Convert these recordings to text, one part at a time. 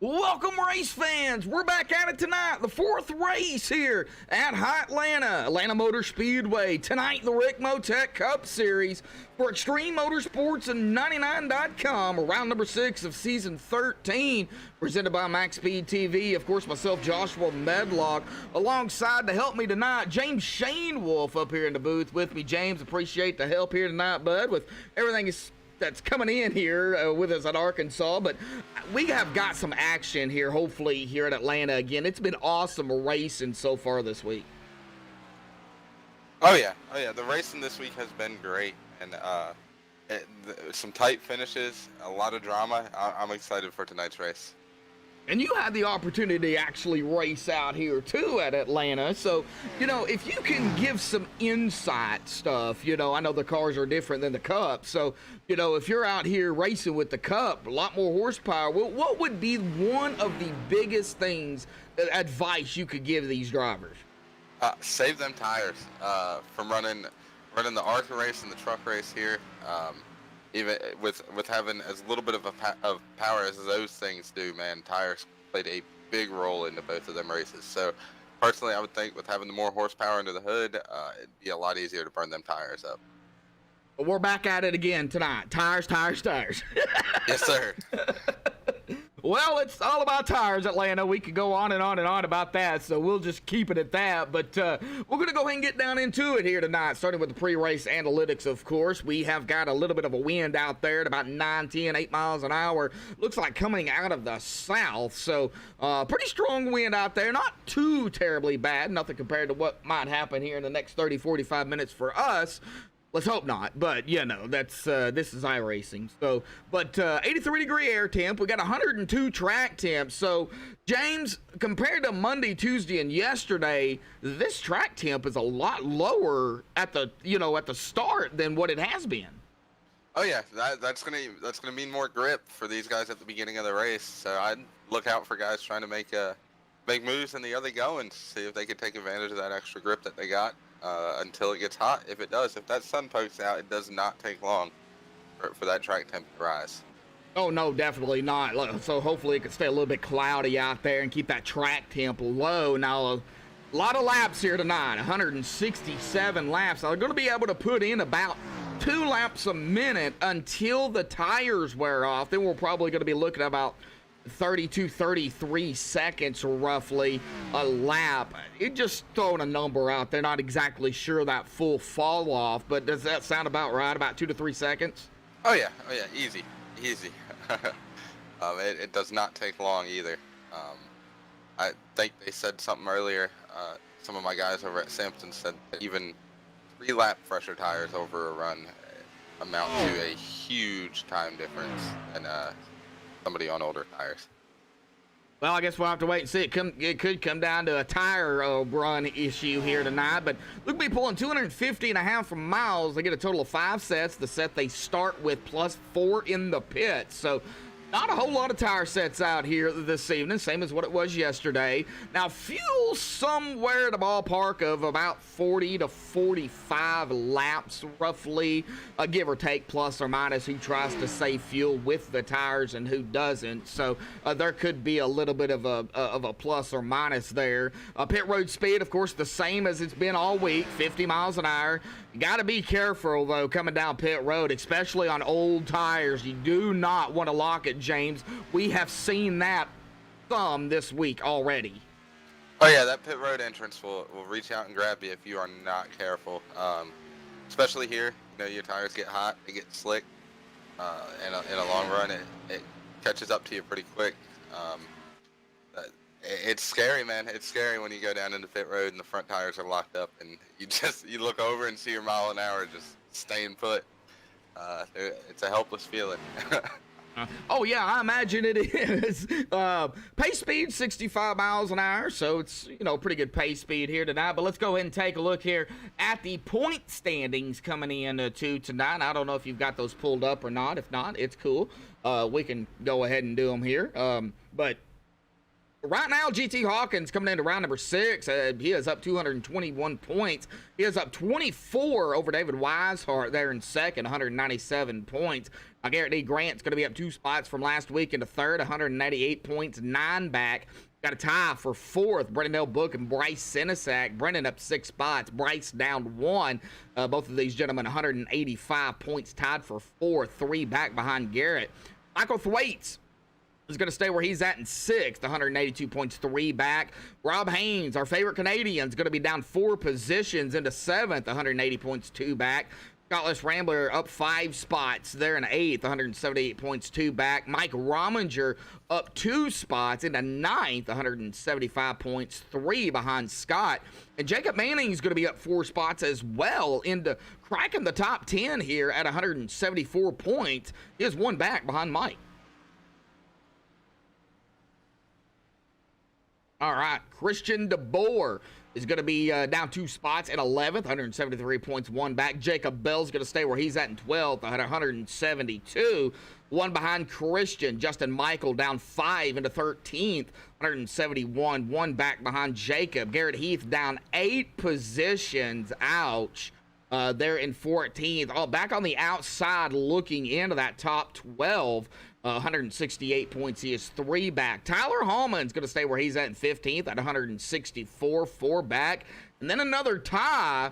Welcome, race fans. We're back at it tonight. The fourth race here at Atlanta Motor Speedway. Tonight, the Rick Motec Cup Series for Extreme Motorsports and 99.com. Round number 6 of season 13, presented by MaxspeedTV. Of course, myself, Joshua Medlock, alongside to help me tonight, James Shane Wolf up here in the booth with me. James, appreciate the help here tonight, bud, with everything that's coming in here with us at Arkansas. But we have got some action here, hopefully, here at Atlanta again. It's been awesome racing so far this week. Oh yeah, the racing this week has been great, and some tight finishes, a lot of drama. I'm excited for tonight's race. And you had the opportunity to actually race out here too at Atlanta. So, if you can give some insight stuff, I know the cars are different than the Cup. So, if you're out here racing with the Cup, a lot more horsepower, what would be one of the biggest things, advice you could give these drivers? Save them tires from running the ARCA race and the truck race here. Even with having as little bit of power as those things do, man, tires played a big role into both of them races. So personally, I would think with having the more horsepower under the hood, it'd be a lot easier to burn them tires up. But we're back at it again tonight. Tires. Yes, sir. Well, it's all about tires, Atlanta. We could go on and on and on about that, so we'll just keep it at that. But we're going to go ahead and get down into it here tonight, starting with the pre-race analytics, of course. We have got a little bit of a wind out there at about 9, 10, 8 miles an hour. Looks like coming out of the south, so pretty strong wind out there. Not too terribly bad, nothing compared to what might happen here in the next 30, 45 minutes for us. Let's hope not, but that's this is iRacing. So, but 83-degree air temp. We got 102 track temp. So, James, compared to Monday, Tuesday, and yesterday, this track temp is a lot lower at the at the start than what it has been. Oh yeah, that's gonna mean more grip for these guys at the beginning of the race. So I'd look out for guys trying to make moves in the early going, see if they could take advantage of that extra grip that they got. Until it gets hot. If that sun pokes out, it does not take long for that track temp to rise. Oh no, definitely not. So hopefully it can stay a little bit cloudy out there and keep that track temp low. Now a lot of laps here tonight, 167 laps. Now they're going to be able to put in about 2 laps a minute until the tires wear off. Then we're probably going to be looking at about 32, 33 seconds roughly a lap. It just throwing a number out there, not exactly sure that full fall off, but does that sound about right? About 2 to 3 seconds? Oh yeah, easy. It does not take long either. I think they said something earlier. Some of my guys over at Sampson said that even 3 lap fresher tires over a run amount to a huge time difference, and somebody on older tires. Well, I guess we'll have to wait and see. It could come down to a tire run issue here tonight, but look, be pulling 250.5 miles. They get a total of 5 sets. The set they start with plus 4 in the pit. So not a whole lot of tire sets out here this evening, same as what it was yesterday. Now, fuel somewhere in the ballpark of about 40 to 45 laps, roughly, give or take, plus or minus, who tries to save fuel with the tires and who doesn't. So there could be a little bit of a plus or minus there. Pit road speed, of course, the same as it's been all week, 50 miles an hour. You got to be careful, though, coming down pit road, especially on old tires. You do not want to lock it, James. We have seen that some this week already. Oh yeah, that pit road entrance will reach out and grab you if you are not careful. Especially here, your tires get hot, they get slick. In a long run, it catches up to you pretty quick. It's scary, man. It's scary when you go down into pit road and the front tires are locked up, and you look over and see your mile an hour just staying put. It's a helpless feeling. Oh yeah, I imagine it is. Pace speed 65 miles an hour, so it's pretty good pace speed here tonight. But let's go ahead and take a look here at the point standings coming in to tonight. I don't know if you've got those pulled up or not. If not, it's cool. We can go ahead and do them here. But Right now, GT Hawkins coming into round number 6. He is up 221 points. He is up 24 over David Weishart there in second, 197 points. Now, Garrett D. Grant's going to be up 2 spots from last week into third, 198 points, 9 back. Got a tie for fourth, Brendan L. Book and Bryce Sinisak. Brendan up 6 spots, Bryce down 1. Both of these gentlemen 185 points, tied for fourth, 3 back behind Garrett. Michael Thwaites is going to stay where he's at in 6th, 182 points, 3 back. Rob Haynes, our favorite Canadian, is going to be down 4 positions into 7th, 180 points, 2 back. Scottless Rambler up 5 spots there in 8th, 178 points, 2 back. Mike Rominger up 2 spots into 9th, 175 points, 3 behind Scott. And Jacob Manning is going to be up 4 spots as well into cracking the top 10 here at 174 points. He is 1 back behind Mike. All right, Christian DeBoer is going to be down 2 spots at 11th, 173 points, 1 back. Jacob Bell's going to stay where he's at in 12th, at 172, 1 behind Christian. Justin Michael down 5 into 13th, 171, 1 back behind Jacob. Garrett Heath down 8 positions, ouch, there in 14th. Oh, back on the outside looking into that top 12. 168 points. He is 3 back. Tyler Hallman's going to stay where he's at in 15th at 164, 4 back. And then another tie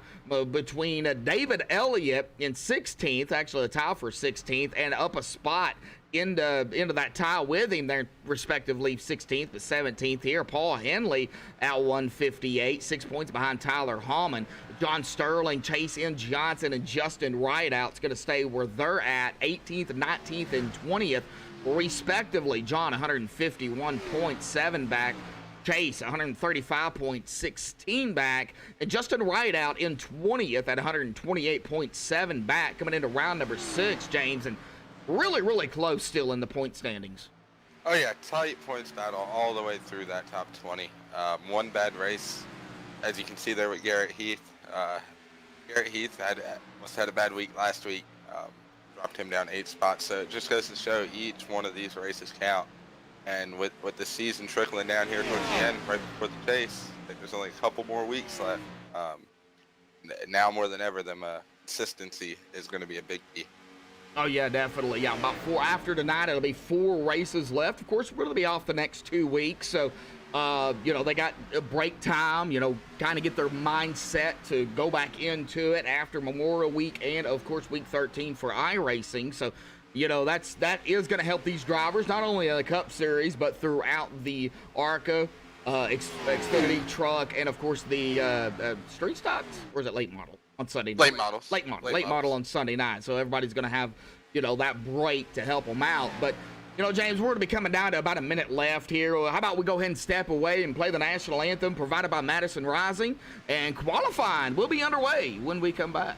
between David Elliott in 16th, actually a tie for 16th, and up a spot into that tie with him there, respectively 16th but 17th here. Paul Henley at 158, 6 points behind Tyler Hallman. John Sterling, Chase N. Johnson, and Justin Rideout's going to stay where they're at, 18th, 19th, and 20th, respectively. John 151 points, 7 back. Chase 135.16 back, and Justin Rideout in 20th at 128.7 back, coming into round number 6, James, and really close still in the point standings. Oh yeah, tight points battle all the way through that top 20. One bad race, as you can see there with Garrett Heath. Garrett Heath must have had a bad week last week. Dropped him down 8 spots, so it just goes to show each one of these races count. And with the season trickling down here towards the end, right before the chase, I think there's only a couple more weeks left. Now more than ever, consistency is going to be a big key. Oh yeah, definitely. Yeah, about 4 after tonight. It'll be 4 races left. Of course, we're going to be off the next 2 weeks, so they got a break time. Kind of get their mindset to go back into it after Memorial Week and of course Week 13 for iRacing. So, that is going to help these drivers not only in the Cup Series but throughout the ARCA, Xfinity truck, and of course the street stocks. Or is it late model on Sunday night? Late model on Sunday night. So everybody's going to have that break to help them out. But James, we're going to be coming down to about a minute left here. How about we go ahead and step away and play the national anthem provided by Madison Rising, and qualifying will be underway when we come back.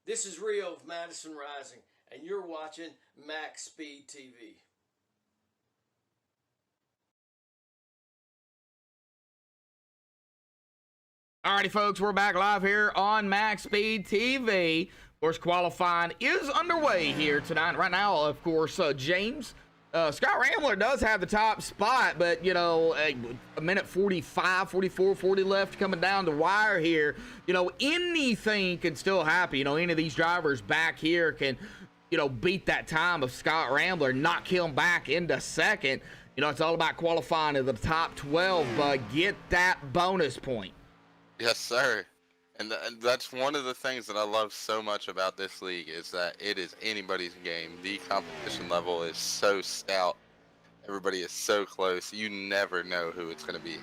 This is Rio of Madison Rising, and you're watching Max Speed TV. Alrighty, folks, we're back live here on Max Speed TV. Of course, qualifying is underway here tonight. Right now, of course, James, Scott Rambler does have the top spot, but, you know, a minute 45, 44, 40 left coming down the wire here. You know, anything can still happen. You know, any of these drivers back here can, you know, beat that time of Scott Rambler, knock him back into second. You know, it's all about qualifying to the top 12, but get that bonus point. Yes, sir. And that's one of the things that I love so much about this league is that it is anybody's game. The competition level is so stout. Everybody is so close. You never know who it's going to be.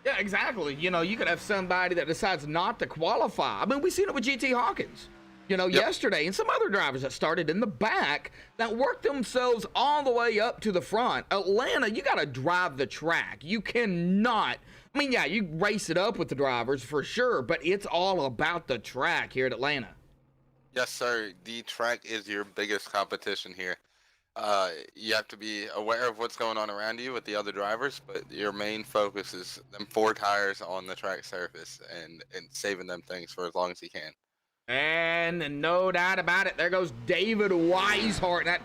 Yeah, exactly. You know, you could have somebody that decides not to qualify. I mean, we've seen it with GT Hawkins, you know, yesterday, and some other drivers that started in the back that worked themselves all the way up to the front. Atlanta, you got to drive the track. You cannot. I mean, yeah, you race it up with the drivers for sure, but it's all about the track here at Atlanta. Yes, sir. The track is your biggest competition here. You have to be aware of what's going on around you with the other drivers, but your main focus is them 4 tires on the track surface and saving them things for as long as you can. And no doubt about it, there goes David Weishart, that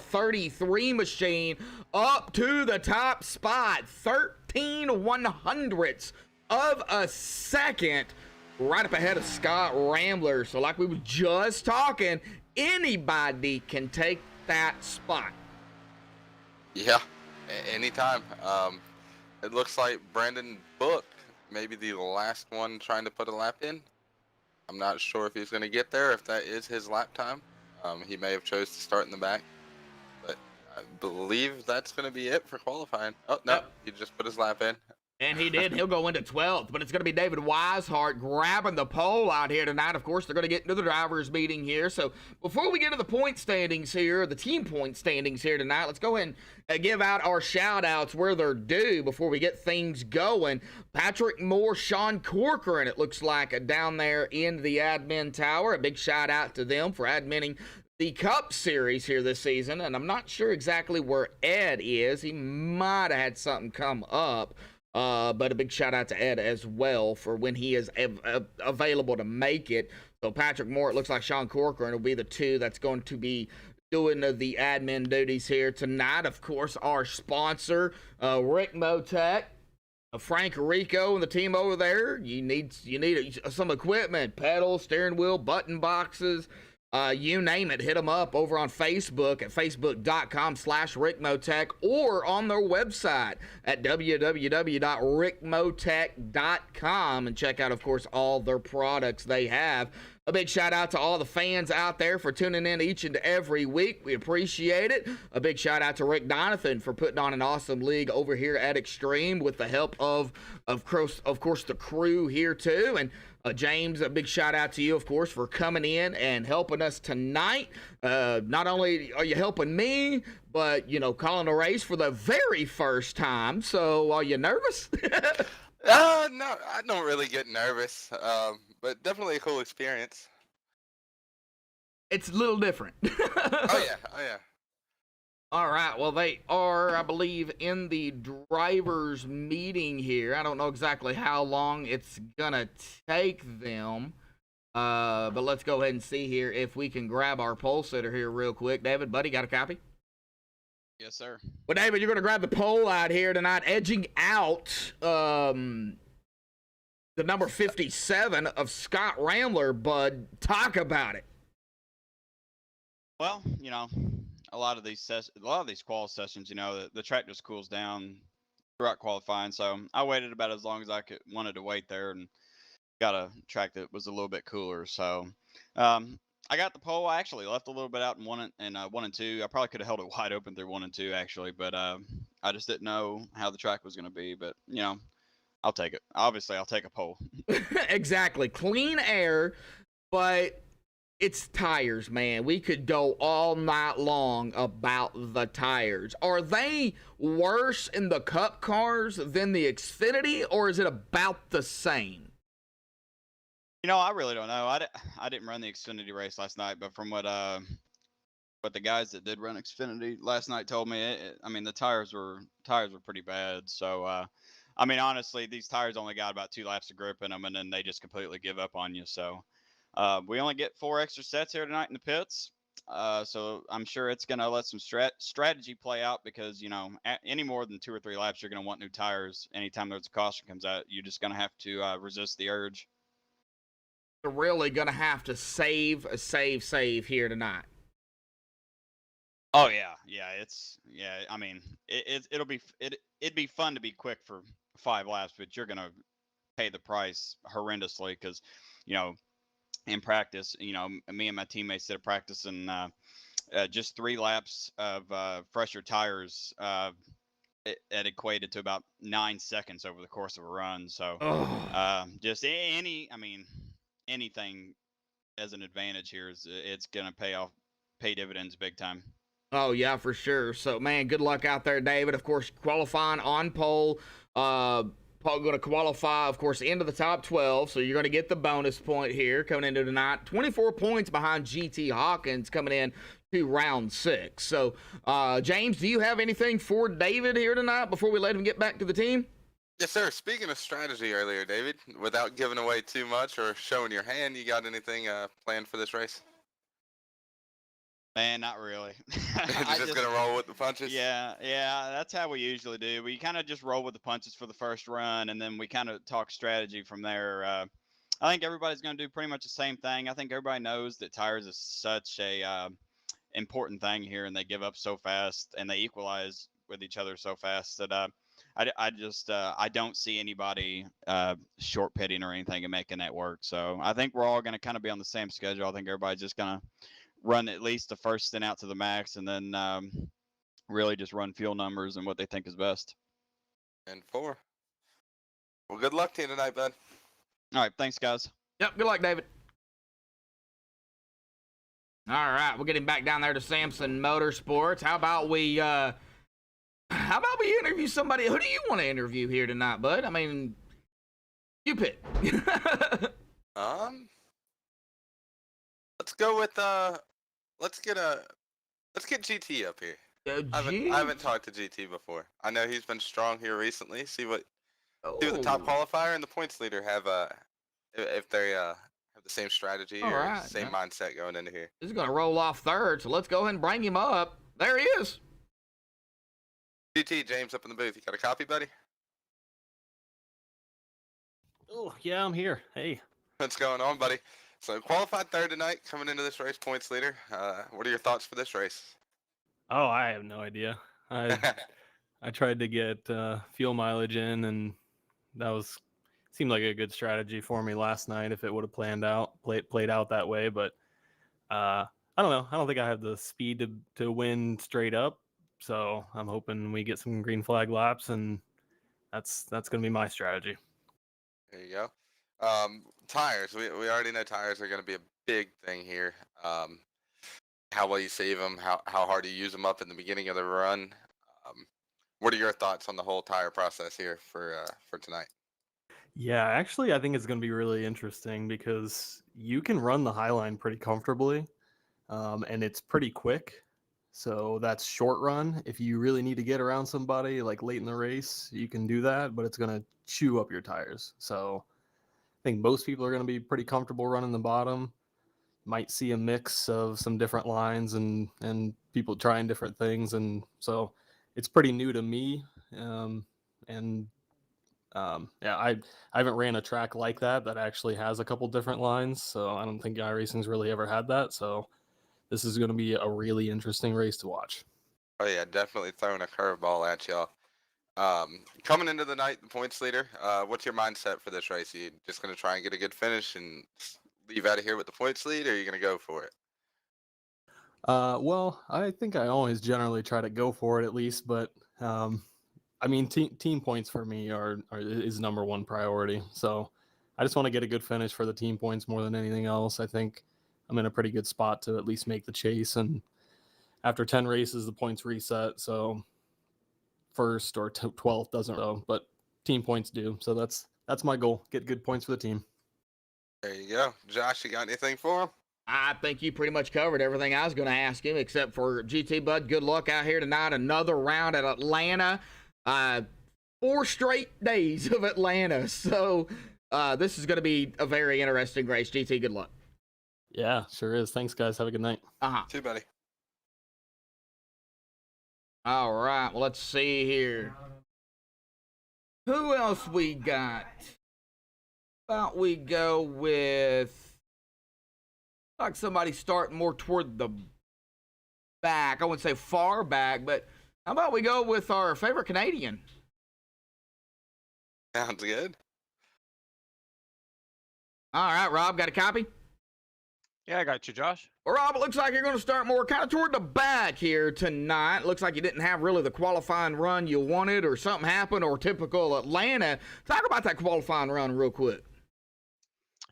33 machine, up to the top spot, 13 100ths of a second, right up ahead of Scott Rambler. So like we were just talking, anybody can take that spot. Yeah, anytime. It looks like Brandon Book, maybe the last one trying to put a lap in. I'm not sure if he's going to get there, if that is his lap time. He may have chose to start in the back, but I believe that's going to be it for qualifying. Oh, no, he just put his lap in. And he did. He'll go into 12th, but it's going to be David Weishart grabbing the pole out here tonight. Of course, they're going to get into the drivers' meeting here. So before we get to the point standings here, the team point standings here tonight, let's go ahead and give out our shout-outs where they're due before we get things going. Patrick Moore, Sean Corcoran, it looks like, down there in the admin tower. A big shout-out to them for adminning the Cup Series here this season. And I'm not sure exactly where Ed is. He might have had something come up. But a big shout out to Ed as well for when he is available to make it. So Patrick Moore, it looks like Sean Corcoran will be the two that's going to be doing the admin duties here tonight. Of course, our sponsor, Rick Motec, Frank Rico and the team over there. You need some equipment, pedals, steering wheel, button boxes. You name it, hit them up over on Facebook at facebook.com/RickMotec or on their website at www.rickmotec.com and check out, of course, all their products they have. A big shout out to all the fans out there for tuning in each and every week. We appreciate it. A big shout out to Rick Donathan for putting on an awesome league over here at Extreme with the help of course, the crew here too. And James, a big shout out to you, of course, for coming in and helping us tonight. Not only are you helping me, but, you know, calling a race for the very first time. So are you nervous? No, I don't really get nervous, but definitely a cool experience. It's a little different. Oh, yeah. All right, well, they are, I believe, in the drivers' meeting here. I don't know exactly how long it's going to take them, but let's go ahead and see here if we can grab our pole sitter here real quick. David, buddy, got a copy? Yes, sir. Well, David, you're going to grab the pole out here tonight, edging out the number 57 of Scott Rambler, bud. Talk about it. Well, you know, a lot of these qual sessions, you know, the track just cools down throughout qualifying. So I waited about as long as I wanted to wait there, and got a track that was a little bit cooler. So I got the pole. I actually left a little bit out in one and two. I probably could have held it wide open through 1 and 2 actually, but I just didn't know how the track was going to be. But you know, I'll take it. Obviously, I'll take a pole. Exactly, clean air, but it's tires, man. We could go all night long about the tires. Are they worse in the Cup cars than the Xfinity, or is it about the same? I really don't know. I didn't run the Xfinity race last night, but from what the guys that did run Xfinity last night told me, I mean, the tires were pretty bad. So, I mean, honestly, these tires only got about 2 laps of grip in them, and then they just completely give up on you. So, we only get 4 extra sets here tonight in the pits. So I'm sure it's gonna let some strategy play out because any more than 2 or 3 laps, you're gonna want new tires. Anytime there's a caution comes out, you're just gonna have to resist the urge. They're really gonna have to save here tonight. Oh yeah. I mean, it'd be fun to be quick for 5 laps, but you're gonna pay the price horrendously because, you know, in practice, me and my teammates did a practice and just 3 laps of fresher tires. It equated to about 9 seconds over the course of a run. So, just I mean, anything as an advantage here is it's gonna pay dividends big time. Oh yeah, for sure. So man, good luck out there, David. Of course, qualifying on pole. Paul going to qualify, of course, into the top 12. So you're going to get the bonus point here coming into tonight. 24 points behind GT Hawkins coming in to round 6. So James, do you have anything for David here tonight before we let him get back to the team? Yes, sir. Speaking of strategy earlier, David, without giving away too much or showing your hand, you got anything planned for this race? Man, not really. You're just gonna roll with the punches? Yeah, that's how we usually do. We kind of just roll with the punches for the first run, and then we kind of talk strategy from there. I think everybody's going to do pretty much the same thing. I think everybody knows that tires is such a important thing here, and they give up so fast, and they equalize with each other so fast that I don't see anybody short pitting or anything and making that work. So I think we're all going to kind of be on the same schedule. I think everybody's just going to run at least the first stint out to the max, and then really just run fuel numbers and what they think is best. And 4. Well, good luck to you tonight, bud. All right, thanks, guys. Yep, good luck, David. All right, we're getting back down there to Samson Motorsports. How about we interview somebody? Who do you want to interview here tonight, bud? I mean, you pick. Let's go with let's get GT up here. I haven't talked to GT before. I know he's been strong here recently. See what the top qualifier and the points leader have if they have the same strategy or same mindset going into here. He's gonna roll off third, so let's go ahead and bring him up. There he is. GT, James up in the booth. You got a copy, buddy? Oh yeah, I'm here. Hey. What's going on, buddy? So qualified third tonight, coming into this race, points leader. What are your thoughts for this race? Oh, I have no idea. I tried to get fuel mileage in, and that seemed like a good strategy for me last night if it would have played out that way. But I don't know. I don't think I have the speed to win straight up. So I'm hoping we get some green flag laps, and that's going to be my strategy. There you go. Tires. We already know tires are going to be a big thing here. How well you save them, how hard you use them up in the beginning of the run. What are your thoughts on the whole tire process here for tonight? Yeah, actually, I think it's going to be really interesting because you can run the Highline pretty comfortably, and it's pretty quick. So that's short run. If you really need to get around somebody like late in the race, you can do that, but it's going to chew up your tires. So I think most people are going to be pretty comfortable running the bottom. Might see a mix of some different lines and people trying different things. And so it's pretty new to me. I haven't ran a track like that actually has a couple different lines. So I don't think iRacing's really ever had that. So this is going to be a really interesting race to watch. Oh yeah, definitely throwing a curveball at y'all. Coming into the night, the points leader, what's your mindset for this race? Are you just going to try and get a good finish and leave out of here with the points lead, or are you going to go for it? Well, I think I always generally try to go for it at least, but I mean, team points for me is number one priority. So I just want to get a good finish for the team points more than anything else. I think I'm in a pretty good spot to at least make the chase. And after 10 races, the points reset. So first or 12th doesn't know, but team points do. So that's my goal. Get good points for the team. There you go. Josh, you got anything for him? I think you pretty much covered everything I was going to ask him, except for GT Bud. Good luck out here tonight. Another round at Atlanta. 4 straight days of Atlanta. So this is going to be a very interesting race. GT, good luck. Yeah, sure is. Thanks, guys. Have a good night. Too, buddy. All right. Well, let's see here. Who else we got? How about we go with like somebody starting more toward the back. I wouldn't say far back, but how about we go with our favorite Canadian? Sounds good. All right, Rob, got a copy? Yeah, I got you, Josh. Well, Rob, it looks like you're going to start more kind of toward the back here tonight. Looks like you didn't have really the qualifying run you wanted, or something happened, or typical Atlanta. Talk about that qualifying run real quick.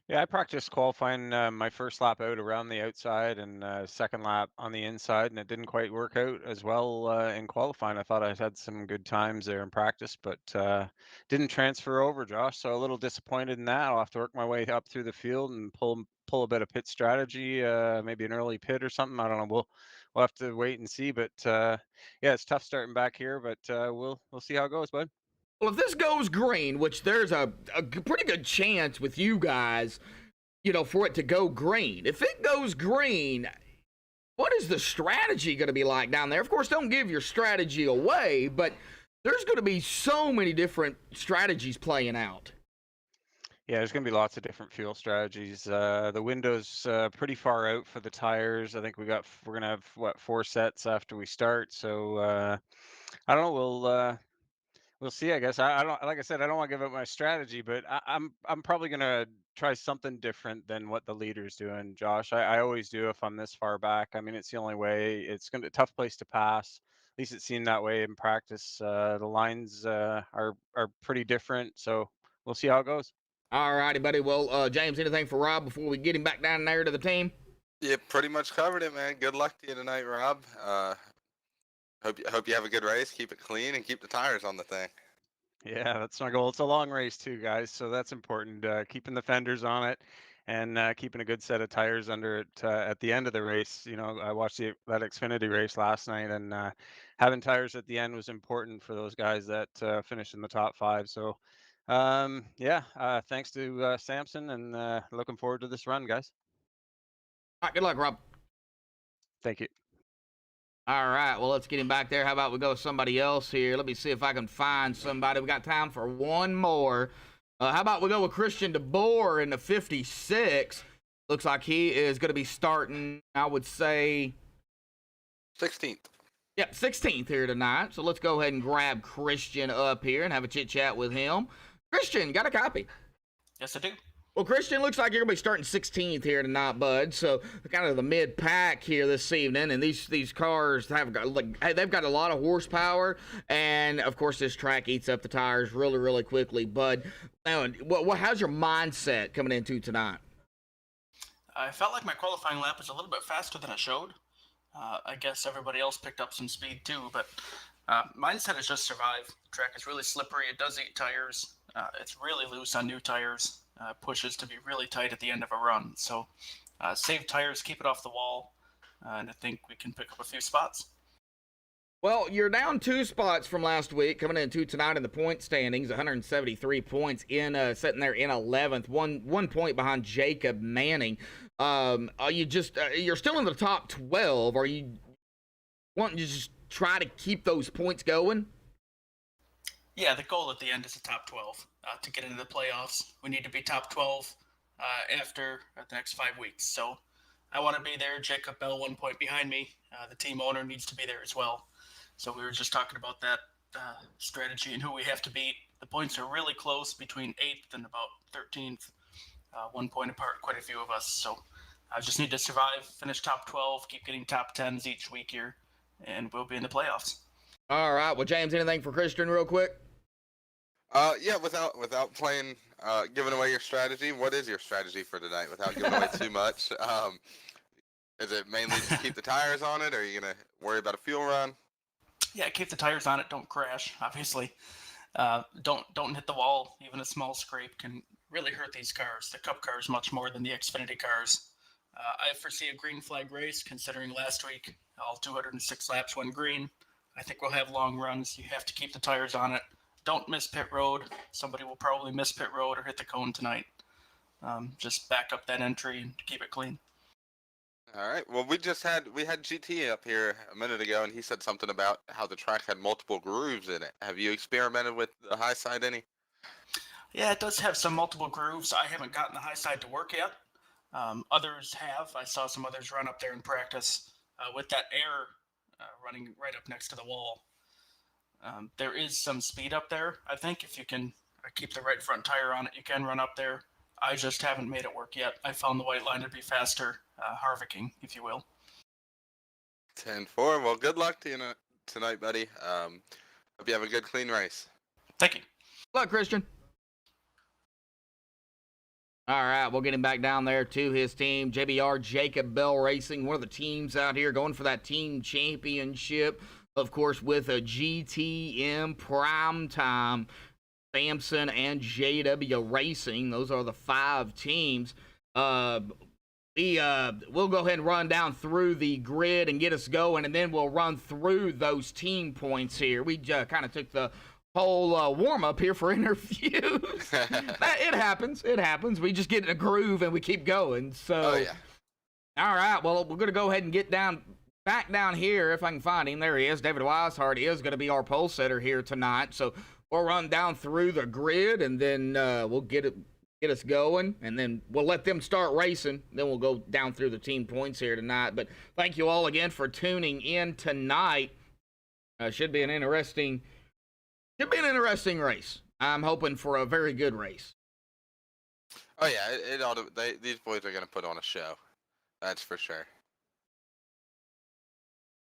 Yeah, I practiced qualifying my first lap out around the outside and second lap on the inside, and it didn't quite work out as well in qualifying. I thought I had some good times there in practice, but didn't transfer over, Josh. So a little disappointed in that. I'll have to work my way up through the field and pull a bit of pit strategy, maybe an early pit or something. I don't know. We'll have to wait and see. But yeah, it's tough starting back here, but we'll see how it goes, bud. Well, if this goes green, which there's a pretty good chance with you guys, you know, for it to go green. If it goes green, what is the strategy going to be like down there? Of course, don't give your strategy away, but there's going to be so many different strategies playing out. Yeah, there's going to be lots of different fuel strategies. The window's pretty far out for the tires. I think we're going to have 4 sets after we start. So I don't know. We'll see. I guess I don't. Like I said, I don't want to give up my strategy, but I'm probably gonna try something different than what the leader's doing, Josh. I always do if I'm this far back. I mean, it's the only way. It's gonna be a tough place to pass. At least it seemed that way in practice. The lines are pretty different, so we'll see how it goes. All righty, buddy. Well, James, anything for Rob before we get him back down there to the team? Yeah, pretty much covered it, man. Good luck to you tonight, Rob. Hope you have a good race. Keep it clean and keep the tires on the thing. Yeah, that's my goal. It's a long race too, guys, so that's important. Keeping the fenders on it and keeping a good set of tires under it at the end of the race. You know, I watched that Xfinity race last night, and having tires at the end was important for those guys that finished in the top 5. So, yeah, thanks to Samson, and looking forward to this run, guys. All right, good luck, Rob. Thank you. All right, well, let's get him back there. How about we go with somebody else here? Let me see if I can find somebody. We got time for one more. How about we go with Christian DeBoer in the 56? Looks like he is going to be starting, I would say, 16th. Yep, 16th here tonight. So let's go ahead and grab Christian up here and have a chit-chat with him. Christian, got a copy? Yes, I do. Well, Christian, looks like you're going to be starting 16th here tonight, bud. So kind of the mid-pack here this evening. And these cars have got, they've got a lot of horsepower. And, of course, this track eats up the tires really, really quickly. Bud, how's your mindset coming into tonight? I felt like my qualifying lap was a little bit faster than it showed. I guess everybody else picked up some speed too, but mindset is just survive. The track is really slippery. It does eat tires. It's really loose on new tires. Pushes to be really tight at the end of a run. So save tires, keep it off the wall, and I think we can pick up a few spots. Well, you're down 2 spots from last week, coming into tonight in the point standings, 173 points in sitting there in 11th, one point behind Jacob Manning. Are you just you're still in the top 12? Are you wanting to just try to keep those points going? Yeah, the goal at the end is the top 12 to get into the playoffs. We need to be top 12 after the next 5 weeks. So I want to be there. Jacob Bell 1 point behind me. The team owner needs to be there as well. So we were just talking about that strategy and who we have to beat. The points are really close between 8th and about 13th, 1 point apart, quite a few of us. So I just need to survive, finish top 12, keep getting top 10s each week here, and we'll be in the playoffs. All right. Well, James, anything for Christian real quick? Yeah, without playing, giving away your strategy, what is your strategy for tonight without giving away too much? Is it mainly just keep the tires on it, or are you going to worry about a fuel run? Yeah, keep the tires on it. Don't crash, obviously. Don't hit the wall. Even a small scrape can really hurt these cars, the Cup cars, much more than the Xfinity cars. I foresee a green flag race, considering last week all 206 laps went green. I think we'll have long runs. You have to keep the tires on it. Don't miss pit road. Somebody will probably miss pit road or hit the cone tonight. Just back up that entry and keep it clean. All right. Well, we had GT up here a minute ago, and he said something about how the track had multiple grooves in it. Have you experimented with the high side any? Yeah, it does have some multiple grooves. I haven't gotten the high side to work yet. Others have. I saw some others run up there in practice with that air running right up next to the wall. There is some speed up there. I think if you can keep the right front tire on it, you can run up there. I just haven't made it work yet. I found the white line to be faster, Harvicking, if you will. 10-4. Well, good luck to you tonight, buddy. Hope you have a good, clean race. Thank you. Good luck, Christian. All right, we'll get him back down there to his team. JBR Jacob Bell Racing, one of the teams out here going for that team championship. Of course, with a GTM Primetime, Samson and JW Racing. Those are the 5 teams. We'll go ahead and run down through the grid and get us going, and then we'll run through those team points here. We kind of took the whole warm-up here for interviews. It happens. It happens. We just get in a groove and we keep going. So, Oh, yeah. All right. Well, we're going to go ahead and get back down here if I can find him. There he is. David Weishart is going to be our pole setter here tonight. So we'll run down through the grid, and then we'll get us going, and then we'll let them start racing. Then we'll go down through the team points here tonight. But thank you all again for tuning in tonight. Should be an interesting race. I'm hoping for a very good race. Oh yeah, these boys are gonna put on a show. That's for sure.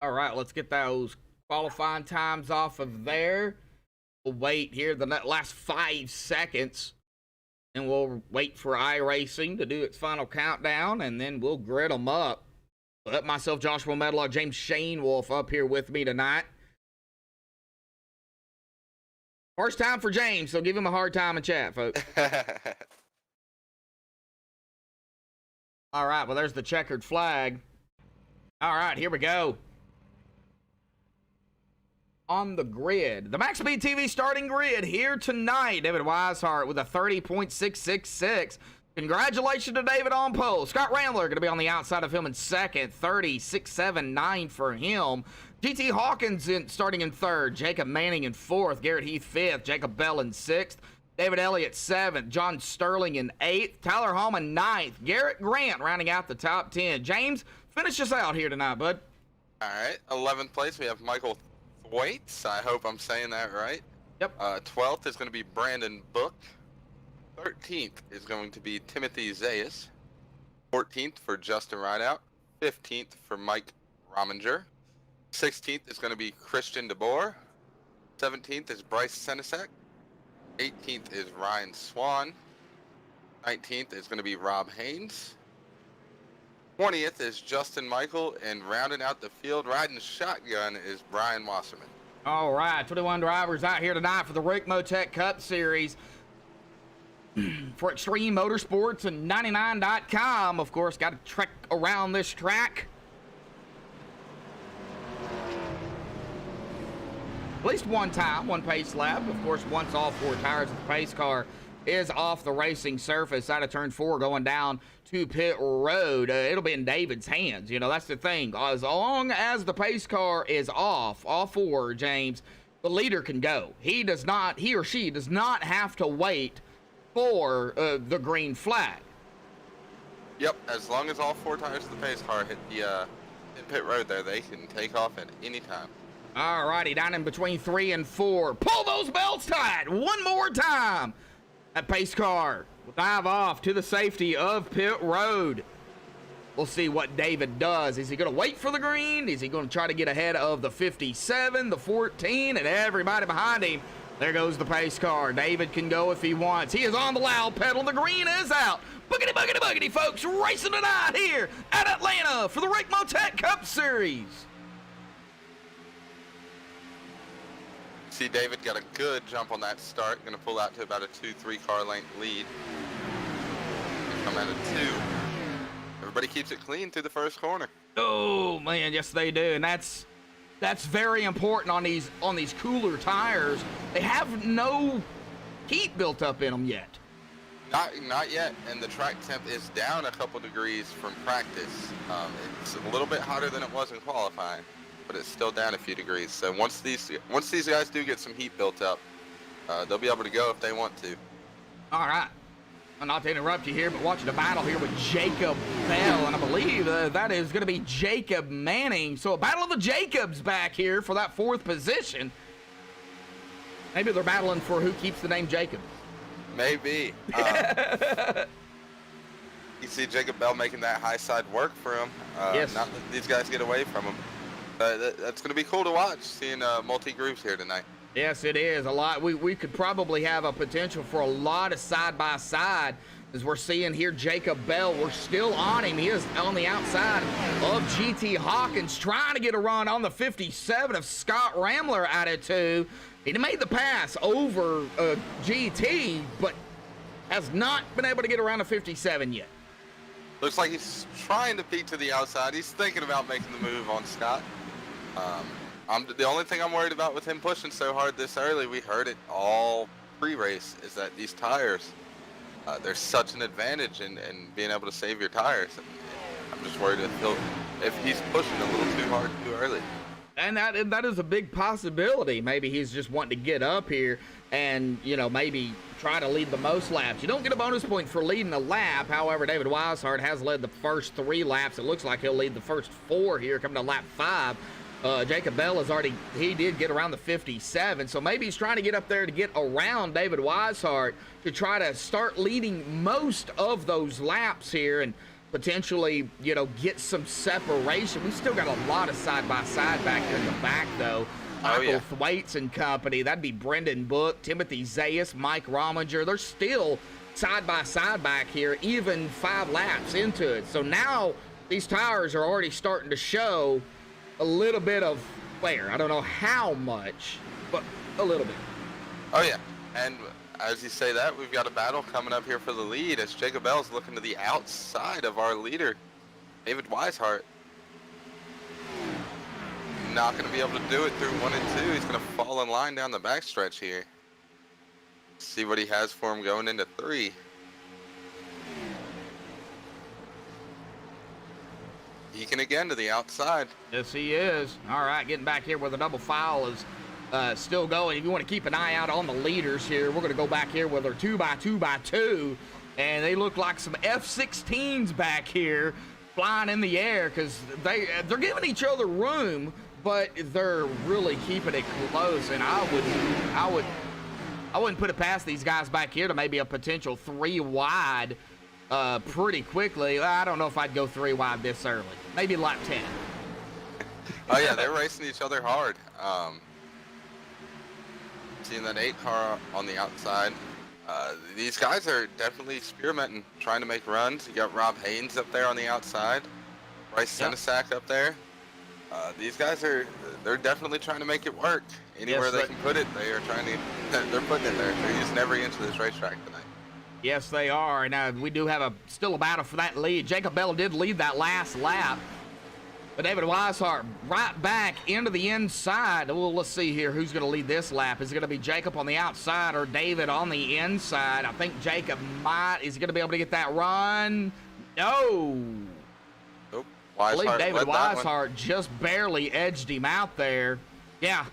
All right, let's get those qualifying times off of there. We'll wait here the last 5 seconds, and we'll wait for iRacing to do its final countdown, and then we'll grid them up. Let myself, Joshua Medlock, James Shane Wolf up here with me tonight. First time for James, so give him a hard time in chat, folks. All right, well, there's the checkered flag. All right, here we go. On the grid, the MaxspeedTV starting grid here tonight. David Weishart with a 30.666. Congratulations to David on pole. Scott Randler going to be on the outside of him in second. 30.679 for him. GT Hawkins starting in third. Jacob Manning in fourth. Garrett Heath fifth. Jacob Bell in sixth. David Elliott seventh. John Sterling in eighth. Tyler Hallman ninth. Garrett Grant rounding out the top 10. James, finish us out here tonight, bud. All right, 11th place we have Michael Thwaites. I hope I'm saying that right. Yep. 12th is going to be Brandon Book. 13th is going to be Timothy Zayas. 14th for Justin Rideout. 15th for Mike Rominger. 16th is going to be Christian DeBoer. 17th is Bryce Senesek. 18th is Ryan Swan. 19th is going to be Rob Haynes. 20th is Justin Michael, and rounding out the field riding shotgun is Brian Wasserman. All right, 21 drivers out here tonight for the Rick Motec Cup Series. For Extreme Motorsports and 99.com, of course, got to trek around this track. At least one time, one pace lap. Of course, once all 4 tires of the pace car is off the racing surface out of turn 4 going down to pit road, it'll be in David's hands. You know, that's the thing. As long as the pace car is off, all 4, James, the leader can go. He or she does not have to wait for the green flag. Yep, as long as all 4 tires of the pace car hit the pit road there, they can take off at any time. All righty, down in between 3 and 4. Pull those belts tight one more time. That pace car will dive off to the safety of pit road. We'll see what David does. Is he going to wait for the green? Is he going to try to get ahead of the 57, the 14, and everybody behind him? There goes the pace car. David can go if he wants. He is on the loud pedal. The green is out. Boogity, boogity, boogity, folks. Racing tonight here at Atlanta for the Rick Motec Cup Series. See, David got a good jump on that start. Going to pull out to about a 2-3 car length lead. come out of 2. Everybody keeps it clean through the first corner. Oh man, yes they do, and that's very important on these cooler tires. They have no heat built up in them yet. Not yet, and the track temp is down a couple degrees from practice. It's a little bit hotter than it was in qualifying, but it's still down a few degrees. So once these guys do get some heat built up, they'll be able to go if they want to. All right. Well, not to interrupt you here, but watching the battle here with Jacob Bell, and I believe that is going to be Jacob Manning. So a battle of the Jacobs back here for that 4th position. Maybe they're battling for who keeps the name Jacob. Maybe. You see Jacob Bell making that high side work for him. Yes. Not let these guys get away from him. That's going to be cool to watch, seeing multi-groups here tonight. Yes, it is a lot. We could probably have a potential for a lot of side-by-side. As we're seeing here, Jacob Bell, we're still on him. He is on the outside of GT Hawkins, trying to get a run on the 57 of Scott Ramler out of 2. He made the pass over GT, but has not been able to get around the 57 yet. Looks like he's trying to peek to the outside. He's thinking about making the move on Scott. The only thing I'm worried about with him pushing so hard this early, we heard it all pre-race, is that these tires, there's such an advantage in being able to save your tires. I'm just worried if he's pushing a little too hard too early. And that is a big possibility. Maybe he's just wanting to get up here and, maybe try to lead the most laps. You don't get a bonus point for leading a lap. However, David Weishart has led the first 3 laps. It looks like he'll lead the first 4 here coming to lap 5. Jacob Bell he did get around the 57, so maybe he's trying to get up there to get around David Weishart to try to start leading most of those laps here and potentially, get some separation. We've still got a lot of side-by-side back here in the back, though. Michael Thwaites and company, that'd be Brendan Book, Timothy Zayas, Mike Rominger. They're still side-by-side back here, even 5 laps into it. So now these tires are already starting to show a little bit of wear. I don't know how much, but a little bit. Oh yeah, and as you say that, we've got a battle coming up here for the lead as Jacob Bell's looking to the outside of our leader, David Weishart. Not going to be able to do it through 1 and 2. He's going to fall in line down the backstretch here. See what he has for him going into 3. Peeking again to the outside. Yes, he is. All right, getting back here where the double file is still going. If you want to keep an eye out on the leaders here, we're going to go back here with our 2x2x2, and they look like some F-16s back here flying in the air because they're giving each other room, but they're really keeping it close. And I wouldn't put it past these guys back here to maybe a potential 3 wide pretty quickly. I don't know if I'd go 3 wide this early. Maybe lap 10. Oh yeah, they're racing each other hard. Seeing that 8 car on the outside. These guys are definitely experimenting, trying to make runs. You got Rob Haynes up there on the outside. Bryce Senesac up there. These guys they're definitely trying to make it work. Anywhere they can put it, they're putting it there. They're using every inch of this racetrack tonight. Yes, they are. Now, we do have still a battle for that lead. Jacob Bell did lead that last lap. But David Weishart right back into the inside. Well, let's see here who's going to lead this lap. Is it going to be Jacob on the outside or David on the inside? I think Jacob is going to be able to get that run. No. Nope. I believe David Weishart just barely edged him out there. Yeah.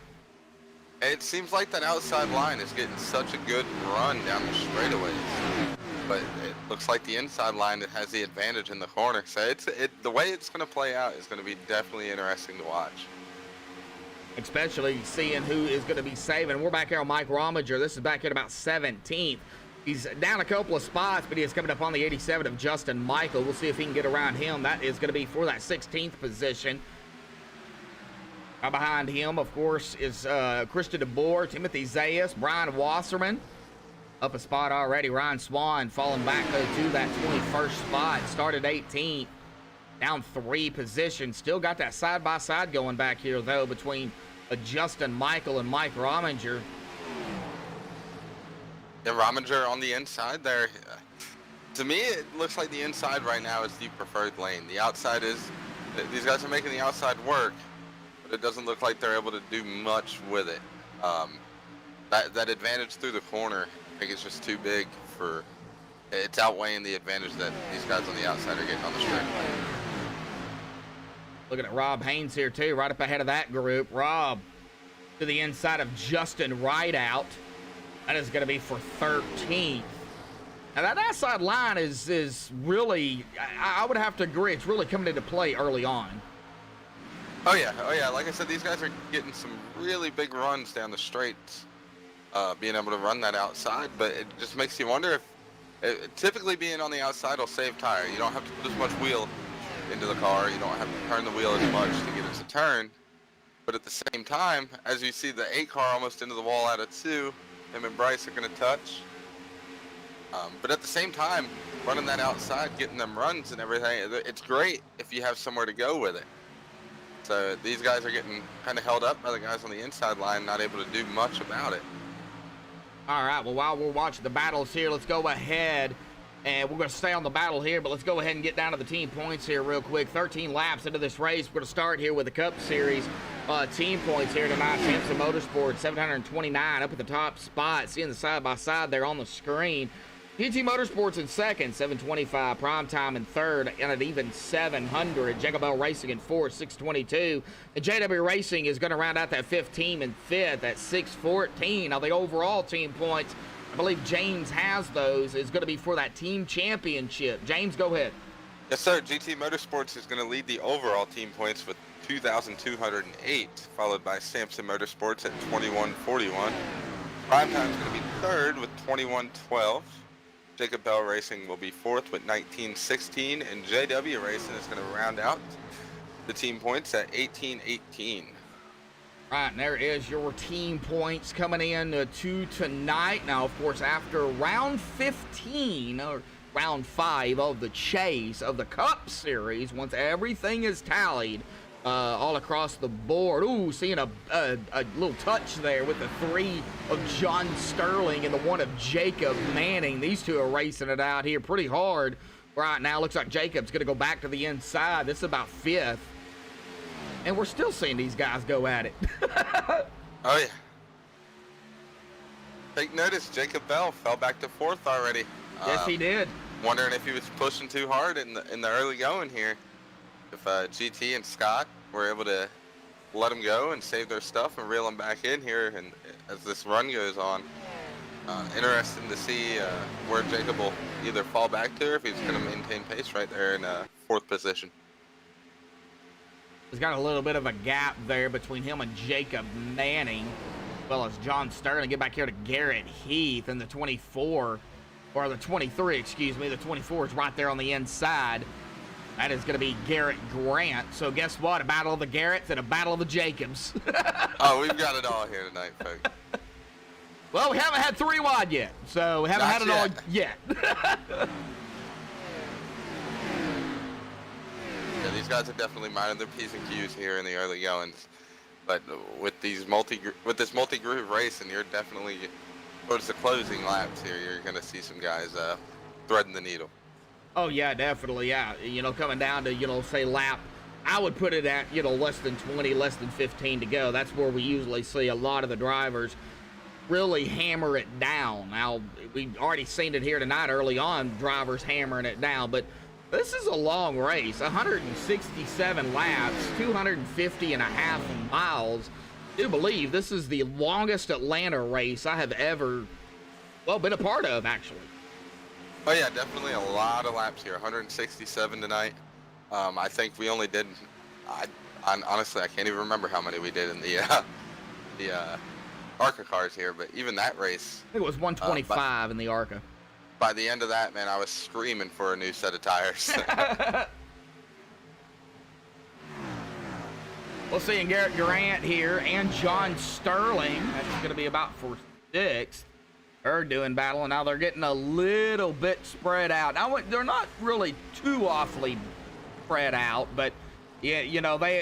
It seems like that outside line is getting such a good run down the straightaways, but it looks like the inside line that has the advantage in the corner. So the way it's going to play out is going to be definitely interesting to watch. Especially seeing who is going to be saving. We're back here on Mike Rominger. This is back at about 17th. He's down a couple of spots, but he is coming up on the 87 of Justin Michael. We'll see if he can get around him. That is going to be for that 16th position. Right behind him, of course, is Christian DeBoer, Timothy Zayas, Brian Wasserman. Up a spot already. Ryan Swan falling back to that 21st spot. Started 18th. Down 3 positions. Still got that side-by-side going back here, though, between Justin Michael and Mike Rominger. Yeah, Rominger on the inside there. To me, it looks like the inside right now is the preferred lane. The outside is, these guys are making the outside work, but it doesn't look like they're able to do much with it. That advantage through the corner, I think it's just too big for, it's outweighing the advantage that these guys on the outside are getting on the straightaway. Looking at Rob Haynes here too, right up ahead of that group. Rob to the inside of Justin Rideout. That is going to be for 13th. Now that outside line is really, I would have to agree, it's really coming into play early on. Oh yeah. Like I said, these guys are getting some really big runs down the straights, being able to run that outside. But it just makes you wonder if, typically being on the outside will save tire. You don't have to put as much wheel into the car. You don't have to turn the wheel as much to get it to turn. But at the same time, as you see the 8 car almost into the wall out of 2, him and Bryce are going to touch. But at the same time, running that outside, getting them runs and everything, it's great if you have somewhere to go with it. So these guys are getting kind of held up by the guys on the inside line, not able to do much about it. All right, well, while we're watching the battles here, let's go ahead, and we're going to stay on the battle here, but let's go ahead and get down to the team points here real quick. 13 laps into this race. We're going to start here with the Cup Series team points here tonight. Samson Motorsports, 729 up at the top spot. Seeing the side-by-side there on the screen. GT Motorsports in second, 725. Primetime in third, and at even 700. Jacob Bell Racing in fourth, 622. And JW Racing is going to round out that 15 and fifth at 614. Now, the overall team points, I believe James has those, is going to be for that team championship. James, go ahead. Yes, sir. GT Motorsports is going to lead the overall team points with 2,208, followed by Samson Motorsports at 2,141. Primetime is going to be third with 2,112. Jacob Bell Racing will be fourth with 1916, and JW Racing is going to round out the team points at 1818. Right, and there is your team points coming in to tonight. Now, of course, after round 15, or round 5 of the chase of the Cup Series, once everything is tallied all across the board. Ooh, seeing a little touch there with the 3 of John Sterling and the 1 of Jacob Manning. These two are racing it out here pretty hard right now. Looks like Jacob's going to go back to the inside. This is about 5th. And we're still seeing these guys go at it. Oh, yeah. Take notice, Jacob Bell fell back to 4th already. Yes, he did. Wondering if he was pushing too hard in the early going here. If GT and Scott were able to let him go and save their stuff and reel him back in here, and as this run goes on, interesting to see where Jacob will either fall back to or if he's going to maintain pace right there in 4th position. He's got a little bit of a gap there between him and Jacob Manning, as well as John Sterling. Get back here to Garrett Heath in the 24, or the 23, excuse me. The 24 is right there on the inside. That is going to be Garrett Grant. So guess what? A battle of the Garretts and a battle of the Jacobs. Oh, we've got it all here tonight, folks. Well, we haven't had 3 wide yet, so we haven't Not had it all yet. Yeah, these guys are definitely minding their P's and Q's here in the early goings. But with this multi-group race, and you're definitely towards the closing laps here, you're going to see some guys threading the needle. Oh, yeah, definitely, yeah. You know, coming down to, say lap, I would put it at, less than 20, less than 15 to go. That's where we usually see a lot of the drivers really hammer it down. Now, we've already seen it here tonight early on, drivers hammering it down, but this is a long race, 167 laps, 250 and a half miles. I do believe this is the longest Atlanta race I have ever, been a part of, actually. Oh yeah, definitely a lot of laps here. 167 tonight. I think we only did. Honestly, I can't even remember how many we did in the ARCA cars here. But even that race, I think it was 125 in the ARCA. By the end of that, man, I was screaming for a new set of tires. We'll see Garrett Grant here and John Sterling. That's going to be about for 6th. They're doing battle, and now they're getting a little bit spread out. Now, they're not really too awfully spread out, but yeah,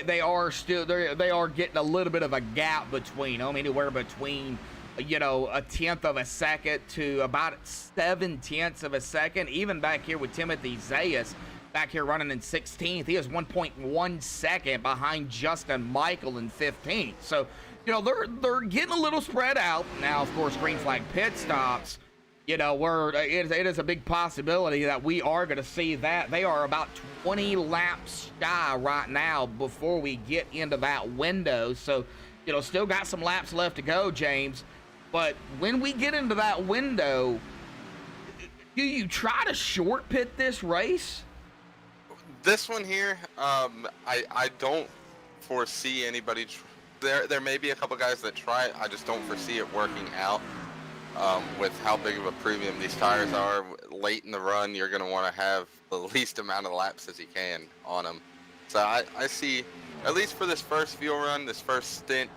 they are still they are getting a little bit of a gap between them, anywhere between you know, a tenth of a second to about 7/10 of a second. Even back here with Timothy Zayas, back here running in 16th, he is 1.1 second behind Justin Michael in 15th. So, you know, they're getting a little spread out. Now, of course, green flag pit stops, you know, it is a big possibility that we are going to see that. They are about 20 laps shy right now before we get into that window. So, you know, still got some laps left to go, James. But when we get into that window, do you try to short pit this race? This one here, I don't foresee anybody. There may be a couple guys that try it. I just don't foresee it working out with how big of a premium these tires are. Late in the run, you're going to want to have the least amount of laps as you can on them. So I see, at least for this first fuel run, this first stint,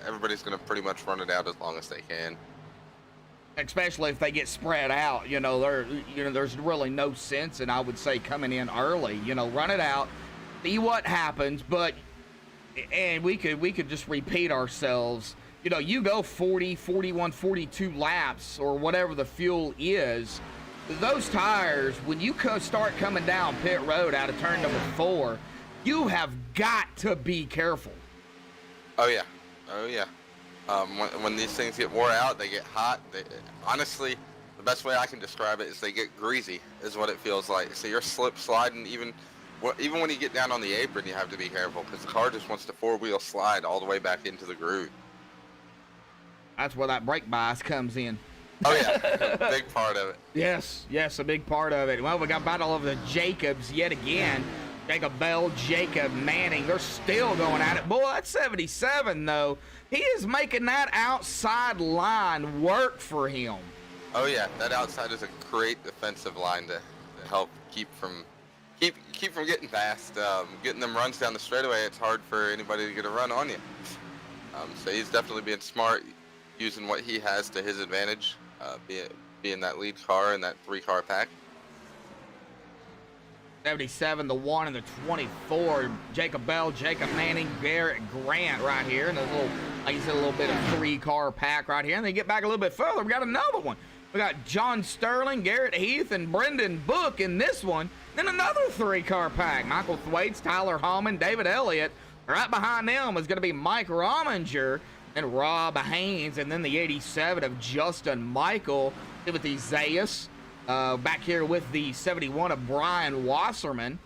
everybody's going to pretty much run it out as long as they can. Especially if they get spread out, you know, there's really no sense in, I would say, coming in early. You know, run it out, see what happens. But and we could just repeat ourselves. You know, you go 40, 41, 42 laps or whatever the fuel is. Those tires, when you start coming down pit road out of turn number 4, you have got to be careful. Oh yeah, oh yeah. When these things get wore out, they get hot. Honestly, the best way I can describe it is they get greasy, is what it feels like. So you're slip sliding, even when you get down on the apron, you have to be careful because the car just wants to 4-wheel slide all the way back into the groove. That's where that brake bias comes in. Oh yeah, a big part of it. Yes, a big part of it. Well, we got battle of the Jacobs yet again. Jacob Bell, Jacob Manning, they're still going at it. Boy, that's 77, though. He is making that outside line work for him. Oh yeah, that outside is a great defensive line to help keep from getting fast. Getting them runs down the straightaway, it's hard for anybody to get a run on you. So he's definitely being smart, using what he has to his advantage, being that lead car in that 3-car pack. 77, the 1 and the 24. Jacob Bell, Jacob Manning, Garrett Grant right here. And a little, like you said, a little bit of 3-car pack right here. And then get back a little bit further, we got another one. We got John Sterling, Garrett Heath, and Brendan Book in this one. Then another 3-car pack. Michael Thwaites, Tyler Hallman, David Elliott. Right behind them is going to be Mike Rominger and Rob Haynes. And then the 87 of Justin Michael, Timothy Zayas. Back here with the 71 of Brian Wasserman.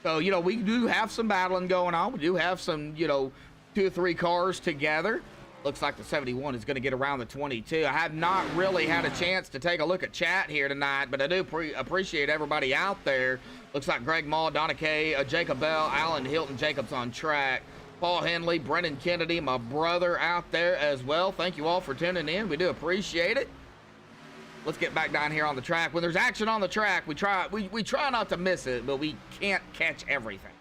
So, you know, we do have some battling going on. We do have some, you know, 2 or 3 cars together. Looks like the 71 is going to get around the 22. I have not really had a chance to take a look at chat here tonight, but I do appreciate everybody out there. Looks like Greg Maw, Donna Kay, Jacob Bell, Alan Hilton Jacobs on track. Paul Henley, Brendan Kennedy, my brother out there as well. Thank you all for tuning in. We do appreciate it. Let's get back down here on the track. When there's action on the track, we try not to miss it, but we can't catch everything.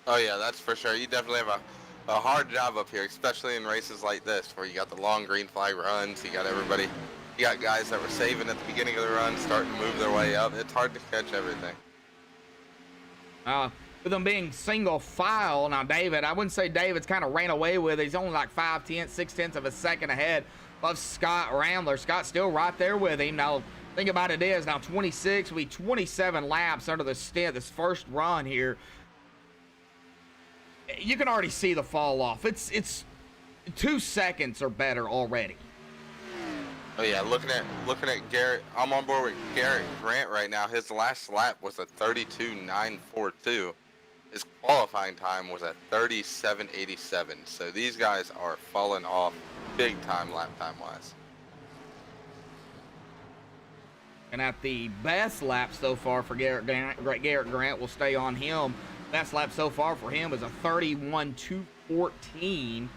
Oh yeah, that's for sure. You definitely have a hard job up here, especially in races like this, where you got the long green flag runs. You got everybody. You got guys that were saving at the beginning of the run, starting to move their way up. It's hard to catch everything. With them being single file, now David, I wouldn't say David's kind of ran away with it. He's only like 6/10 of a second ahead of Scott Rambler. Scott's still right there with him. Now, think about it is now 26, we 27 laps under the stint, this first run here. You can already see the fall off. It's 2 seconds or better already. Oh yeah, looking at Garrett, I'm on board with Garrett Grant right now. His last lap was a 32.942. His qualifying time was a 37.87. So these guys are falling off big time lap time wise. And at the best lap so far for Garrett Grant, will stay on him. Best lap so far for him is a 31.214.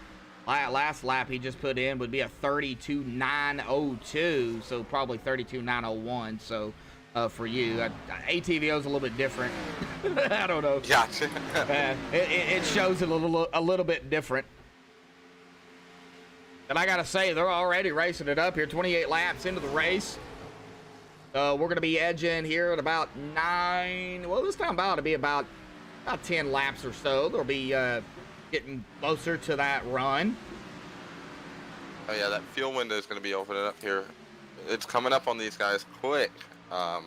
Last lap he just put in would be a 32.902, so probably 32.901. So for you, ATVO is a little bit different. I don't know. Gotcha. It shows it a little bit different. And I gotta say, they're already racing it up here. 28 laps into the race. We're gonna be edging here at about 9. Well, this time about to be about 10 laps or so. They'll be getting closer to that run. Oh yeah, that fuel window is going to be opening up here. It's coming up on these guys quick. I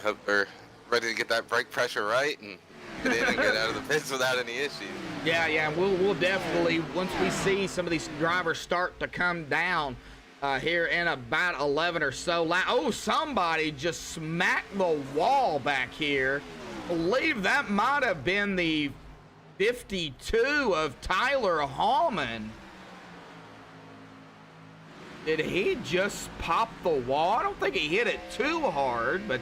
hope they're ready to get that brake pressure right and get in and get out of the pits without any issues. Yeah, we'll definitely, once we see some of these drivers start to come down here in about 11 or so. Oh, somebody just smacked the wall back here. I believe that might have been the 52 of Tyler Hallman. Did he just pop the wall? I don't think he hit it too hard, but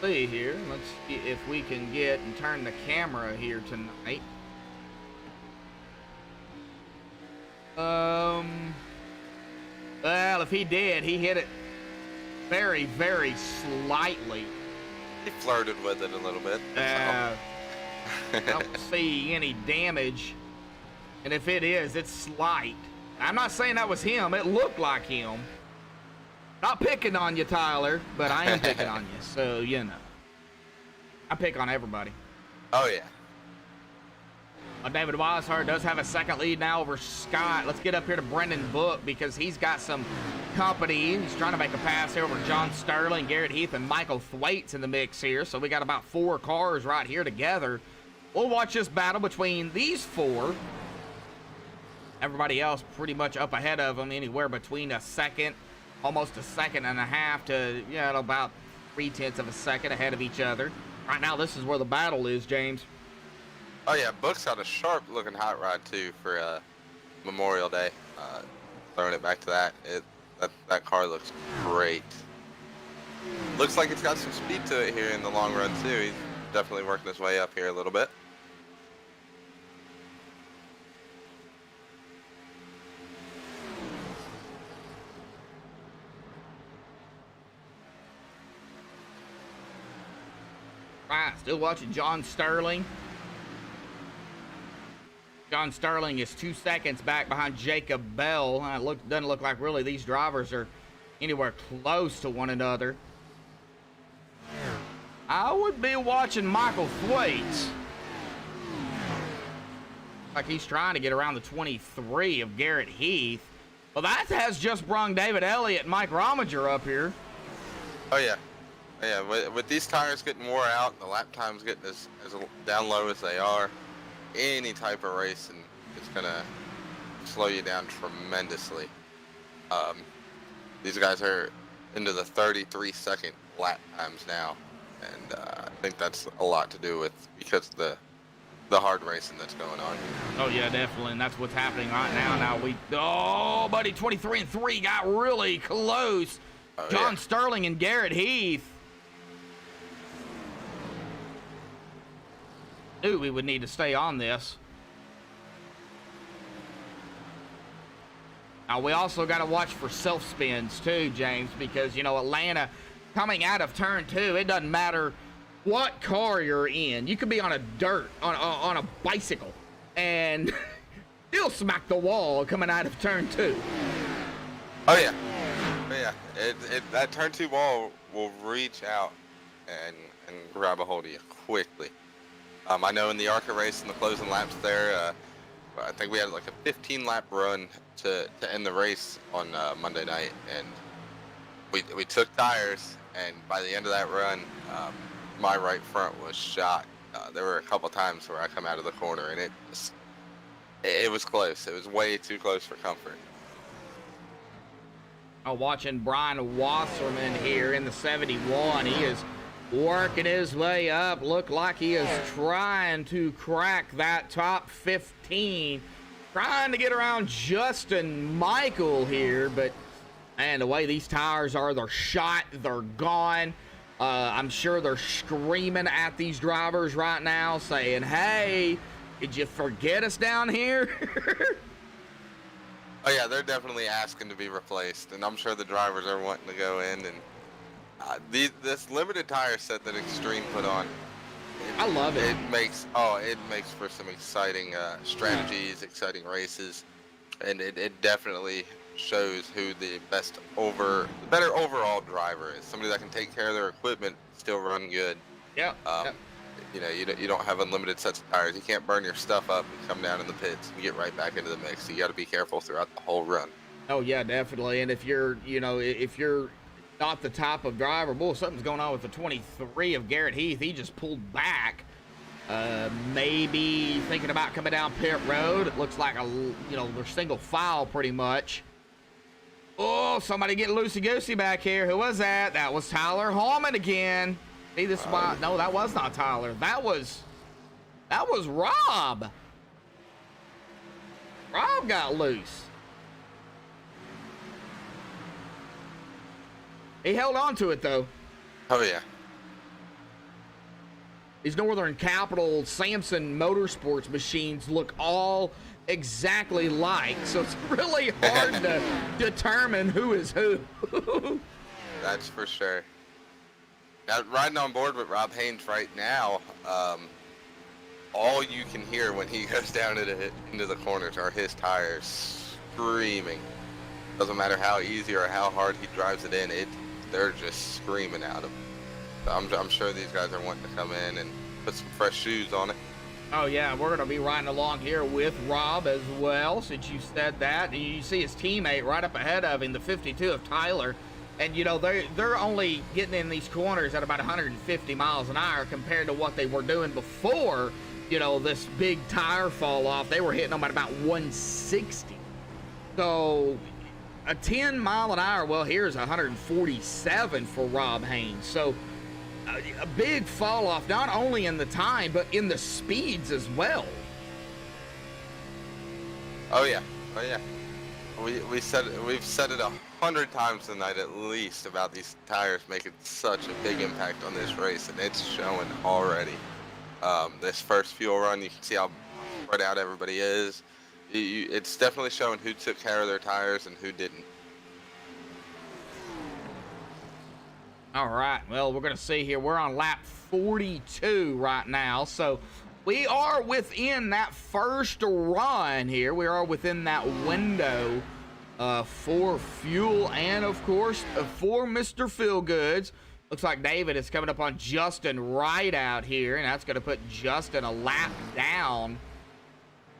see here. Let's see if we can get and turn the camera here tonight. Well, if he did, he hit it very, very slightly. He flirted with it a little bit. I don't see any damage, and if it is, it's slight. I'm not saying that was him. It looked like him. Not picking on you, Tyler, but I am picking on you, so you know. I pick on everybody. Oh yeah. David Weishart does have a second lead now over Scott. Let's get up here to Brendan Book because he's got some company. He's trying to make a pass here over John Sterling, Garrett Heath, and Michael Thwaites in the mix here. So we got about 4 cars right here together. We'll watch this battle between these 4. Everybody else pretty much up ahead of them, anywhere between a second, almost a second and a half to, about 0.3 of a second ahead of each other. Right now, this is where the battle is, James. Oh yeah, Book's got a sharp looking hot rod too for Memorial Day. Throwing it back to that, that car looks great. Looks like it's got some speed to it here in the long run too. He's definitely working his way up here a little bit. Right, still watching John Sterling. John Sterling is 2 seconds back behind Jacob Bell. Doesn't look like really these drivers are anywhere close to one another. I would be watching Michael Thwaites. Like he's trying to get around the 23 of Garrett Heath. Well, that has just brung David Elliott and Mike Rominger up here. Oh yeah. Yeah, with these tires getting wore out and the lap times getting as down low as they are, any type of racing is going to slow you down tremendously. These guys are into the 33-second lap times now, and I think that's a lot to do with because of the hard racing that's going on. Oh yeah, definitely, and that's what's happening right now. Buddy, 23 and 3 got really close. Oh, John yeah. Sterling and Garrett Heath. Knew we would need to stay on this. Now we also got to watch for self spins too, James, because Atlanta coming out of turn 2, it doesn't matter what car you're in. You could be on a on a bicycle and still smack the wall coming out of turn 2. Oh yeah, yeah. That turn 2 ball will reach out and grab a hold of you quickly. I know in the ARCA race in the closing laps there, I think we had like a 15-lap run to end the race on Monday night, and we took tires, and by the end of that run, my right front was shot. There were a couple times where I come out of the corner, and it was close. It was way too close for comfort. Watching Brian Wasserman here in the 71, he is working his way up. Look like he is trying to crack that top 15, trying to get around Justin Michael here, but the way these tires are, they're shot, they're gone. I'm sure they're screaming at these drivers right now saying, hey, did you forget us down here? Oh yeah, they're definitely asking to be replaced, and I'm sure the drivers are wanting to go in. And this limited tire set that Extreme put on, I love it. It makes for some exciting strategies, exciting races, and it definitely shows who the better overall driver is. Somebody that can take care of their equipment, still run good. Yep. you don't have unlimited sets of tires. You can't burn your stuff up and come down in the pits and get right back into the mix. So you got to be careful throughout the whole run. Oh yeah, definitely. And if you're not the type of driver, boy, something's going on with the 23 of Garrett Heath. He just pulled back. Maybe thinking about coming down pit road. It looks like they're single file pretty much. Oh, somebody getting loosey-goosey back here. Who was that? That was Tyler Hallman again. See this spot? No, that was not Tyler. That was Rob. Rob got loose. He held on to it though. Oh yeah. These Northern Capital Samson Motorsports machines look all exactly like, so it's really hard to determine who is who. That's for sure. Now, riding on board with Rob Haynes right now, all you can hear when he goes down into the corners are his tires screaming. Doesn't matter how easy or how hard he drives it in, they're just screaming at him. So I'm sure these guys are wanting to come in and put some fresh shoes on it. Oh yeah, we're gonna be riding along here with Rob as well, since you said that. And you see his teammate right up ahead of him, the 52 of Tyler. And they're only getting in these corners at about 150 miles an hour compared to what they were doing before, this big tire fall off. They were hitting them at about 160. So a 10 mile an hour, well, here's 147 for Rob Haynes. So a big fall off, not only in the time, but in the speeds as well. Oh yeah. We've said it 100 times tonight at least about these tires making such a big impact on this race, and it's showing already. This first fuel run, you can see how spread out everybody is. It's definitely showing who took care of their tires and who didn't. All right, well, we're going to see here. We're on lap 42 right now, so we are within that first run here. We are within that window for fuel and, of course, for Mr. Feelgoods. Looks like David is coming up on Justin right out here, and that's going to put Justin a lap down.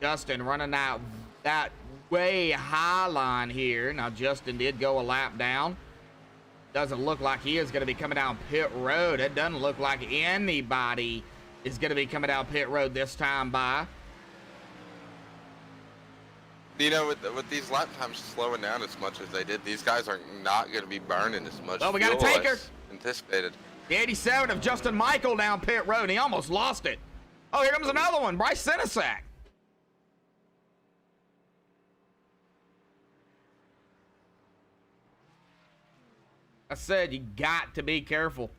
Justin running out that way high line here. Now, Justin did go a lap down. Doesn't look like he is going to be coming down pit road. It doesn't look like anybody is going to be coming down pit road this time by. With these lap times slowing down as much as they did, these guys are not going to be burning as much Well, we got a fuel taker. as anticipated. The 87 of Justin Michael down pit road. He almost lost it. Oh, here comes another one. Bryce Sinisak. I said you got to be careful.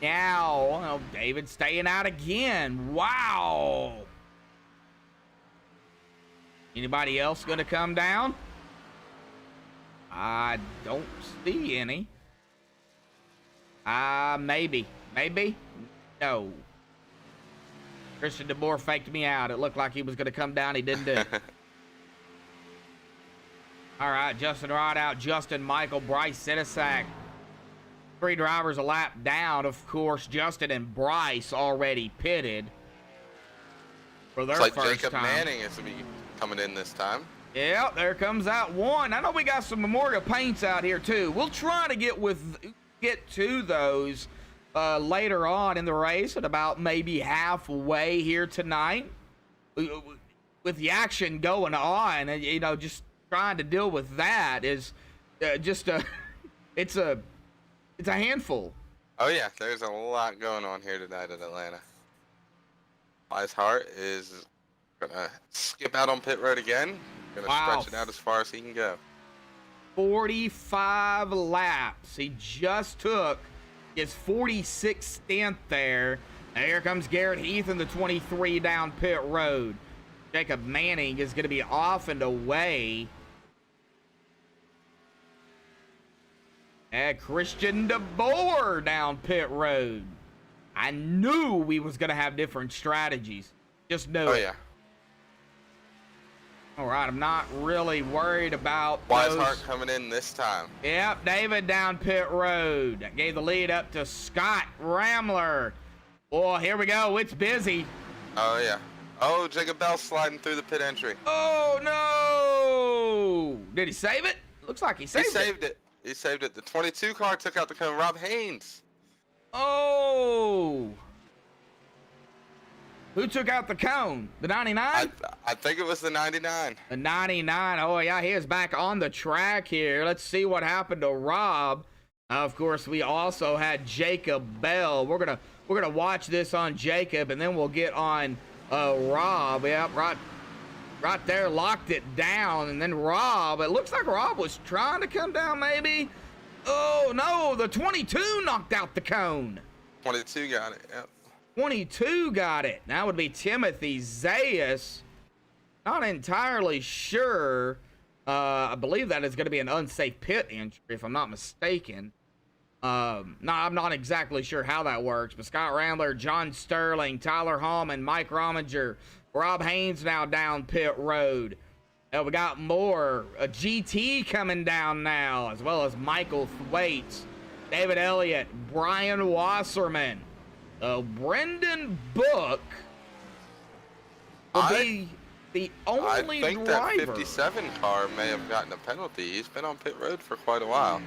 Now, David staying out again. Wow. Anybody else going to come down? I don't see any. Maybe. No. Christian DeBoer faked me out. It looked like he was going to come down. He didn't do it. All right, Justin Rod out. Justin Michael, Bryce Sinisak. 3 drivers a lap down. Of course, Justin and Bryce already pitted for their Looks like first Jacob time. Manning is going to be coming in this time. Yeah, there comes that one. I know we got some Memorial Paints out here too. We'll try to get to those later on in the race at about maybe halfway here tonight. With the action going on, and just trying to deal with that is it's a handful. Oh yeah, there's a lot going on here tonight in Atlanta. Wise Hart is gonna skip out on pit road again. Gonna stretch it out as far as he can go. 45 laps. He just took his 46th stint there. And here comes Garrett Heath in the 23 down pit road. Jacob Manning is going to be off and away. And Christian DeBoer down pit road. I knew we was going to have different strategies. Just know Oh it. yeah. All right, I'm not really worried about Weishart coming in this time. Yep, David down pit road. That gave the lead up to Scott Ramler. Oh, here we go. It's busy. Oh, yeah. Oh, Jacob Bell sliding through the pit entry. Oh, no. Did he save it? Looks like he saved it. He saved it. He saved it. The 22 car took out the cone. Rob Haynes. Oh. Who took out the cone? The 99? I think it was the 99. The 99. Oh, yeah, he is back on the track here. Let's see what happened to Rob. Of course, we also had Jacob Bell. We're gonna watch this on Jacob, and then we'll get on Rob. Yep, right there, locked it down, and then Rob. It looks like Rob was trying to come down, maybe. Oh no, the 22 knocked out the cone. 22 got it. Yep. 22 got it. That would be Timothy Zayas. Not entirely sure. I believe that is going to be an unsafe pit entry, if I'm not mistaken. No, I'm not exactly sure how that works, but Scott Rambler, John Sterling, Tyler Hallman, Mike Rominger, Rob Haynes now down pit road. We got more. A GT coming down now, as well as Michael Thwaites, David Elliott, Brian Wasserman. Brendan Book will be the only I think driver. that 57 car may have gotten a penalty. He's been on pit road for quite a while.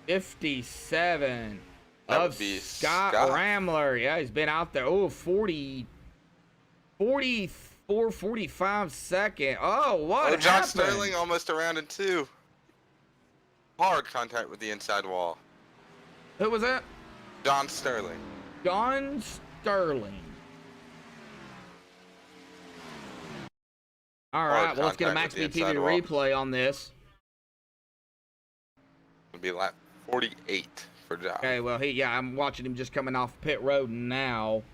57 That of would be Scott Scott. Ramler. Yeah, he's been out there. Oh, 44, 45 second. Oh, what Oh, John happened? Sterling almost around in 2. Hard contact with the inside wall. Who was that? John Sterling. John Sterling. All right, well, let's get a contact with the MaxspeedTV inside wall. replay on this. It'll be lap 48 for John. Okay, well, I'm watching him just coming off pit road now.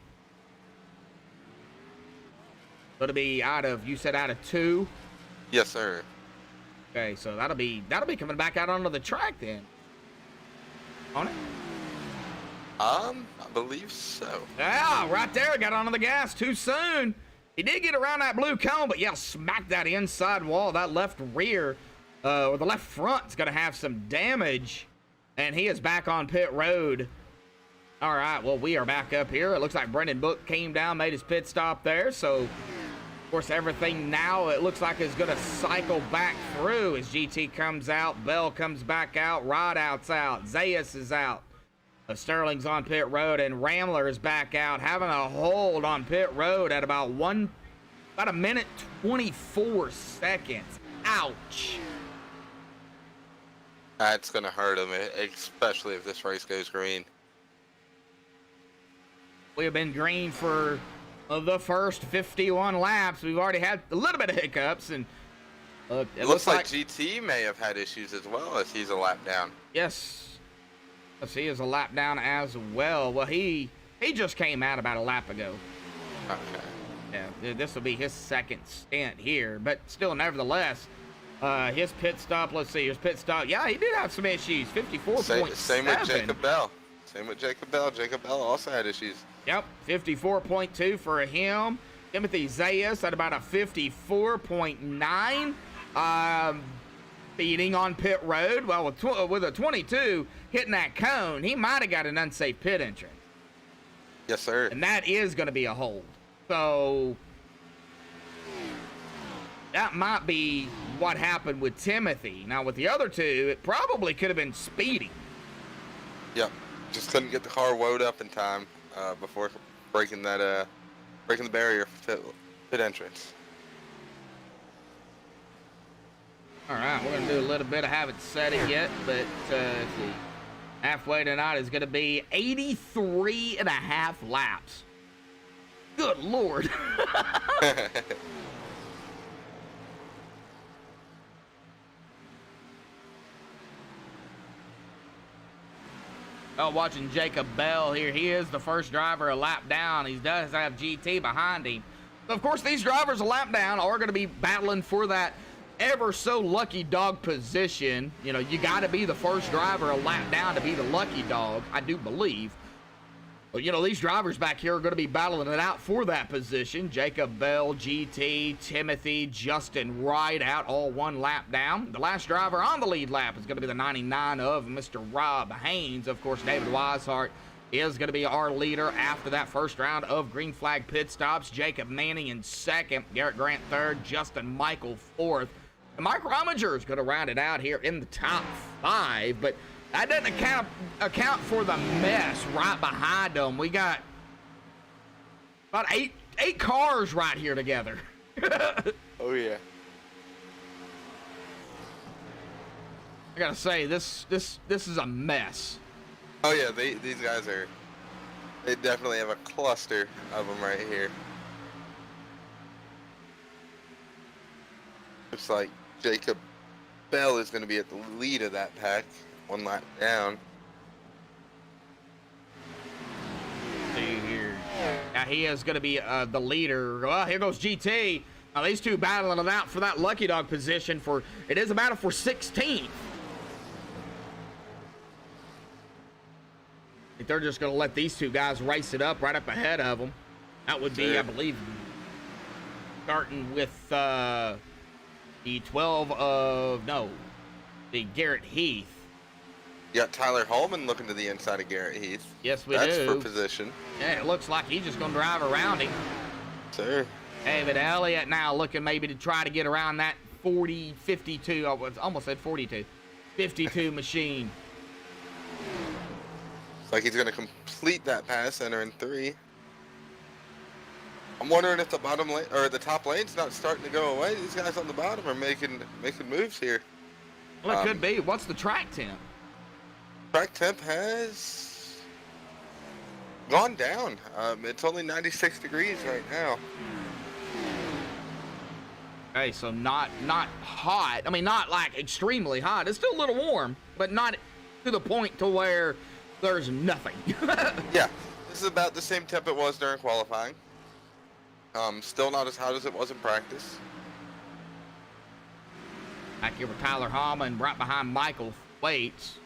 So it'll be you said out of 2? Yes, sir. Okay, so that'll be coming back out onto the track then. On it? I believe so. Yeah, right there, got onto the gas too soon. He did get around that blue cone, but yeah, smacked that inside wall. That left rear, or the left front's gonna have some damage. And he is back on pit road. All right, well, we are back up here. It looks like Brendan Book came down, made his pit stop there. So, of course, everything now, it looks like is gonna cycle back through as GT comes out, Bell comes back out, Rideout's out, Zayas is out. Sterling's on pit road, and Ramler is back out, having a hold on pit road at about a minute 24 seconds. Ouch. That's going to hurt him, especially if this race goes green. We have been green for the first 51 laps. We've already had a little bit of hiccups, and It looks like GT may have had issues as well, as he's a lap down. Yes. He is a lap down as well. Well, he just came out about a lap ago. Okay. Yeah, this will be his second stint here, but still, nevertheless, his pit stop. Let's see, his pit stop. Yeah, he did have some issues. 54.7. Same with Jacob Bell. Jacob Bell also had issues. Yep, 54.2 for him. Timothy Zayas at about a 54.9. Speeding on pit road. Well, with a 22 hitting that cone, he might have got an unsafe pit entrance. Yes, sir. And that is going to be a hold. So that might be what happened with Timothy. Now, with the other two, it probably could have been speeding. Yep. Just couldn't get the car woed up in time before breaking the barrier for pit entrance. All right, we're going to do a little bit. I haven't said it yet, but let's see. Halfway tonight is going to be 83 and a half laps. Good Lord. Oh, watching Jacob Bell here. He is the first driver a lap down. He does have GT behind him. So, of course, these drivers a lap down are going to be battling for that ever so lucky dog position. You know, you got to be the first driver a lap down to be the lucky dog, I do believe. Well, you know, these drivers back here are going to be battling it out for that position. Jacob Bell, GT, Timothy, Justin Wright out all 1 lap down. The last driver on the lead lap is going to be the 99 of Mr. Rob Haynes. Of course, David Weishart is going to be our leader after that first round of green flag pit stops. Jacob Manning in second, Garrett Grant third, Justin Michael fourth. And Mike Rominger is going to round it out here in the top 5, but that doesn't account for the mess right behind them. We got about eight cars right here together. Oh yeah. I gotta say, this is a mess. Oh yeah, these guys they definitely have a cluster of them right here. Looks like Jacob Bell is going to be at the lead of that pack, 1 lap down. See here. Now he is going to be the leader. Well, here goes GT. Now these two battling it out for that lucky dog position. It is a battle for 16th. I think they're just going to let these two guys race it up right up ahead of them. That would be, I believe, starting with the 12 of, no, the Garrett Heath. You got Tyler Holman looking to the inside of Garrett Heath. Yes, we do. That's for position. Yeah, it looks like he's just going to drive around him. Sir. David Elliott now looking maybe to try to get around that 52, I almost said 42, 52 machine. Looks like he's going to complete that pass, entering 3. I'm wondering if the bottom lane or the top lane's not starting to go away. These guys on the bottom are making moves here. Well, it could be. What's the track temp? Track temp has gone down. It's only 96 degrees right now. Okay, so not hot. I mean, not like extremely hot. It's still a little warm, but not to the point to where there's nothing. Yeah, this is about the same temp it was during qualifying. Still not as hot as it was in practice. Back here with Tyler Hallman, right behind Michael Waits.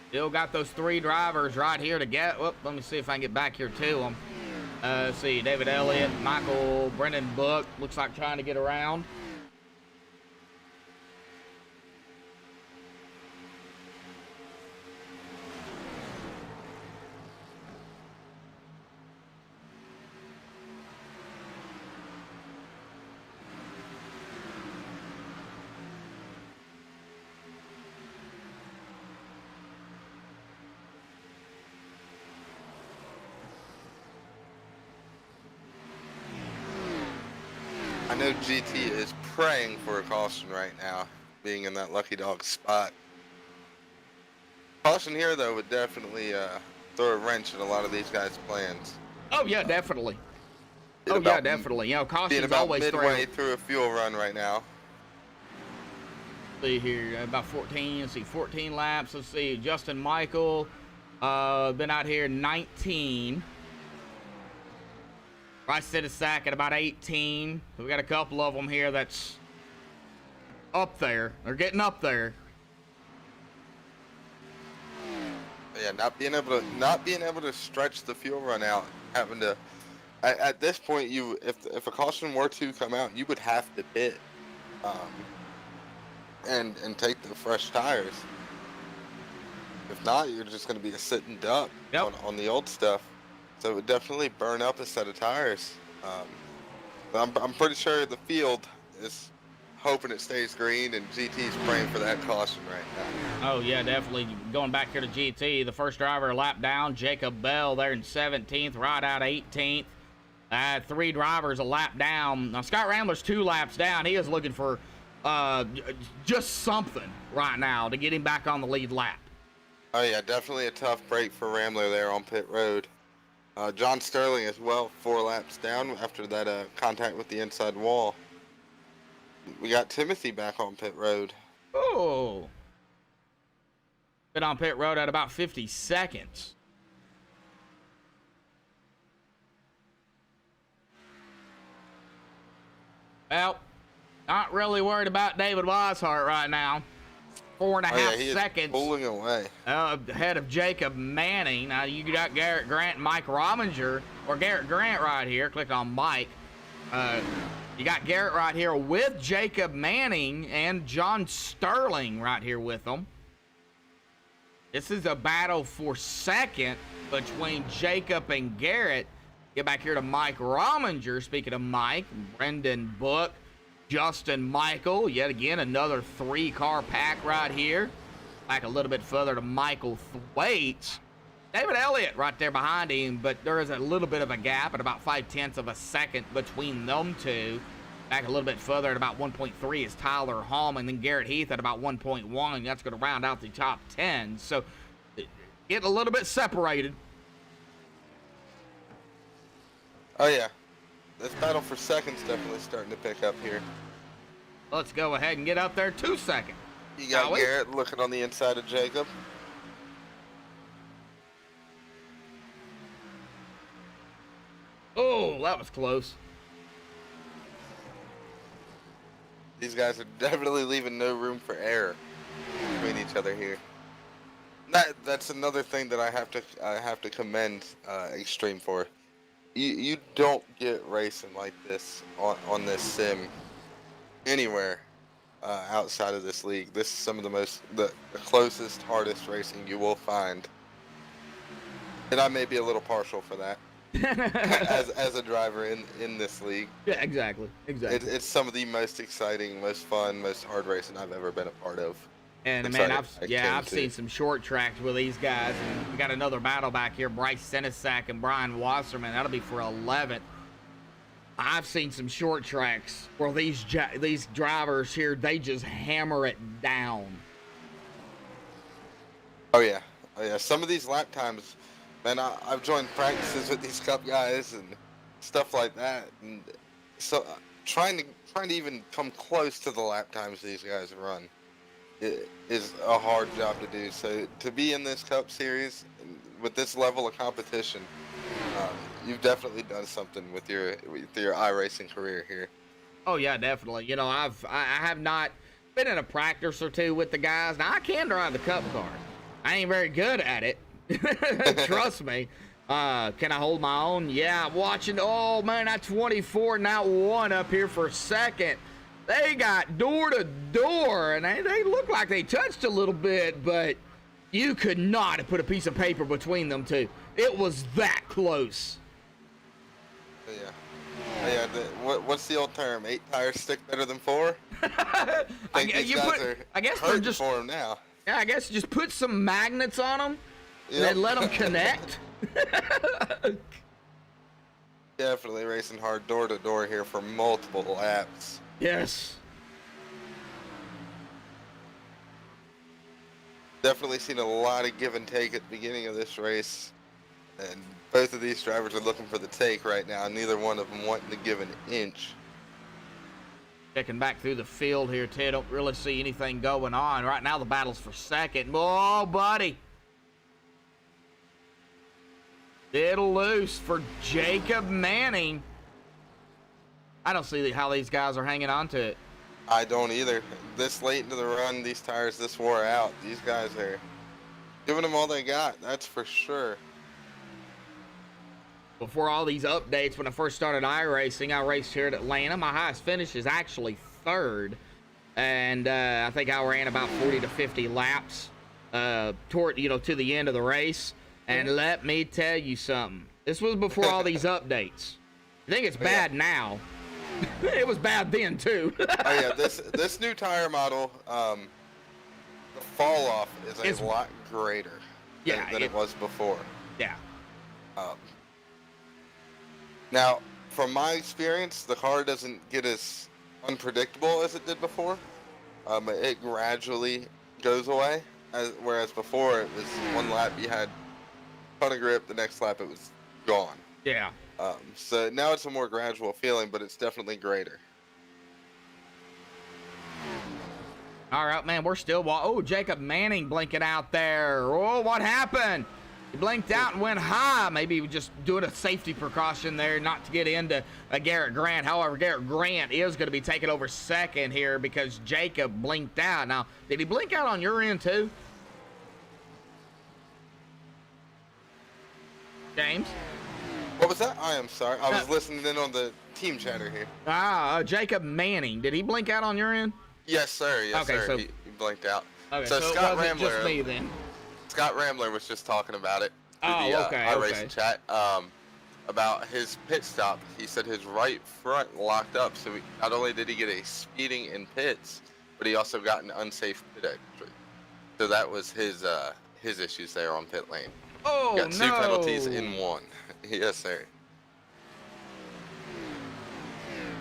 Still got those 3 drivers right here to get. Whoop, let me see if I can get back here to them. Let's see, David Elliott, Michael, Brendan Book. Looks like trying to get around. I know GT is praying for a caution right now, being in that lucky dog spot. Caution here, though, would definitely throw a wrench in a lot of these guys' plans. Oh, yeah, definitely. Oh, yeah, definitely. You know, caution's always midway through a fuel run right now. See here, about 14. Let's see, 14 laps. Let's see, Justin Michael, been out here 19. Bryce Sidisak at about 18. We got a couple of them here that's up there. They're getting up there. Yeah, not being able to stretch the fuel run out, having to. At this point, if a caution were to come out, you would have to pit, and take the fresh tires. If not, you're just going to be a sitting duck on the old stuff. So it would definitely burn up a set of tires. But I'm pretty sure the field is hoping it stays green, and GT's praying for that caution right now. Oh, yeah, definitely. Going back here to GT, the first driver a lap down, Jacob Bell there in 17th, right out 18th. 3 drivers a lap down. Now, Scott Rambler's 2 laps down. He is looking for just something right now to get him back on the lead lap. Oh, yeah, definitely a tough break for Rambler there on pit road. John Sterling as well, 4 laps down after that contact with the inside wall. We got Timothy back on pit road. Oh. Been on pit road at about 50 seconds. Well, not really worried about David Weishart right now. 4.5 he is seconds pulling away. ahead of Jacob Manning. Now you got Garrett Grant and Mike Rominger, or Garrett Grant right here. Click on Mike. You got Garrett right here with Jacob Manning and John Sterling right here with them. This is a battle for second between Jacob and Garrett. Get back here to Mike Rominger. Speaking of Mike, Brendan Book, Justin Michael. Yet again, another 3-car pack right here. Back a little bit further to Michael Thwaites. David Elliott right there behind him, but there is a little bit of a gap at about 0.5 of a second between them two. Back a little bit further at about 1.3 is Tyler Hall, and then Garrett Heath at about 1.1. That's going to round out the top 10. So getting a little bit separated. Oh yeah, this battle for second's definitely starting to pick up here. Let's go ahead and get up there 2 seconds. You got Shall we? Garrett looking on the inside of Jacob. Oh, that was close. These guys are definitely leaving no room for error between each other here. That's another thing that I have to commend Extreme for. You don't get racing like this on this sim anywhere outside of this league. This is some of the closest, hardest racing you will find, and I may be a little partial for that. as a driver in this league. Yeah, exactly. It's some of the most exciting, most fun, most hard racing I've ever been a part of. And man, I've seen some short tracks with these guys, and we got another battle back here. Bryce Senesack and Brian Wasserman. That'll be for 11th. I've seen some short tracks where these drivers here, they just hammer it down. Oh yeah. Some of these lap times. Man, I've joined practices with these Cup guys and stuff like that, and so trying to even come close to the lap times these guys run is a hard job to do. So to be in this Cup series with this level of competition, you've definitely done something with your iRacing career here. Oh yeah, definitely. You know, I have not been in a practice or two with the guys. Now I can drive the Cup car. I ain't very good at it. Trust me. Can I hold my own? Yeah, I'm watching. Oh man, that 24 now 1 up here for second. They got door to door, and they look like they touched a little bit, but you could not have put a piece of paper between them two. It was that close. Yeah. What's the old term? 8 tires stick better than 4. I guess they're just for them now. Yeah, I guess just put some magnets on them. And then let them connect. Definitely racing hard door to door here for multiple laps. Yes. Definitely seen a lot of give and take at the beginning of this race. And both of these drivers are looking for the take right now. Neither one of them wanting to give an inch. Checking back through the field here, Ted. Don't really see anything going on. Right now the battle's for second. Oh, buddy. Little loose for Jacob Manning. I don't see how these guys are hanging on to it. I don't either. This late into the run, these tires this wore out. These guys are giving them all they got, that's for sure. Before all these updates, when I first started iRacing, I raced here at Atlanta. My highest finish is actually 3rd. And I think I ran about 40 to 50 laps toward, to the end of the race. And let me tell you something. This was before all these updates. I think it's bad now. It was bad then too. Oh yeah, this new tire model, the fall off is a lot greater than it was before. Yeah. Now, from my experience, the car doesn't get as unpredictable as it did before. It gradually goes away, whereas before it was one lap you had a ton of grip, the next lap it was gone. Yeah. So now it's a more gradual feeling, but it's definitely greater. All right, man, we're still... Oh, Jacob Manning blinking out there. Oh, what happened? He blinked out and went high. Maybe he was just doing a safety precaution there not to get into Garrett Grant. However, Garrett Grant is going to be taking over second here because Jacob blinked out. Now, did he blink out on your end too? James? What was that? I am sorry. I was listening in on the team chatter here. Jacob Manning. Did he blink out on your end? Yes, sir. Yes, Okay, sir. so- He blinked out. Okay, So so Scott it wasn't just Rambler- me then. Scott Rambler was just talking about it. through Oh, the, okay, iRacing okay. chat. About his pit stop. He said his right front locked up. So not only did he get a speeding in pits, but he also got an unsafe pit entry. So that was his issues there on pit lane. Oh, Got two no. penalties in one. Yes, sir.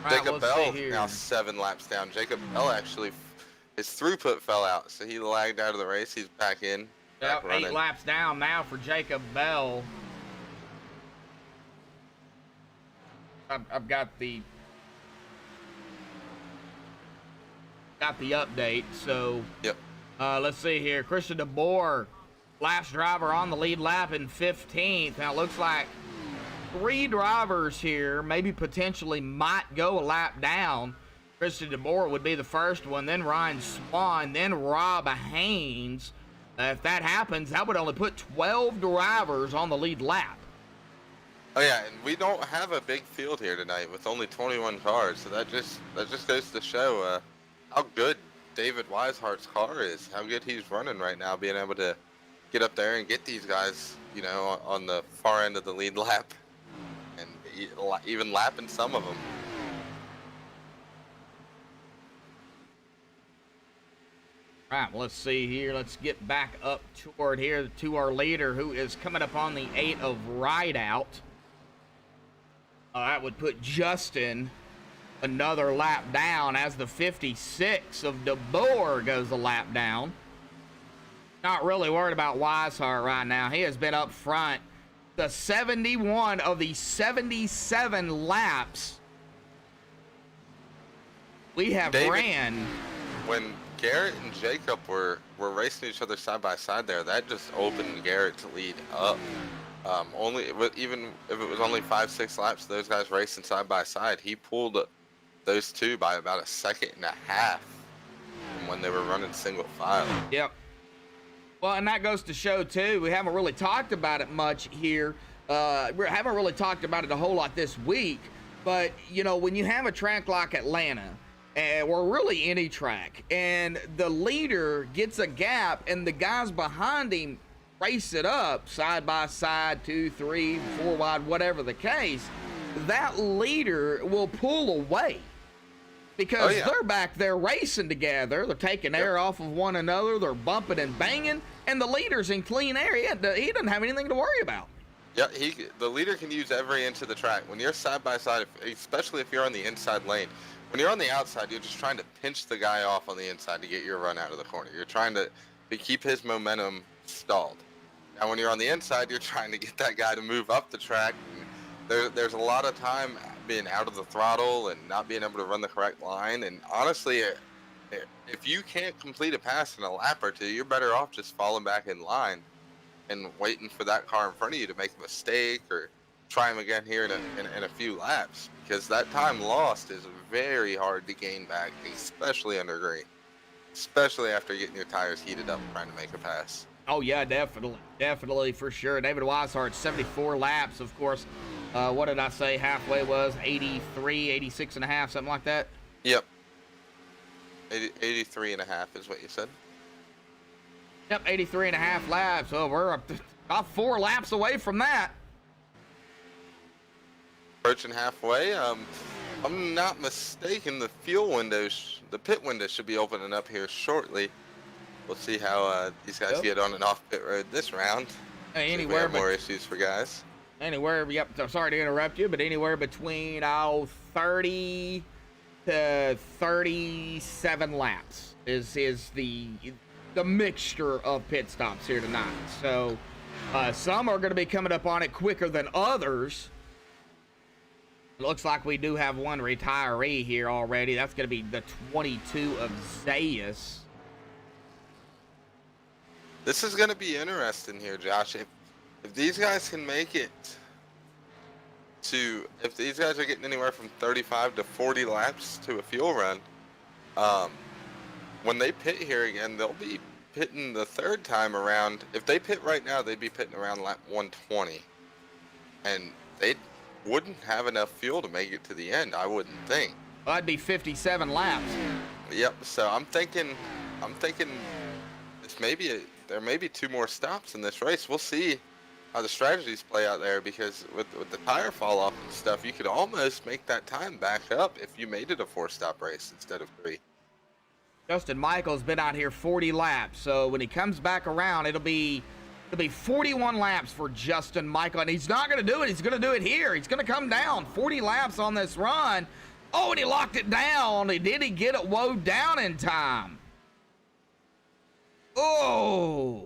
Right, Jacob let's see Bell here. now 7 laps down. Jacob Bell actually, his throughput fell out, so he lagged out of the race. He's back in, back Yep, running. 8 laps down now for Jacob Bell. I've got the update. So Yep. let's see here. Christian DeBoer, last driver on the lead lap in 15th. Now it looks like 3 drivers here, maybe potentially might go a lap down. Christian DeBoer would be the first one, then Ryan Swan, then Rob Haynes. If that happens, that would only put 12 drivers on the lead lap. Oh yeah, and we don't have a big field here tonight with only 21 cars, so that just goes to show how good David Weishart's car is, how good he's running right now, being able to get up there and get these guys, you know, on the far end of the lead lap, and even lapping some of them. Right, well, let's see here. Let's get back up toward here to our leader, who is coming up on the 8 of Rideout. That would put Justin another lap down as the 56 of DeBoer goes a lap down. Not really worried about Weishart right now. He has been up front the 71 of the 77 laps we have David- ran. When Garrett and Jacob were racing each other side by side there, that just opened Garrett to lead up. Even if it was only 5-6 laps, those guys racing side by side, he pulled those two by about 1.5 seconds from when they were running single file. Yep. Well, and that goes to show, too, we haven't really talked about it much here. We haven't really talked about it a whole lot this week. But, you know, when you have a track like Atlanta, or really any track, and the leader gets a gap and the guys behind him race it up side by side, 2, 3, 4 wide, whatever the case, that leader will pull away. Because they're back there racing together. They're taking air off of one another. They're bumping and banging. And the leader's in clean air. He doesn't have anything to worry about. Yeah, the leader can use every inch of the track. When you're side by side, especially if you're on the inside lane, when you're on the outside, you're just trying to pinch the guy off on the inside to get your run out of the corner. You're trying to keep his momentum stalled. Now, when you're on the inside, you're trying to get that guy to move up the track. There's a lot of time being out of the throttle and not being able to run the correct line. And honestly, if you can't complete a pass in a lap or two, you're better off just falling back in line and waiting for that car in front of you to make a mistake or try him again here in a few laps, because that time lost is very hard to gain back, especially under green, especially after getting your tires heated up trying to make a pass. Oh, yeah, definitely, for sure. David Weishart, 74 laps, of course. What did I say halfway was? 83, 86 and a half, something like that? Yep. 83 and a half is what you said. Yep, 83 and a half laps. Oh, we're about 4 laps away from that. Approaching halfway. I'm not mistaken, the pit window should be opening up here shortly. We'll see how these guys get on and off pit road this round. Anywhere but more issues for guys. Yep, sorry to interrupt you, but anywhere between 30 to 37 laps is the mixture of pit stops here tonight. So some are going to be coming up on it quicker than others. It looks like we do have one retiree here already. That's going to be the 22 of Zayas. This is going to be interesting here, Josh. if these guys can make it if these guys are getting anywhere from 35 to 40 laps to a fuel run, when they pit here again, they'll be pitting the third time around. If they pit right now, they'd be pitting around lap 120, and they wouldn't have enough fuel to make it to the end, I wouldn't think. Well, that'd be 57 laps. Yep. So I'm thinking there may be 2 more stops in this race. We'll see how the strategies play out there, because with the tire fall off and stuff, you could almost make that time back up if you made it a 4-stop race instead of 3. Justin Michael's been out here 40 laps, so when he comes back around, it'll be 41 laps for Justin Michael, and he's not going to do it. He's going to do it here. He's going to come down 40 laps on this run. Oh, and he locked it down. Did he get it woed down in time? Oh.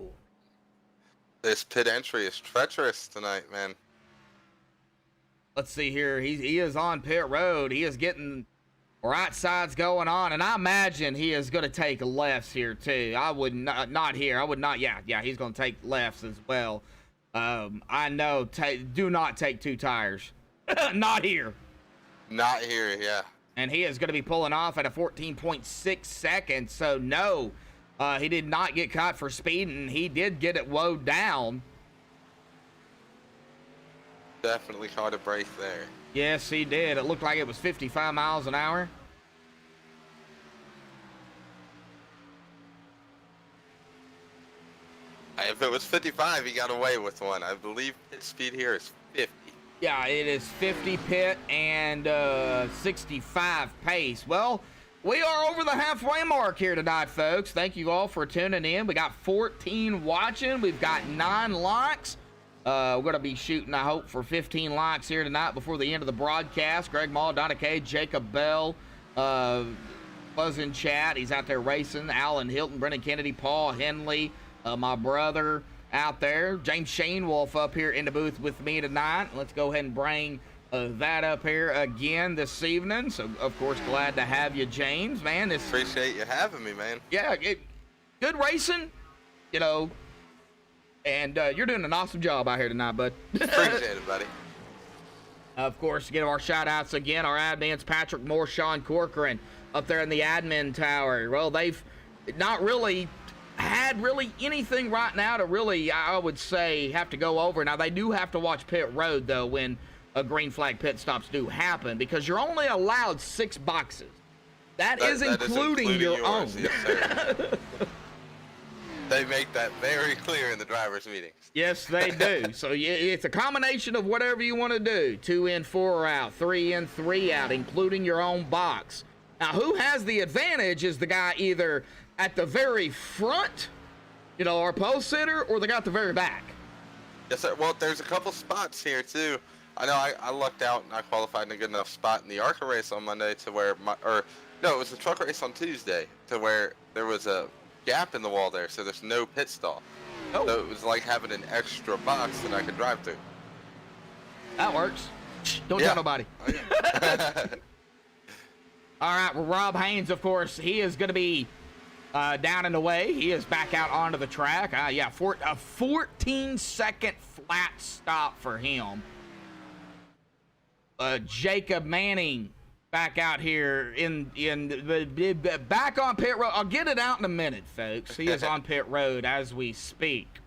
This pit entry is treacherous tonight, man. Let's see here. He is on pit road. He is getting right sides going on, and I imagine he is going to take lefts here too. I would not here. I would not. Yeah. He's going to take lefts as well. I know. Do not take 2 tires. Not here. Not here. Yeah. And he is going to be pulling off at a 14.6 seconds. So no. He did not get caught for speeding. He did get it woed down. Definitely caught a break there. Yes, he did. It looked like it was 55 miles an hour. If it was 55, he got away with one. I believe pit speed here is 50. Yeah, it is 50 pit and 65 pace. Well, we are over the halfway mark here tonight, folks. Thank you all for tuning in. We got 14 watching. We've got 9 likes. We're going to be shooting, I hope, for 15 likes here tonight before the end of the broadcast. Greg Maul, Donna K, Jacob Bell was in chat. He's out there racing. Alan Hilton, Brennan Kennedy, Paul Henley, my brother out there. James Shane Wolf up here in the booth with me tonight. Let's go ahead and bring that up here again this evening. So, of course, glad to have you, James, man. Appreciate you having me, man. Yeah, good racing, you know, and you're doing an awesome job out here tonight, bud. Appreciate it, buddy. Of course, give our shout-outs again. Our admins, Patrick Moore, Sean Corcoran, up there in the admin tower. Well, they've not really had anything right now to really, I would say, have to go over. Now, they do have to watch pit road, though, when green flag pit stops do happen, because you're only allowed 6 boxes. That is including your own. Yes, sir. They make that very clear in the drivers' meetings. Yes, they do. So it's a combination of whatever you want to do. 2 in, 4 out, 3 in, 3 out, including your own box. Now, who has the advantage is the guy either at the very front, you know, our post sitter, or the guy at the very back. Yes, sir. Well, there's a couple spots here, too. I know I lucked out and I qualified in a good enough spot in the ARCA race on Monday to where it was the truck race on Tuesday to where there was a gap in the wall there, so there's no pit stall. Oh. So it was like having an extra box that I could drive through. That works. Don't tell nobody. Oh, yeah. All right, well, Rob Haynes, of course, he is going to be down and away. He is back out onto the track. A 14-second flat stop for him. Jacob Manning back out here back on pit road. I'll get it out in a minute, folks. He is on pit road as we speak.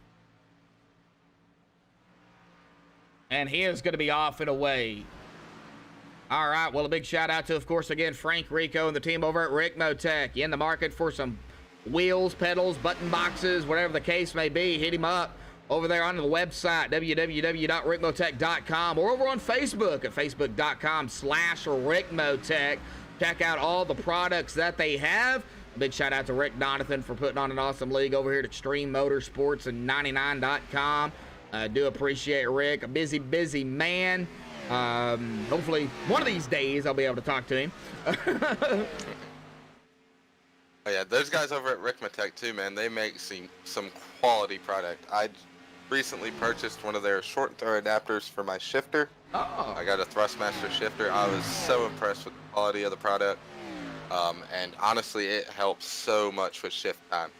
And he is going to be off and away. All right, well, a big shout out to, of course, again, Frank Rico and the team over at Ricmotech. You in the market for some wheels, pedals, button boxes, whatever the case may be, hit him up over there on the website, www.ricmotech.com, or over on Facebook at facebook.com/Ricmotech. Check out all the products that they have. A big shout out to Rick Donathan for putting on an awesome league over here at Extreme Motorsports and 99.com. I do appreciate Rick, a busy man. Hopefully one of these days I'll be able to talk to him. Oh yeah, those guys over at Ricmotech too, man, they make some quality product. I recently purchased one of their short throw adapters for my shifter. Oh. I got a Thrustmaster shifter. I was so impressed with the quality of the product. And honestly, it helps so much with shift time.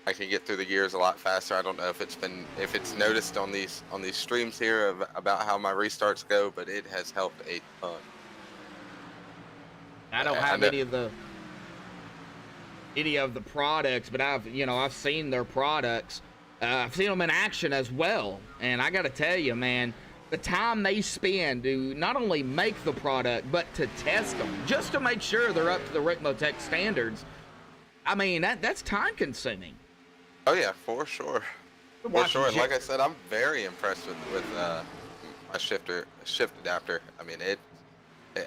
I can get through the gears a lot faster. I don't know if it's noticed on these streams here about how my restarts go, but it has helped a ton. I don't have any of the products, but I've seen their products. I've seen them in action as well, and I got to tell you, man, the time they spend to not only make the product but to test them, just to make sure they're up to the Ricmotech standards. I mean, that's time consuming. Oh yeah, for sure. For sure. And like I said, I'm very impressed with my shift adapter. I mean, it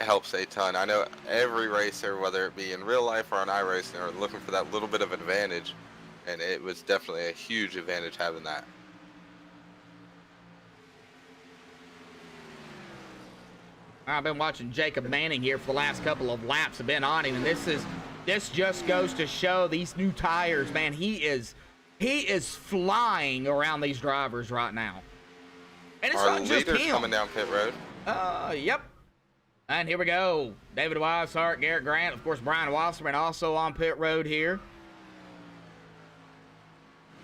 helps a ton. I know every racer, whether it be in real life or on iRacing, are looking for that little bit of advantage, and it was definitely a huge advantage having that. I've been watching Jacob Manning here for the last couple of laps. I've been on him, and this just goes to show these new tires, man. He is flying around these drivers right now. And it's Our not just leader's him. coming down pit road. Yep. And here we go. David Weishart, Garrett Grant, of course, Brian Wasserman also on pit road here.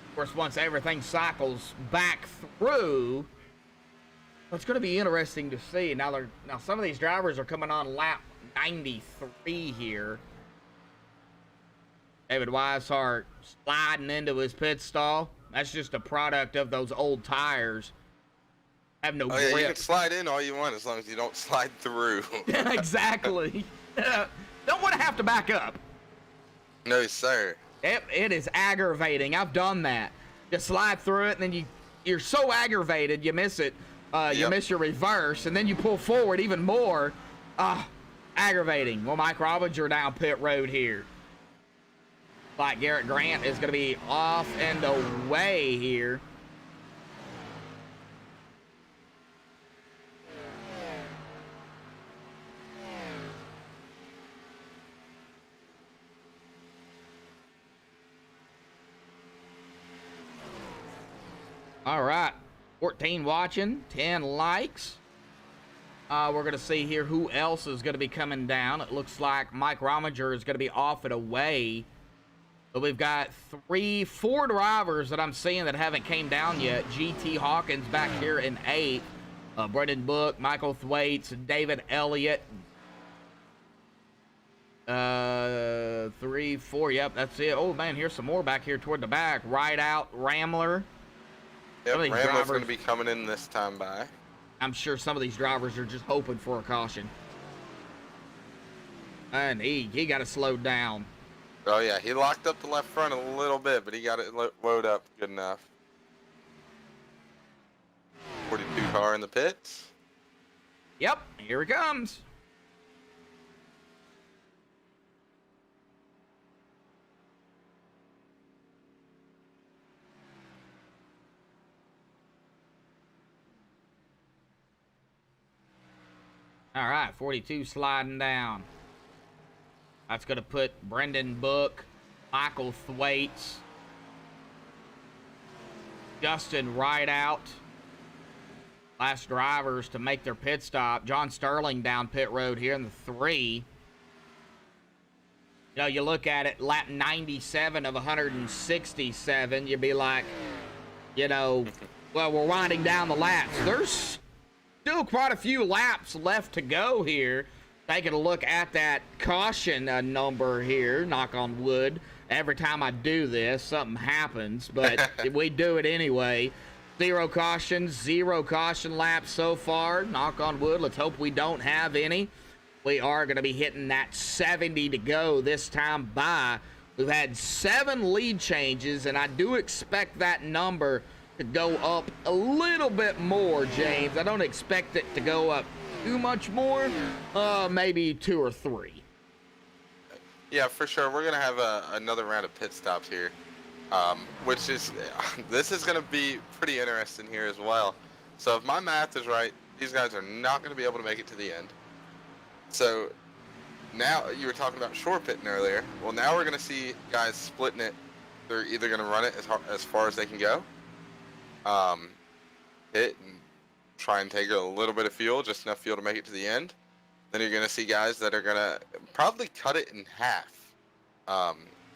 Of course, once everything cycles back through, it's going to be interesting to see. Now some of these drivers are coming on lap 93 here. David Weishart sliding into his pit stall. That's just a product of those old tires. Have no grip. Yeah, you can slide in all you want as long as you don't slide through. Exactly. Don't want to have to back up. No, sir. It is aggravating. I've done that. You slide through it, and then you're so aggravated you miss it. You miss your reverse, and then you pull forward even more. Aggravating. Well, Mike Robbinger down pit road here. Like Garrett Grant is going to be off and away here. All right, 14 watching, 10 likes. We're going to see here who else is going to be coming down. It looks like Mike Rominger is going to be off and away. But we've got 4 drivers that I'm seeing that haven't came down yet. GT Hawkins back here in 8th. Brendan Book, Michael Thwaites, David Elliott. 3, 4, yep, that's it. Oh, man, here's some more back here toward the back. Rideout, Rambler. Yep, Rambler's going to be coming in this time by. I'm sure some of these drivers are just hoping for a caution. And he got to slow down. Oh, yeah, he locked up the left front a little bit, but he got it wound up good enough. 42 car in the pits. Yep, here he comes. All right, 42 sliding down. That's going to put Brendan Book, Michael Thwaites, Justin Rideout. Last drivers to make their pit stop. John Sterling down pit road here in the 3. You know, you look at it, lap 97 of 167, you'd be like, you know, well, we're winding down the laps. There's still quite a few laps left to go here. Taking a look at that caution number here, knock on wood. Every time I do this, something happens, but we do it anyway. 0 cautions, 0 caution laps so far. Knock on wood. Let's hope we don't have any. We are going to be hitting that 70 to go this time by. We've had 7 lead changes, and I do expect that number to go up a little bit more, James. I don't expect it to go up too much more. Maybe 2 or 3. Yeah, for sure. We're going to have another round of pit stops here. Which is, this is going to be pretty interesting here as well. So if my math is right, these guys are not going to be able to make it to the end. So now, you were talking about short pitting earlier. Well, now we're going to see guys splitting it. They're either going to run it as far as they can go, hit and try and take a little bit of fuel, just enough fuel to make it to the end. Then you're going to see guys that are going to probably cut it in half.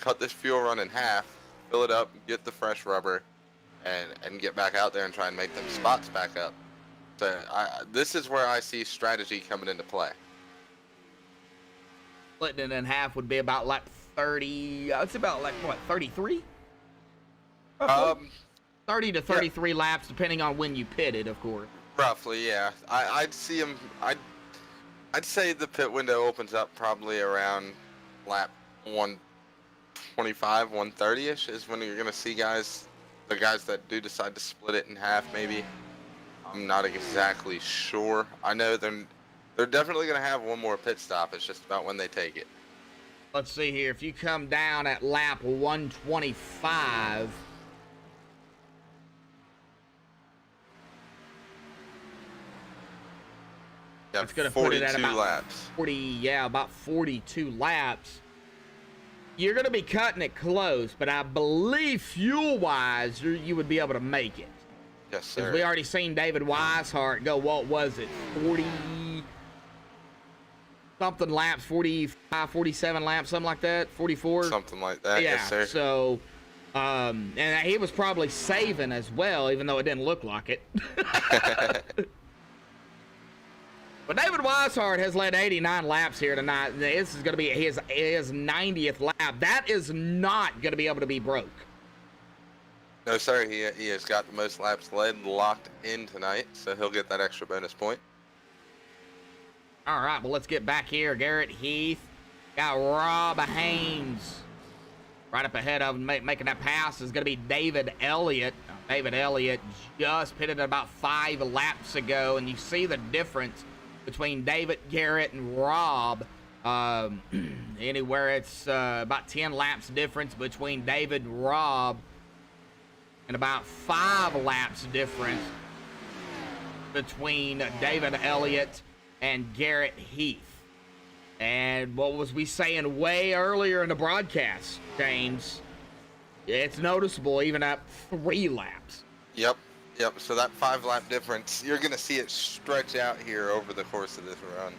Cut this fuel run in half, fill it up, get the fresh rubber, and get back out there and try and make them spots back up. So this is where I see strategy coming into play. Splitting it in half would be about like 30. It's about like what, 33? 30 to 33 laps, depending on when you pit it, of course. Roughly, yeah. I'd see him. I'd say the pit window opens up probably around lap 125, 130ish is when you're gonna see the guys that do decide to split it in half. Maybe. I'm not exactly sure. I know they're definitely gonna have one more pit stop. It's just about when they take it. Let's see here. If you come down at lap 125. It's gonna put it at about laps. 42 laps. You're gonna be cutting it close, but I believe fuel-wise, you would be able to make it. Yes, sir. Because we already seen David Weishart go, what was it, 40 something laps, 45, 47 laps, something like that, 44? Something like that, yeah, yes, sir. So, and he was probably saving as well, even though it didn't look like it. But David Weishart has led 89 laps here tonight. This is going to be his 90th lap. That is not going to be able to be broke. No, sir. He has got the most laps led locked in tonight, so he'll get that extra bonus point. All right, well, let's get back here. Garrett Heath got Rob Haynes right up ahead of him. Making that pass is going to be David Elliott. David Elliott just pitted about 5 laps ago, and you see the difference between David, Garrett, and Rob. Anywhere it's about 10 laps difference between David and Rob, and about 5 laps difference between David Elliott and Garrett Heath. And what was we saying way earlier in the broadcast, James? It's noticeable even at 3 laps. Yep. So that 5 lap difference, you're going to see it stretch out here over the course of this run.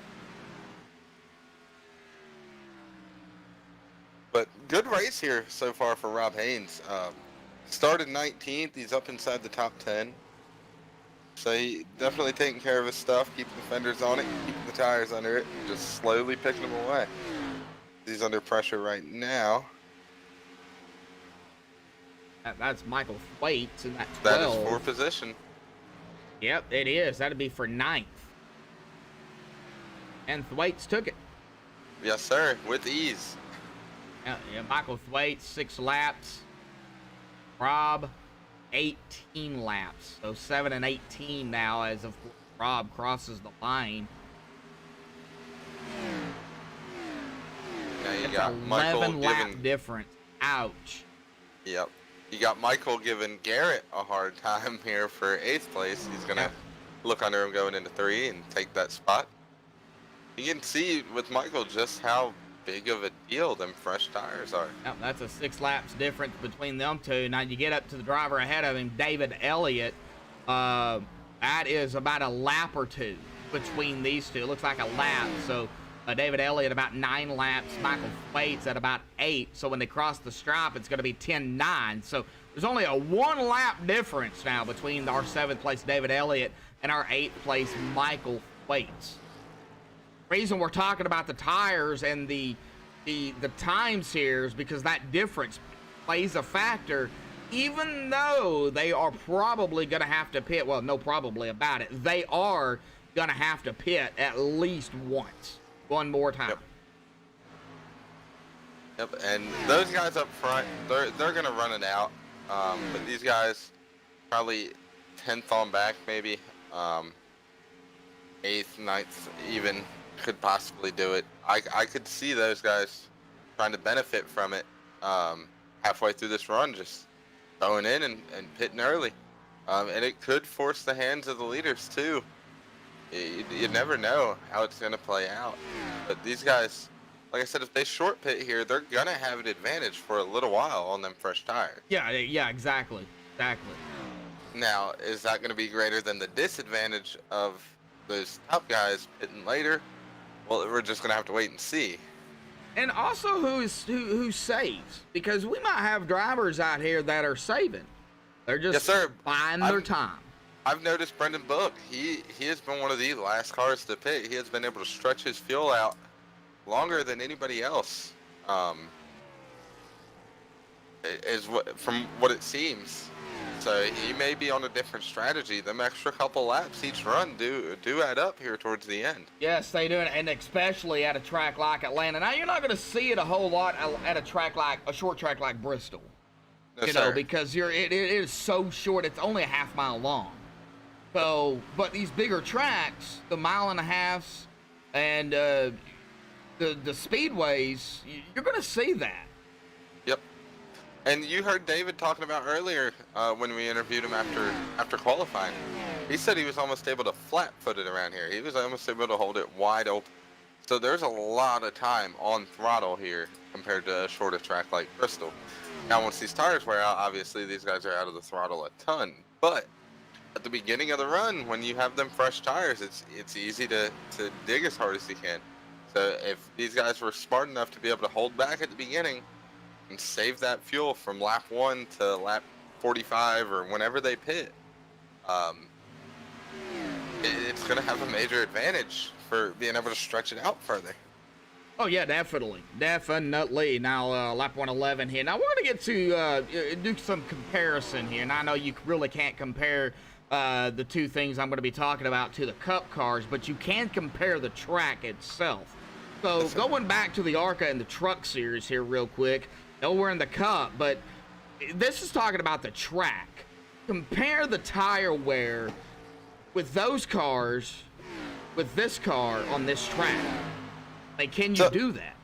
But good race here so far for Rob Haynes. Started 19th. He's up inside the top 10. So he definitely taking care of his stuff, keeping the fenders on it, keeping the tires under it, just slowly picking them away. He's under pressure right now. That's Michael Thwaites in that 12. That is for position. Yep, it is. That'd be for 9th. And Thwaites took it. Yes, sir, with ease. Yeah, Michael Thwaites, 6 laps. Rob, 18 laps. So 7 and 18 now as of Rob crosses the line. Now you It's got 11 Michael lap giving... difference. Ouch. Yep. You got Michael giving Garrett a hard time here for 8th place. He's going to look under him going into 3 and take that spot. You can see with Michael just how big of a deal them fresh tires are. Yep, that's a 6 laps difference between them two. Now you get up to the driver ahead of him, David Elliott. That is about a lap or 2 between these two. It looks like a lap. So David Elliott about 9 laps. Michael Thwaites at about 8. So when they cross the stripe, it's going to be 10-9. So there's only a 1 lap difference now between our 7th place David Elliott and our 8th place Michael Thwaites. Reason we're talking about the tires and the times here is because that difference plays a factor. Even though they are probably going to have to pit, well, no probably about it, they are going to have to pit at least once. One more time. Yep, and those guys up front, they're going to run it out. But these guys, probably 10th on back, maybe 8th, 9th even, could possibly do it. I could see those guys trying to benefit from it halfway through this run, just going in and pitting early. And it could force the hands of the leaders, too. You never know how it's going to play out. But these guys, like I said, if they short pit here, they're going to have an advantage for a little while on them fresh tires. Yeah, exactly. Now, is that going to be greater than the disadvantage of those top guys pitting later? Well, we're just going to have to wait and see. And also who saves, because we might have drivers out here that are saving. They're just Yes, sir. buying their time. I've noticed Brendan Book. He has been one of the last cars to pit. He has been able to stretch his fuel out longer than anybody else. From what it seems. So he may be on a different strategy. Them extra couple laps each run do add up here towards the end. Yes, they do, and especially at a track like Atlanta. Now you're not going to see it a whole lot at a short track like Bristol. No, you know, because it is so short. It's only a half mile long. So, but these bigger tracks, the 1.5 miles, and the speedways, you're going to see that. Yep. And you heard David talking about earlier when we interviewed him after qualifying. He said he was almost able to flat-foot it around here. He was almost able to hold it wide open. So there's a lot of time on throttle here compared to a shorter track like Bristol. Now, once these tires wear out, obviously these guys are out of the throttle a ton. But at the beginning of the run, when you have them fresh tires, it's easy to dig as hard as you can. So if these guys were smart enough to be able to hold back at the beginning and save that fuel from lap 1 to lap 45 or whenever they pit, it's going to have a major advantage for being able to stretch it out further. Oh yeah, definitely. Now lap 111 here. Now we're going to get to do some comparison here. And I know you really can't compare the two things I'm going to be talking about to the Cup cars, but you can compare the track itself. So going back to the ARCA and the Truck Series here real quick. No, we're in the Cup, but this is talking about the track. Compare the tire wear with those cars with this car on this track. Like, can you do that?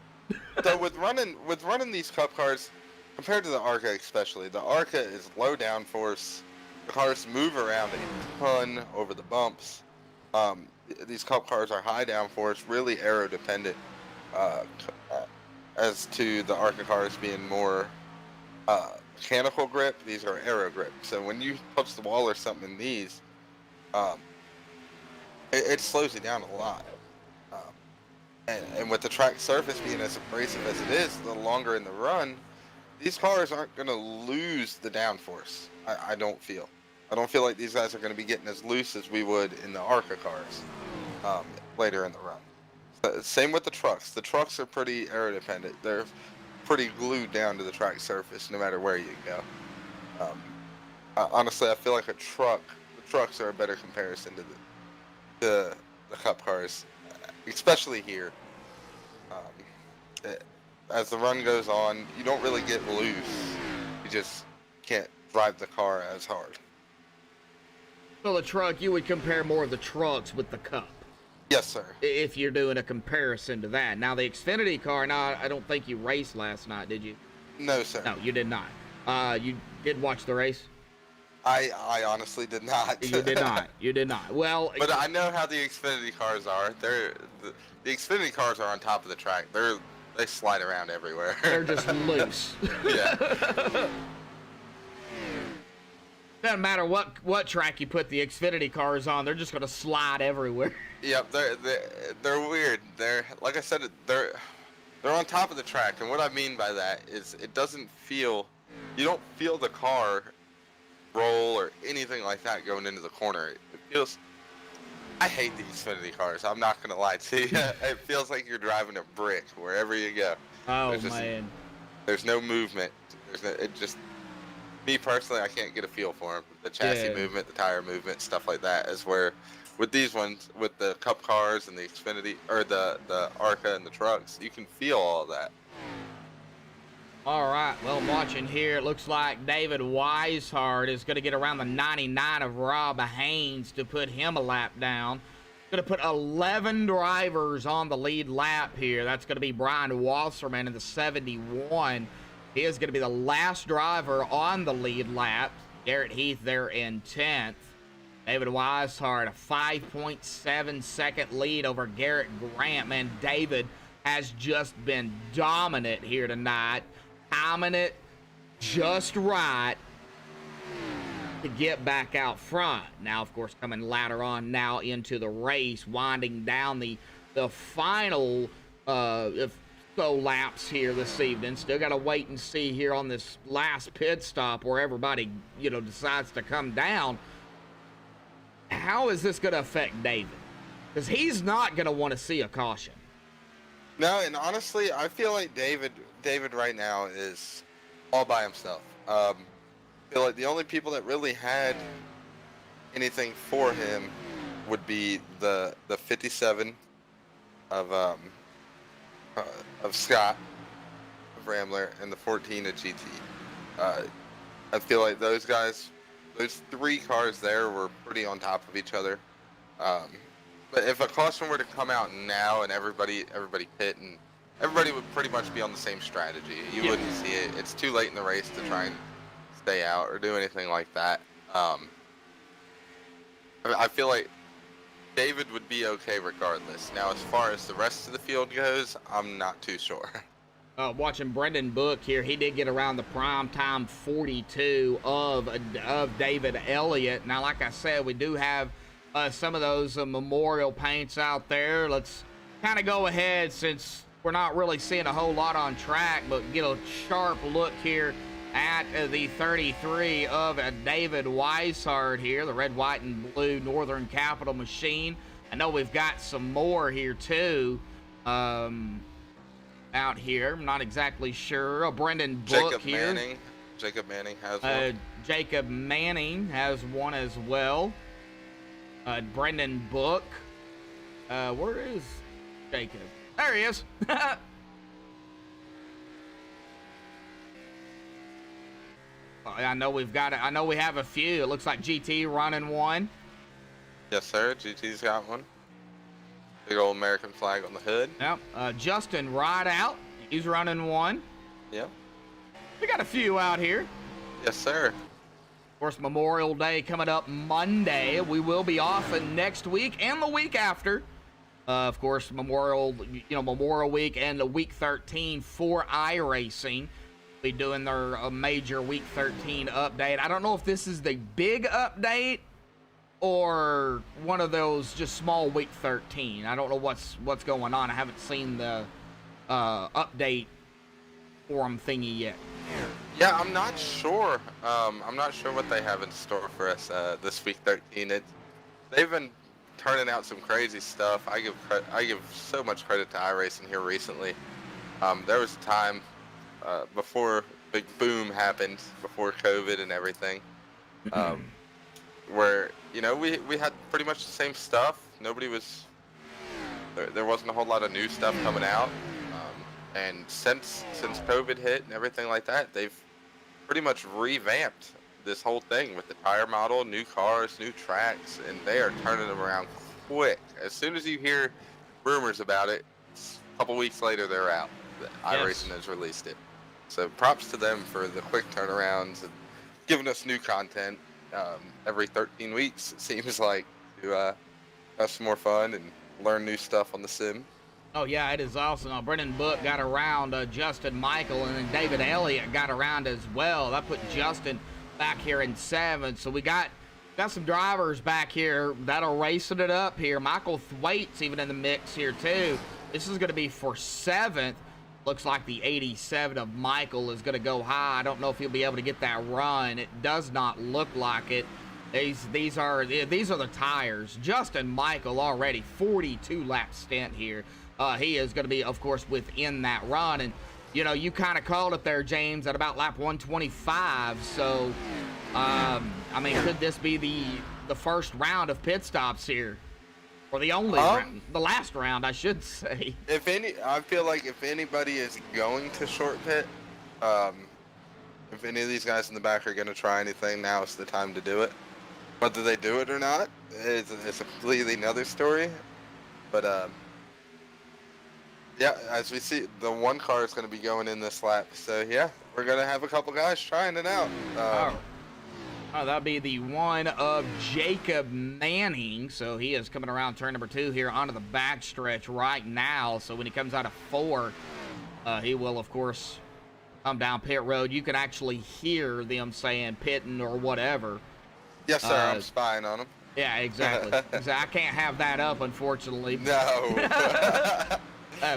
So with running these Cup cars, compared to the ARCA especially, the ARCA is low downforce. The cars move around a ton over the bumps. These Cup cars are high downforce, really aero dependent. As to the ARCA cars being more mechanical grip, these are aero grip. So when you touch the wall or something in these, it slows you down a lot. And with the track surface being as abrasive as it is, the longer in the run, these cars aren't going to lose the downforce. I don't feel like these guys are going to be getting as loose as we would in the ARCA cars later in the run. Same with the trucks. The trucks are pretty aero dependent. They're pretty glued down to the track surface no matter where you go. Honestly, I feel like the trucks are a better comparison to the Cup cars, especially here. As the run goes on, you don't really get loose. You just can't drive the car as hard. So the truck, you would compare more of the trucks with the Cup. Yes, sir. If you're doing a comparison to that. Now, the Xfinity car, now, I don't think you raced last night, did you? No, sir. No, you did not. You did watch the race? I honestly did not. You did not. You did not. Well, but I know how the Xfinity cars are. The Xfinity cars are on top of the track. They slide around everywhere. They're just loose. Yeah. Doesn't matter what track you put the Xfinity cars on, they're just going to slide everywhere. Yep, they're weird. They're, like I said, they're on top of the track, and what I mean by that is you don't feel the car roll or anything like that going into the corner. It feels, I hate the Xfinity cars. I'm not gonna lie to you. It feels like you're driving a brick wherever you go. Oh man. There's no movement. Me personally, I can't get a feel for them. The chassis movement, the tire movement, stuff like that is where, with these ones, with the Cup cars and the Xfinity, or the ARCA and the trucks, you can feel all that. All right, well, I'm watching here. It looks like David Weishart is going to get around the 99 of Rob Haynes to put him a lap down. Going to put 11 drivers on the lead lap here. That's going to be Brian Wasserman in the 71. He is going to be the last driver on the lead lap. Garrett Heath there in 10th. David Weishart, a 5.7 second lead over Garrett Grant. Man, David has just been dominant here tonight. Timing it just right to get back out front. Now, of course, coming later on now into the race, winding down the final so laps here this evening. Still got to wait and see here on this last pit stop where everybody, decides to come down. How is this going to affect David? Because he's not going to want to see a caution. No, and honestly, I feel like David right now is all by himself. I feel like the only people that really had anything for him would be the 57 of Scott of Rambler and the 14 of GT. I feel like those guys, those 3 cars there were pretty on top of each other. But if a caution were to come out now and everybody pit, and everybody would pretty much be on the same strategy. You wouldn't see it. It's too late in the race to try and stay out or do anything like that. I feel like David would be okay regardless. Now, as far as the rest of the field goes, I'm not too sure. Watching Brendan Book here, he did get around the prime time 42 of David Elliott. Now, like I said, we do have some of those memorial paints out there. Let's kind of go ahead, since we're not really seeing a whole lot on track, but get a sharp look here at the 33 of David Weishart here, the red, white, and blue Northern Capital machine. I know we've got some more here too out here. I'm not exactly sure. Brendan Book here. Jacob Manning has one. Jacob Manning has one as well. Brendan Book. Where is Jacob? There he is. I know we've got it. I know we have a few. It looks like GT running one. Yes, sir. GT's got one. Big old American flag on the hood. Yep. Justin Rideout. He's running one. Yep. We got a few out here. Yes, sir. Of course, Memorial Day coming up Monday. We will be off next week and the week after. Of course, Memorial Week and the Week 13 for iRacing. Be doing their major Week 13 update. I don't know if this is the big update or one of those just small Week 13. I don't know what's going on. I haven't seen the update forum thingy yet. Yeah, I'm not sure. I'm not sure what they have in store for us this Week 13. They've been turning out some crazy stuff. I give so much credit to iRacing here recently. There was a time before big boom happened, before COVID and everything, where we had pretty much the same stuff. There wasn't a whole lot of new stuff coming out, and since COVID hit and everything like that, they've pretty much revamped this whole thing with the tire model, new cars, new tracks, and they are turning them around quick. As soon as you hear rumors about it, a couple weeks later they're out. iRacing has released it. So props to them for the quick turnarounds and giving us new content every 13 weeks, it seems like, to have some more fun and learn new stuff on the sim. Oh, yeah, it is awesome. Brendan Book got around Justin Michael, and then David Elliott got around as well. That put Justin back here in 7th. So we got some drivers back here that are racing it up here. Michael Thwaite's even in the mix here, too. This is going to be for 7th. Looks like the 87 of Michael is going to go high. I don't know if he'll be able to get that run. It does not look like it. These are the tires. Justin Michael already 42 lap stint here. He is going to be, of course, within that run. And, you kind of called it there, James, at about lap 125. So, could this be the first round of pit stops here? Or the only round, the last round, I should say. I feel like if anybody is going to short pit, if any of these guys in the back are going to try anything, now is the time to do it. Whether they do it or not, it's a completely another story. But, yeah, as we see, the one car is going to be going in this lap. So, yeah, we're going to have a couple guys trying it out. That'll be the one of Jacob Manning. So he is coming around turn number 2 here onto the backstretch right now. So when he comes out of 4, he will, of course, come down pit road. You can actually hear them saying pitting or whatever. Yes, sir. I'm spying on them. Yeah, exactly. I can't have that up, unfortunately. No.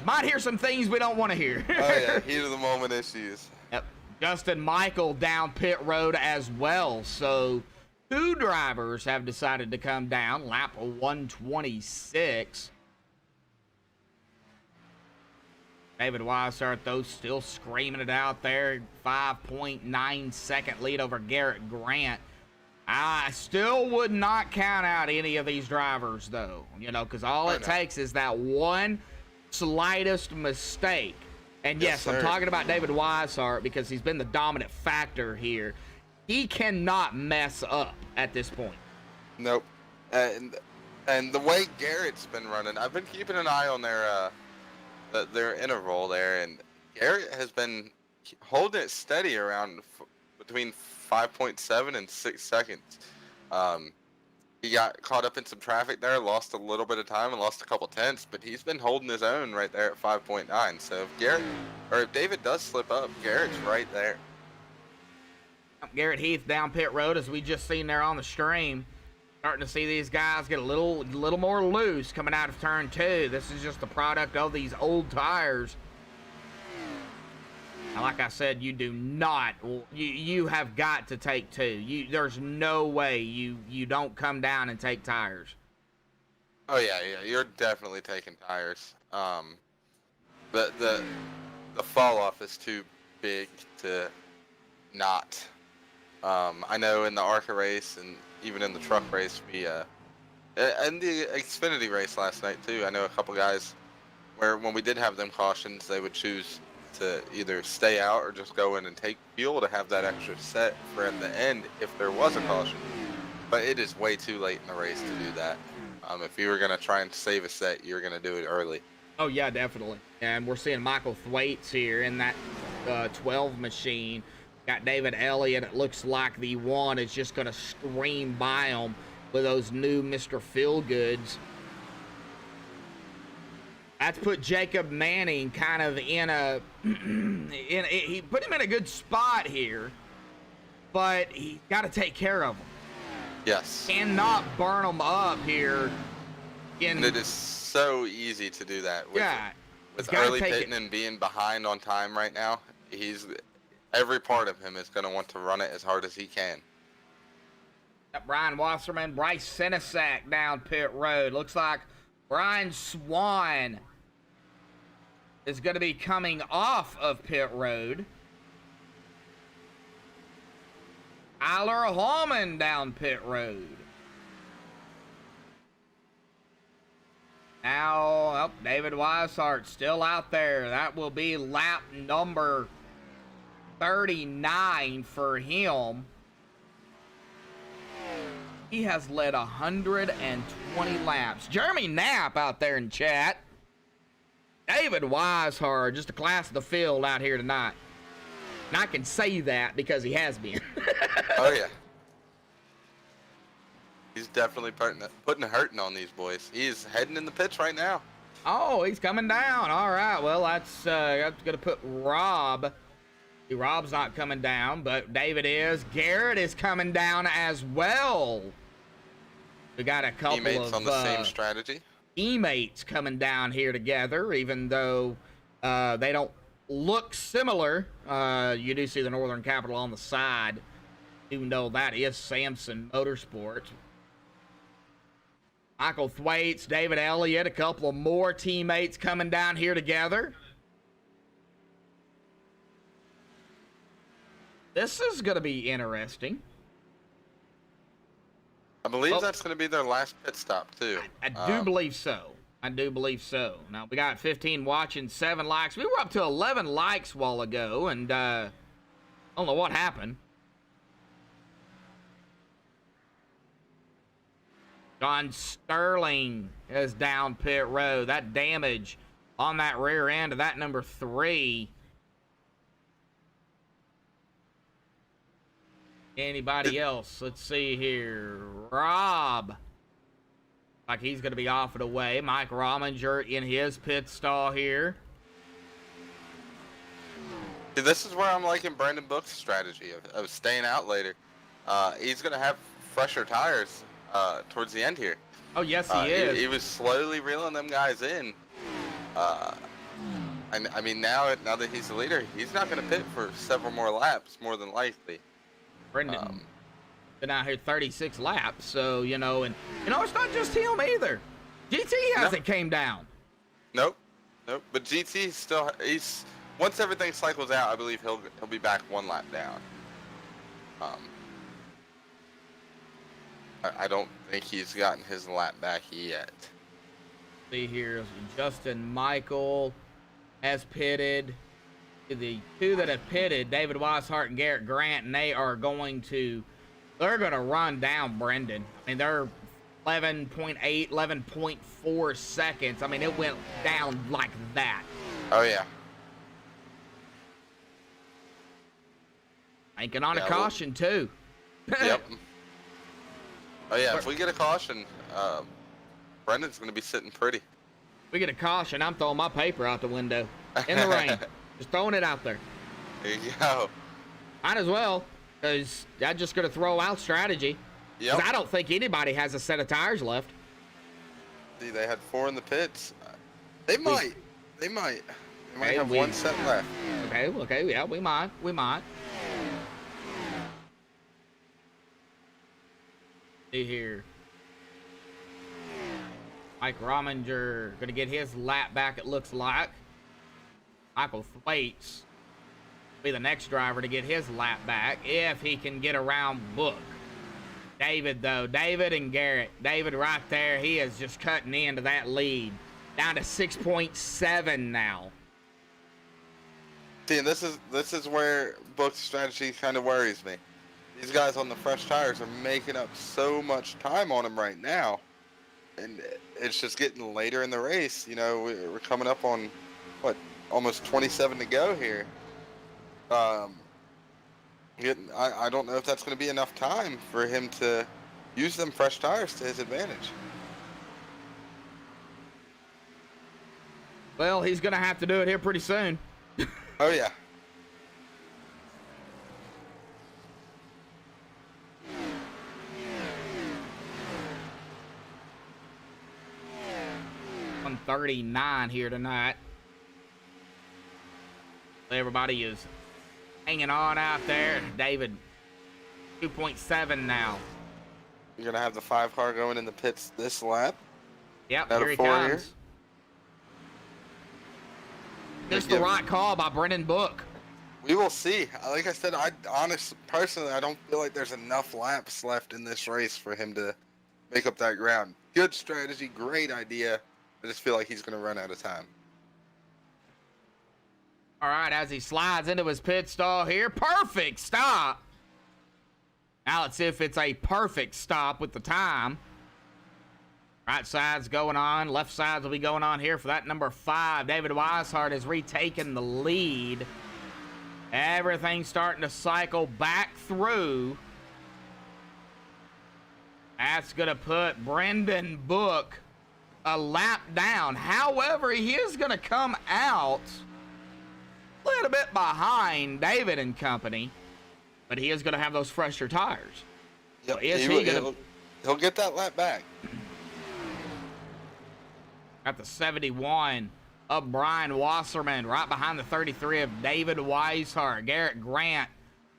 Might hear some things we don't want to hear. Oh yeah, heat of the moment issues. Yep. Justin Michael down pit road as well. So 2 drivers have decided to come down. Lap 126. David Weishart, though, still screaming it out there. 5.9 second lead over Garrett Grant. I still would not count out any of these drivers, though, you know, because all it takes is that one slightest mistake. And yes, I'm talking about David Weishart because he's been the dominant factor here. He cannot mess up at this point. Nope. And the way Garrett's been running, I've been keeping an eye on their interval there, and Garrett has been holding it steady around between 5.7 and 6 seconds. He got caught up in some traffic there, lost a little bit of time and lost a couple tenths, but he's been holding his own right there at 5.9. So if David does slip up, Garrett's right there. Garrett Heath down pit road, as we just seen there on the stream. Starting to see these guys get a little more loose coming out of turn 2. This is just the product of these old tires. And like I said, you do not. You have got to take 2. There's no way you don't come down and take tires. Oh yeah, you're definitely taking tires. The fall off is too big to not. I know in the ARCA race and even in the truck race, and the Xfinity race last night too, I know a couple guys where when we did have them cautions, they would choose to either stay out or just go in and take fuel to have that extra set for in the end if there was a caution. But it is way too late in the race to do that. If you were going to try and save a set, you're going to do it early. Oh yeah, definitely. And we're seeing Michael Thwaites here in that 12 machine. Got David Elliott. It looks like the one is just going to scream by him with those new Mr. Feelgoods. That's put Jacob Manning kind of in a... he put him in a good spot here, but he's got to take care of him. Yes. Cannot burn him up here. And it is so easy to do that. With early pitting and being behind on time right now, every part of him is going to want to run it as hard as he can. Brian Wasserman, Bryce Senesac down pit road. Looks like Brian Swan is going to be coming off of pit road. Tyler Hallman down pit road. Now, David Weishart still out there. That will be lap number 39 for him. He has led 120 laps. Jeremy Knapp out there in chat. David Weishart, just a class of the field out here tonight. And I can say that because he has been. Oh, yeah. He's definitely putting a hurting on these boys. He's heading in the pits right now. Oh, he's coming down. All right. Well, that's going to put Rob. Rob's not coming down, but David is. Garrett is coming down as well. We got a couple teammates of on the same strategy. Teammates coming down here together, even though they don't look similar. You do see the Northern Capital on the side, even though that is Samson Motorsports. Michael Thwaites, David Elliott, a couple of more teammates coming down here together. This is going to be interesting. I believe that's going to be their last pit stop, too. I do believe so. I do believe so. Now, we got 15 watching, 7 likes. We were up to 11 likes a while ago, and I don't know what happened. John Sterling is down pit road. That damage on that rear end of that number 3. Anybody else? Let's see here. Rob. Like he's going to be off and away. Mike Rominger in his pit stall here. See, this is where I'm liking Brandon Book's strategy of staying out later. He's going to have fresher tires towards the end here. Oh, yes, he is. He was slowly reeling them guys in. And I mean, now that he's the leader, he's not going to pit for several more laps, more than likely. Brendan been out here 36 laps, so and it's not just him either. GT hasn't came down. Nope. But GT still, once everything cycles out, I believe he'll be back 1 lap down. I don't think he's gotten his lap back yet. See here, Justin Michael has pitted. The 2 that have pitted, David Weishart and Garrett Grant, and they're going to run down Brendan. I mean, they're 11.8, 11.4 seconds. I mean, it went down like that. Oh, yeah. Banking on a caution, too. Yep. Oh, yeah, if we get a caution, Brendan's going to be sitting pretty. We get a caution, I'm throwing my paper out the window in the rain. Just throwing it out there. There you go. Might as well, because I'm just going to throw out strategy. Yep. I don't think anybody has a set of tires left. See, they had 4 in the pits. They might. They might have 1 set left. Okay, yeah, we might. See here. Mike Rominger going to get his lap back, it looks like. Michael Thwaites will be the next driver to get his lap back if he can get around Book. David, though. David and Garrett. David right there. He is just cutting into that lead. Down to 6.7 now. See, and this is where Book's strategy kind of worries me. These guys on the fresh tires are making up so much time on him right now. And it's just getting later in the race. We're coming up on, almost 27 to go here. I don't know if that's going to be enough time for him to use them fresh tires to his advantage. Well, he's going to have to do it here pretty soon. Oh, yeah. $139 here tonight. Everybody is hanging on out there. David, 2.7 now. You're going to have the 5 car going in the pits this lap. Yep, Out here of he 4 comes. here. Just the right call by Brendan Book. We will see. Like I said, personally, I don't feel like there's enough laps left in this race for him to make up that ground. Good strategy, great idea. I just feel like he's going to run out of time. All right, as he slides into his pit stall here. Perfect stop. Now let's see if it's a perfect stop with the time. Right side's going on. Left sides will be going on here for that number 5. David Weishart has retaken the lead. Everything's starting to cycle back through. That's going to put Brendan Book a lap down. However, he is going to come out a little bit behind David and company, but he is going to have those fresher tires. Yep. So he'll get that lap back. At the 71 of Brian Wasserman, right behind the 33 of David Weishart. Garrett Grant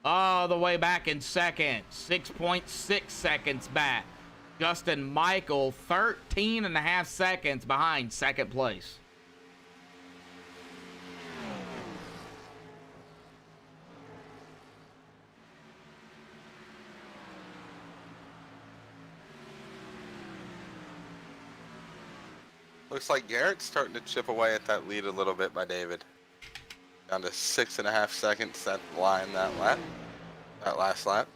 all the way back in second, 6.6 seconds back. Justin Michael, 13.5 seconds behind second place. Looks like Garrett's starting to chip away at that lead a little bit by David. Down to 6.5 seconds that line that last lap.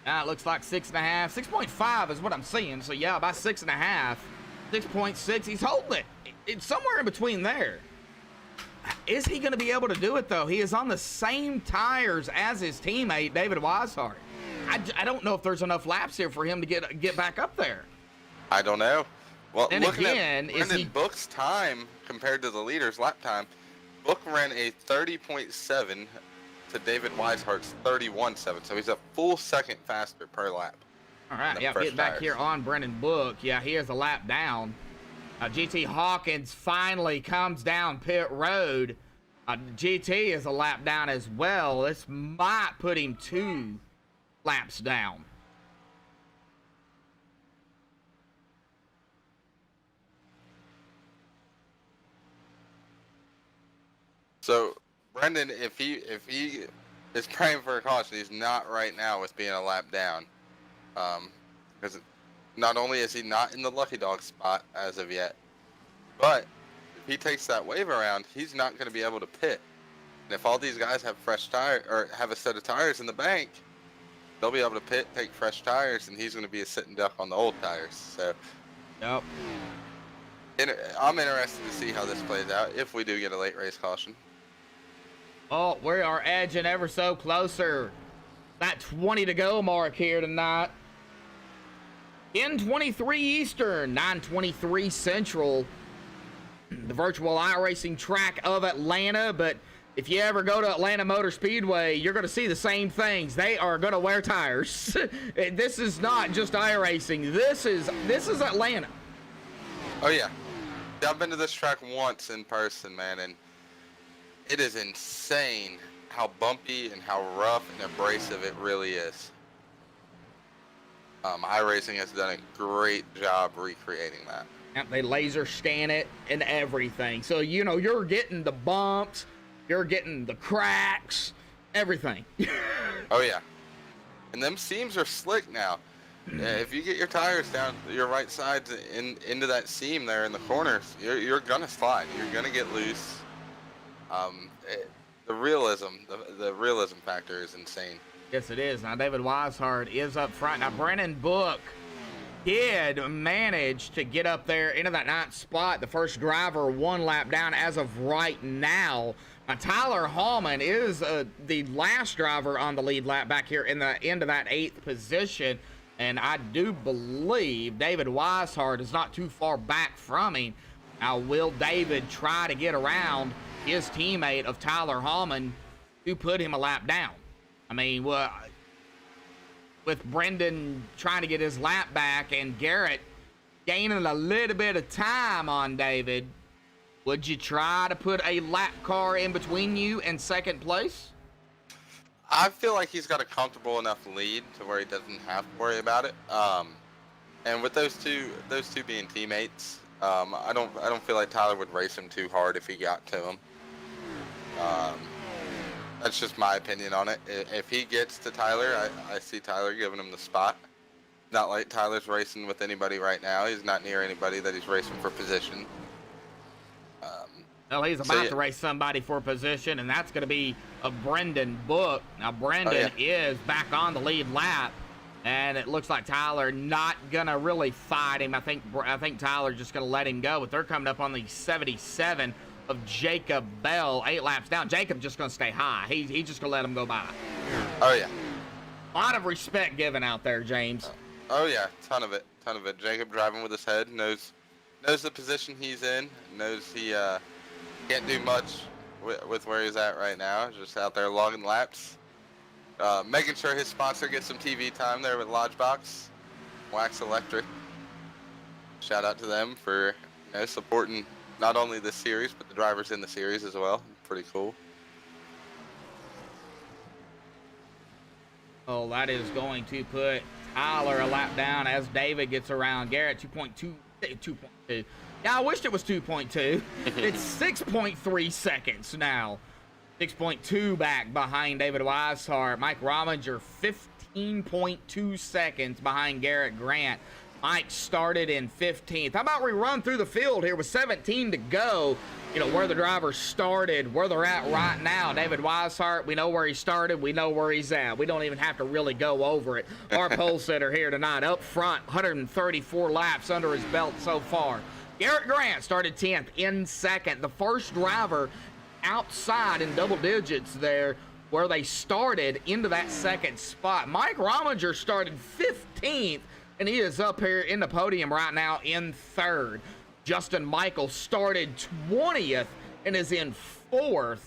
Now it looks like 6.5, 6.5 is what I'm seeing. So yeah, about 6.5, 6.6. He's holding it. It's somewhere in between there. Is he going to be able to do it though? He is on the same tires as his teammate David Weishart. I don't know if there's enough laps here for him to get back up there. I don't know. Well, and looking again, at Brendan Book's time compared to the leader's lap time, Book ran a 30.7 to David Weishart's 31.7, so he's a full second faster per lap. All right, yeah, get back here on Brendan Book. Yeah, he is a lap down. GT Hawkins finally comes down pit road. GT is a lap down as well. This might put him 2 laps down. So Brendan, if he is praying for a caution, he's not right now with being a lap down. Because not only is he not in the lucky dog spot as of yet, but if he takes that wave around, he's not going to be able to pit. And if all these guys have fresh tire or have a set of tires in the bank, they'll be able to pit, take fresh tires, and he's going to be a sitting duck on the old tires. So, Yep. I'm interested to see how this plays out if we do get a late race caution. Oh, we are edging ever so closer. That 20 to go mark here tonight. 10:23 Eastern, 9:23 Central. The virtual iRacing track of Atlanta, but if you ever go to Atlanta Motor Speedway, you're going to see the same things. They are going to wear tires. This is not just iRacing. This is Atlanta. Oh yeah, I've been to this track once in person, man, and it is insane how bumpy and how rough and abrasive it really is. iRacing has done a great job recreating that. Yep, they laser scan it and everything. So, you know, you're getting the bumps, you're getting the cracks, everything. Oh yeah, and them seams are slick now. If you get your tires down your right sides into that seam there in the corners, you're gonna slide. You're gonna get loose. The realism factor is insane. Yes, it is. Now, David Weishart is up front. Now, Brennan Book did manage to get up there into that 9th spot. The first driver 1 lap down as of right now. Now, Tyler Hallman is the last driver on the lead lap back here in the end of that 8th position. And I do believe David Weishart is not too far back from him. Now, will David try to get around his teammate of Tyler Hallman to put him a lap down? I mean, well, with Brendan trying to get his lap back and Garrett gaining a little bit of time on David, would you try to put a lap car in between you and second place? I feel like he's got a comfortable enough lead to where he doesn't have to worry about it. And with those two being teammates, I don't feel like Tyler would race him too hard if he got to him. That's just my opinion on it. If he gets to Tyler, I see Tyler giving him the spot. Not like Tyler's racing with anybody right now. He's not near anybody that he's racing for position. Well, he's about to race somebody for position, and that's going to be a Brendan Book. Now, Brendan is back on the lead lap, and it looks like Tyler not going to really fight him. I think Tyler's just going to let him go, but they're coming up on the 77 of Jacob Bell, 8 laps down. Jacob just going to stay high. He's just going to let him go by. Oh, yeah. A lot of respect given out there, James. Oh, yeah. Ton of it. Jacob driving with his head, knows the position he's in, knows he can't do much with where he's at right now. Just out there logging laps. Making sure his sponsor gets some TV time there with Lodgebox, Wax Electric. Shout out to them for supporting not only this series, but the drivers in the series as well. Pretty cool. Oh, that is going to put Tyler a lap down as David gets around Garrett. 2.2. Yeah, I wished it was 2.2. It's 6.3 seconds now. 6.2 back behind David Weishart. Mike Rominger, 15.2 seconds behind Garrett Grant. Mike started in 15th. How about we run through the field here with 17 to go? You know, where the drivers started, where they're at right now. David Weishart, we know where he started. We know where he's at. We don't even have to really go over it. Our pole sitter here tonight up front, 134 laps under his belt so far. Garrett Grant started 10th in second. The first driver outside in double digits there where they started into that second spot. Mike Rominger started 15th, and he is up here in the podium right now in third. Justin Michael started 20th and is in 4th.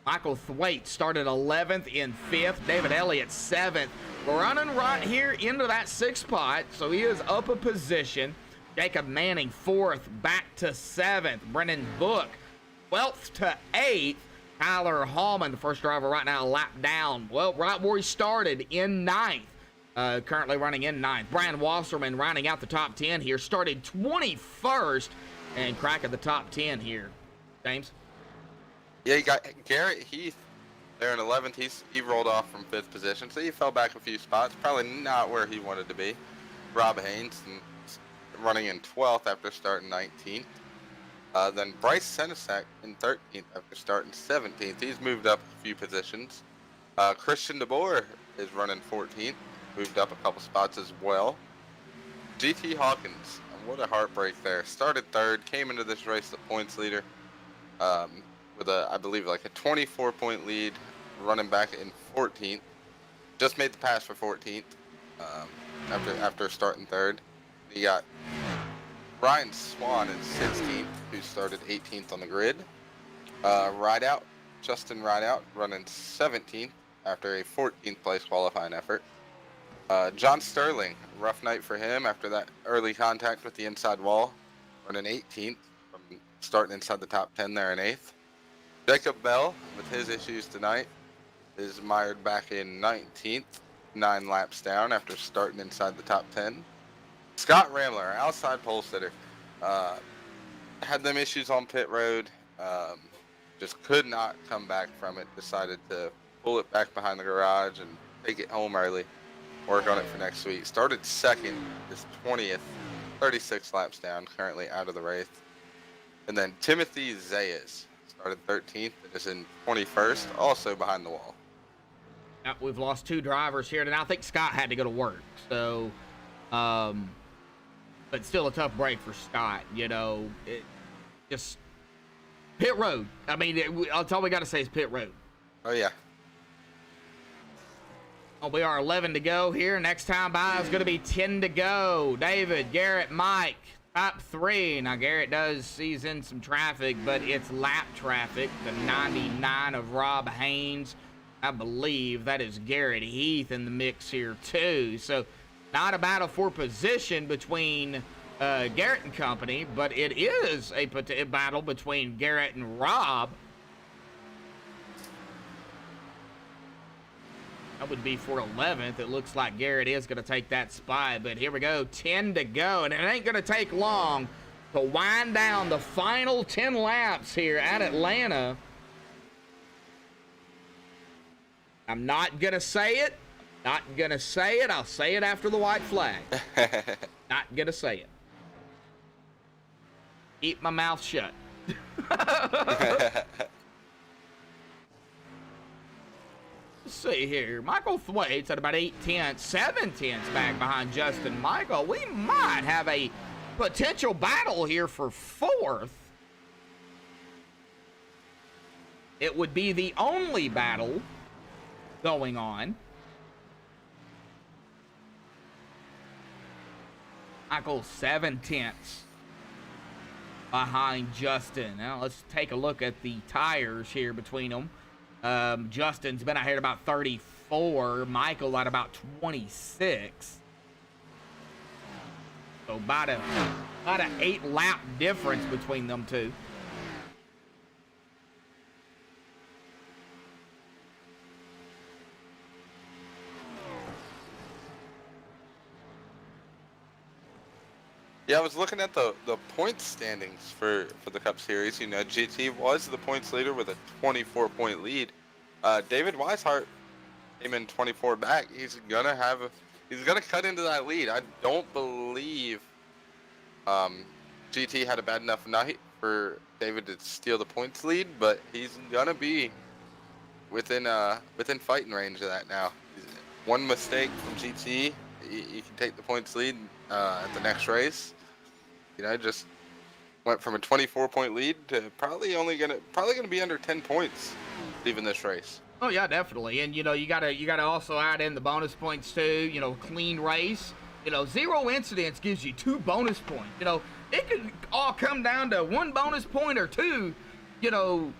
Michael Thwaite started 11th in 5th. David Elliott 7th. Running right here into that 6th spot, so he is up a position. Jacob Manning 4th, back to 7th. Brennan Book 12th to 8th. Tyler Hallman, the first driver right now, a lap down. Well, right where he started, in 9th. Currently running in 9th. Brian Wasserman rounding out the top 10 here. Started 21st and cracking the top 10 here. James? Yeah, you got Garrett Heath there in 11th. He rolled off from 5th position, so he fell back a few spots. Probably not where he wanted to be. Rob Haynes running in 12th after starting 19th. Then Bryce Senesac in 13th after starting 17th. He's moved up a few positions. Christian DeBoer is running 14th. Moved up a couple spots as well. GT Hawkins, what a heartbreak there. Started 3rd, came into this race the points leader with I believe like a 24-point lead, running back in 14th. Just made the pass for 14th after starting 3rd. You got Ryan Swan in 16th, who started 18th on the grid. Justin Rideout running 17th after a 14th place qualifying effort. John Sterling, rough night for him after that early contact with the inside wall, running 18th, from starting inside the top 10 there in 8th. Jacob Bell, with his issues tonight, is mired back in 19th, 9 laps down after starting inside the top 10. Scott Ramler, outside pole sitter, had them issues on pit road, just could not come back from it, decided to pull it back behind the garage and take it home early, work on it for next week. Started 2nd, his 20th, 36 laps down, currently out of the race. And then Timothy Zayas started 13th and is in 21st, also behind the wall. Now, we've lost 2 drivers here, and I think Scott had to go to work. So, but still a tough break for Scott. You know, just pit road. I mean, that's all we got to say is pit road. Oh, yeah. Oh, we are 11 to go here. Next time by is going to be 10 to go. David, Garrett, Mike, top 3. Now, Garrett does sees in some traffic, but it's lap traffic. The 99 of Rob Haynes. I believe that is Garrett Heath in the mix here, too. So, not a battle for position between Garrett and company, but it is a battle between Garrett and Rob. That would be for 11th. It looks like Garrett is going to take that spot, but here we go, 10 to go, and it ain't going to take long to wind down the final 10 laps here at Atlanta. I'm not going to say it. Not going to say it. I'll say it after the white flag. Not going to say it. Keep my mouth shut. Let's see here. Michael Thwaites at about 8/10, 7/10 back behind Justin Michael. We might have a potential battle here for 4th. It would be the only battle going on. Michael 7/10 behind Justin. Now let's take a look at the tires here between them. Justin's been out here at about 34. Michael at about 26. So about a 8-lap difference between them two. Yeah, I was looking at the points standings for the Cup Series. You know, GT was the points leader with a 24-point lead. David Weishart came in 24 back. He's gonna cut into that lead. I don't believe GT had a bad enough night for David to steal the points lead, but he's gonna be within fighting range of that now. One mistake from GT, he can take the points lead at the next race. You know, just went from a 24-point lead to probably gonna be under 10 points leaving this race. Oh yeah, definitely. And you know, you gotta also add in the bonus points too. You know, clean race. You know, 0 incidents gives you 2 bonus points. You know, it could all come down to 1 bonus point or 2. You know,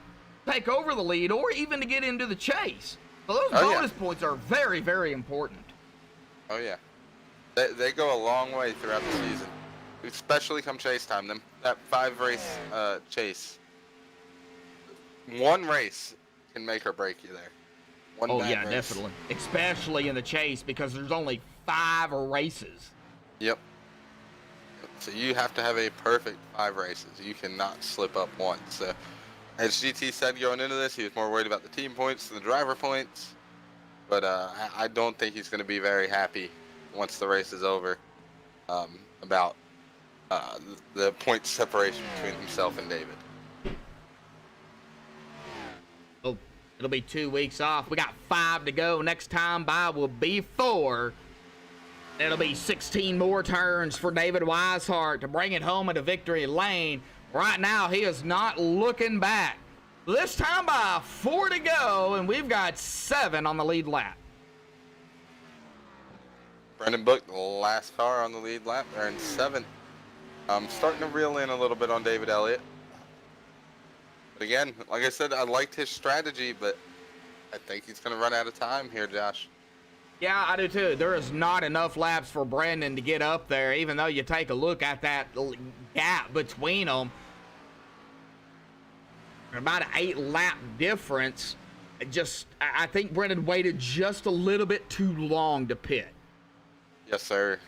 take over the lead or even to get into the chase. So those bonus points are very, very important. Oh yeah, they go a long way throughout the season. especially come chase time. That 5 race chase. One race can make or break you there. One Oh bad yeah, race. definitely. Especially in the chase because there's only 5 races. Yep. So you have to have a perfect 5 races. You cannot slip up once. So, as GT said going into this, he was more worried about the team points than the driver points. But I don't think he's going to be very happy once the race is over about the point separation between himself and David. Oh, it'll be 2 weeks off. We got 5 to go. Next time by will be 4. It'll be 16 more turns for David Weishart to bring it home into victory lane. Right now, he is not looking back. This time by 4 to go, and we've got 7 on the lead lap. Brendan Book, the last car on the lead lap. They're in 7th. Starting to reel in a little bit on David Elliott. But again, like I said, I liked his strategy, but I think he's going to run out of time here, Josh. Yeah, I do too. There is not enough laps for Brendan to get up there, even though you take a look at that gap between them. About an 8-lap difference. I think Brendan waited just a little bit too long to pit. Yes, sir.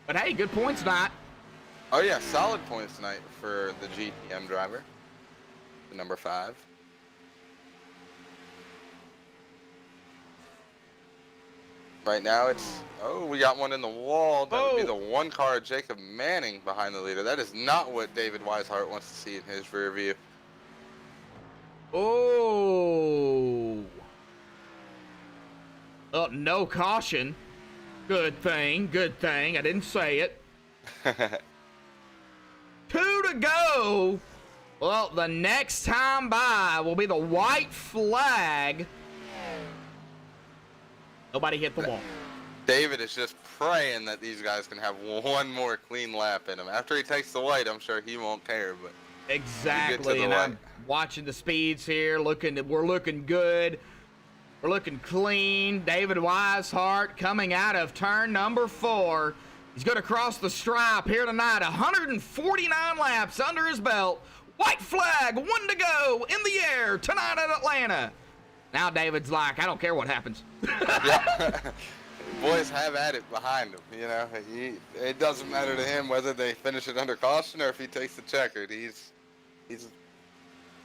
But hey, good points tonight. Oh yeah, solid points tonight for the GTM driver, the number 5. Right now we got one in the wall. That would be the 1 car, Jacob Manning, behind the leader. That is not what David Weishart wants to see in his rear view. Oh. Oh, no caution. Good thing, good thing. I didn't say it. 2 to go. Well, the next time by will be the white flag. Nobody hit the wall. David is just praying that these guys can have one more clean lap in him. After he takes the white, I'm sure he won't care. But exactly, and I'm watching the speeds here. We're looking good. We're looking clean. David Weishart coming out of turn number 4. He's going to cross the stripe here tonight. 149 laps under his belt. White flag, 1 to go in the air tonight at Atlanta. Now David's like, I don't care what happens. Yeah. Boys have at it behind him. You know, it doesn't matter to him whether they finish it under caution or if he takes the checkered. He's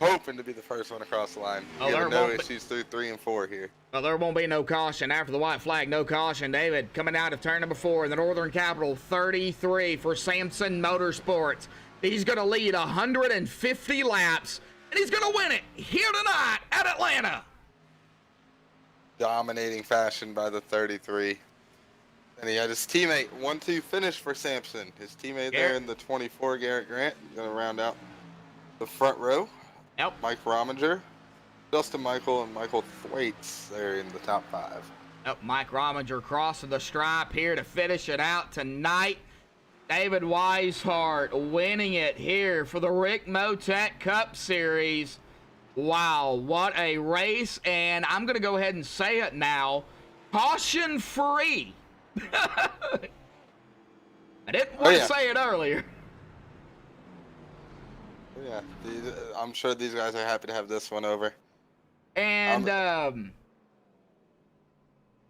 hoping to be the first one across the line. Oh, there no won't issues through 3 and 4 here. Well, there won't be no caution after the white flag. No caution. David coming out of turn number 4 in the Northern Capital, 33 for Samson Motorsports. He's going to lead 150 laps, and he's going to win it here tonight at Atlanta. Dominating fashion by the 33. And he had his teammate 1-2 finish for Sampson. His teammate there in the 24, Garrett Grant, going to round out the front row. Yep. Mike Rominger, Justin Michael, and Michael Thwaites there in the top 5. Yep, Mike Rominger crossing the stripe here to finish it out tonight. David Weishart winning it here for the Rick Motec Cup Series. Wow, what a race, and I'm going to go ahead and say it now. Caution free. I didn't want to say it earlier. Yeah, I'm sure these guys are happy to have this one over. And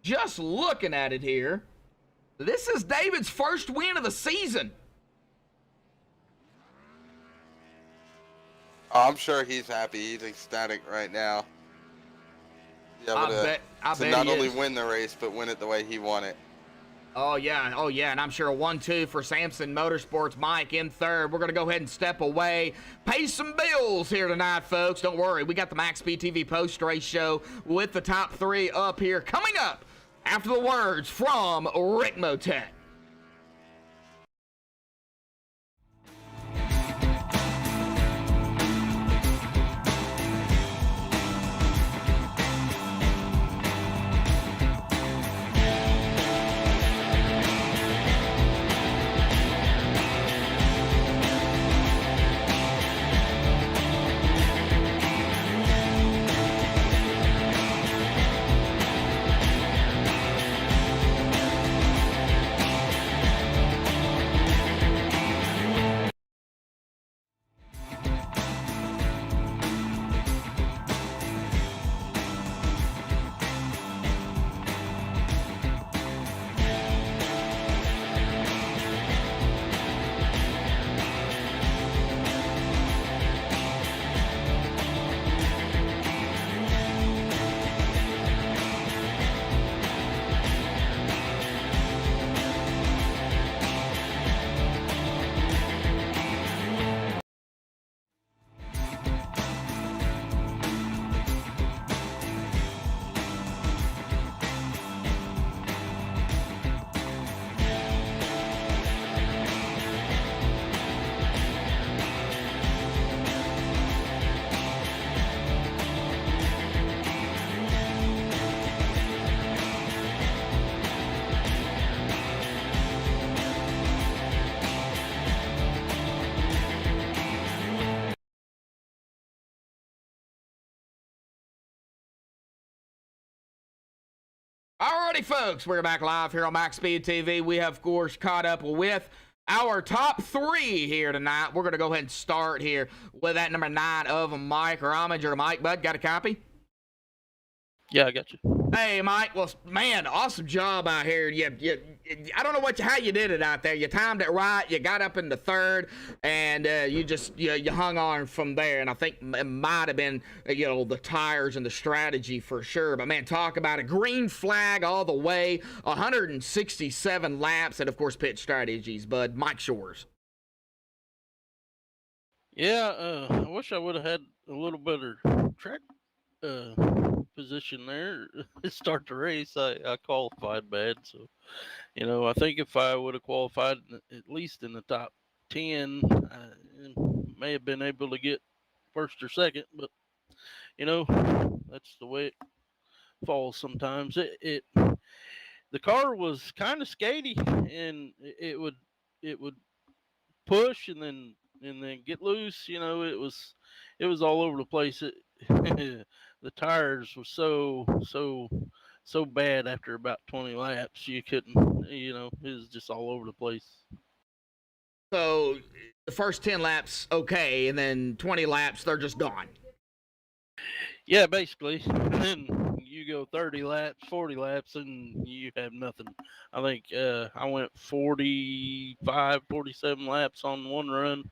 just looking at it here, this is David's first win of the season. Oh, I'm sure he's happy. He's ecstatic right now. I bet not he only is. win the race, but win it the way he won it. Oh, yeah, and I'm sure a 1-2 for Samson Motorsports. Mike in third. We're going to go ahead and step away, pay some bills here tonight, folks. Don't worry, we got the MaxspeedTV post-race show with the top 3 up here coming up after the words from Rick Motec. Alrighty, folks, we're back live here on Max Speed TV. We have, of course, caught up with our top 3 here tonight. We're going to go ahead and start here with that number 9 of Mike Rominger. Mike, bud, got a copy? Yeah, I got you. Hey, Mike. Well, man, awesome job out here. I don't know how you did it out there. You timed it right. You got up in the third, and you hung on from there. And I think it might have been the tires and the strategy for sure. But man, talk about a green flag all the way, 167 laps, and of course pit strategies. Bud, Mike Shores. Yeah, I wish I would have had a little better track position there to start the race. I qualified bad, so I think if I would have qualified at least in the top 10, I may have been able to get first or second. But that's the way it falls sometimes. The car was kind of skatey, and it would push and then get loose. It was all over the place. The tires were so bad after about 20 laps. You couldn't, it was just all over the place. So the first 10 laps, okay, and then 20 laps, they're just gone. Yeah, basically. Then you go 30 laps, 40 laps, and you have nothing. I think I went 45, 47 laps on one run,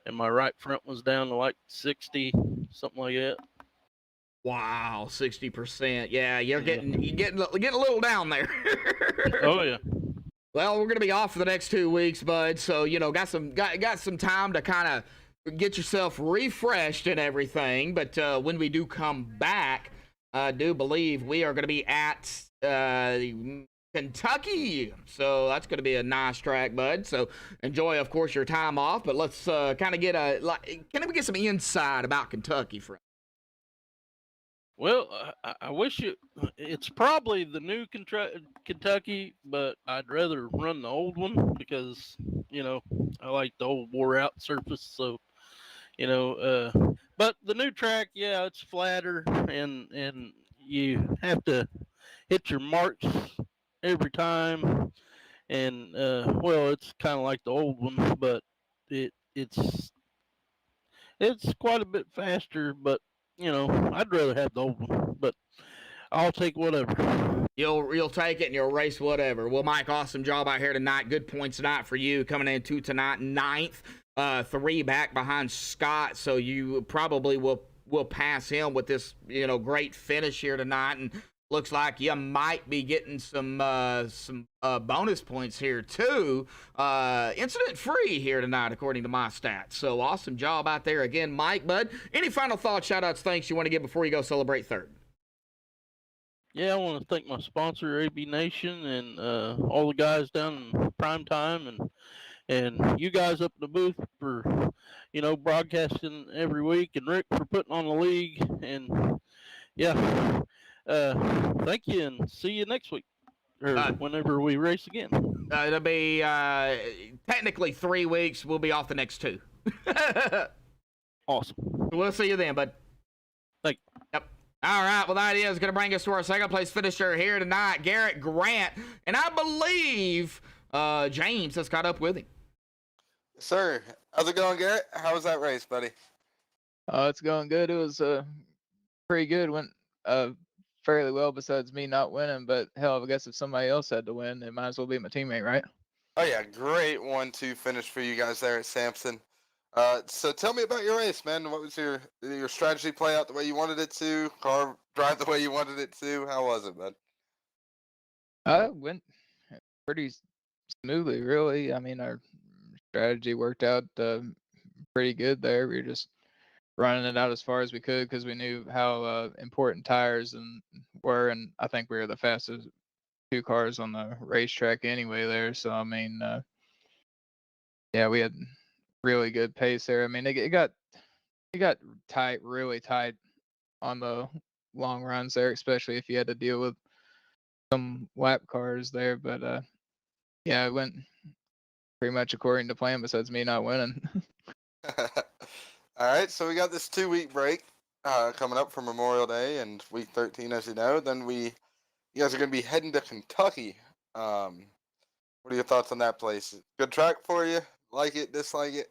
and my right front was down to like 60, something like that. Wow, 60%. Yeah, you're getting a little down there. Oh yeah. Well, we're gonna be off for the next 2 weeks, bud. So got some time to kind of get yourself refreshed and everything. But when we do come back, I do believe we are gonna be at Kentucky. So that's gonna be a nice track, bud. So enjoy, of course, your time off. But let's kind of get can we get some insight about Kentucky from? Well, I wish it's probably the new Kentucky, but I'd rather run the old one because, I like the old wore out surface. So, but the new track, yeah, it's flatter and you have to hit your marks every time. And, well, it's kind of like the old one, but it's quite a bit faster, but I'd rather have the old one, but I'll take whatever. You'll take it and you'll race whatever. Well, Mike, awesome job out here tonight. Good points tonight for you, coming into tonight 9th, 3 back behind Scott. So you probably will pass him with this great finish here tonight, and looks like you might be getting some bonus points here too. Incident free here tonight, according to my stats. So awesome job out there again, Mike. Bud, any final thoughts, shout outs, thanks you want to give before you go celebrate third? Yeah, I want to thank my sponsor, AB Nation, and all the guys down in Prime Time, and you guys up in the booth for broadcasting every week, and Rick for putting on the league. And yeah, thank you, and see you next week or whenever we race again. It'll be technically 3 weeks. We'll be off the next 2. Awesome. We'll see you then, bud. Thank you. Yep. All right, well, that is going to bring us to our second place finisher here tonight, Garrett Grant. And I believe James has caught up with him. Sir, how's it going, Garrett? How was that race, buddy? It's going good. It was pretty good. Went fairly well besides me not winning, but hell, I guess if somebody else had to win, it might as well be my teammate, right? Oh, yeah, great 1-2 finish for you guys there at Sampson. So tell me about your race, man. What was your strategy play out the way you wanted it to? Car drive the way you wanted it to? How was it, bud? Went pretty smoothly, really. I mean, our strategy worked out pretty good there. We were just running it out as far as we could because we knew how important tires were, and I think we were the fastest 2 cars on the racetrack anyway there. So I mean, yeah, we had really good pace there. I mean, it got tight, really tight on the long runs there, especially if you had to deal with some lap cars there. But yeah, it went pretty much according to plan, besides me not winning. All right, so we got this 2-week break coming up for Memorial Day and week 13, as you know. Then we You guys are going to be heading to Kentucky. What are your thoughts on that place? Good track for you? Like it, dislike it?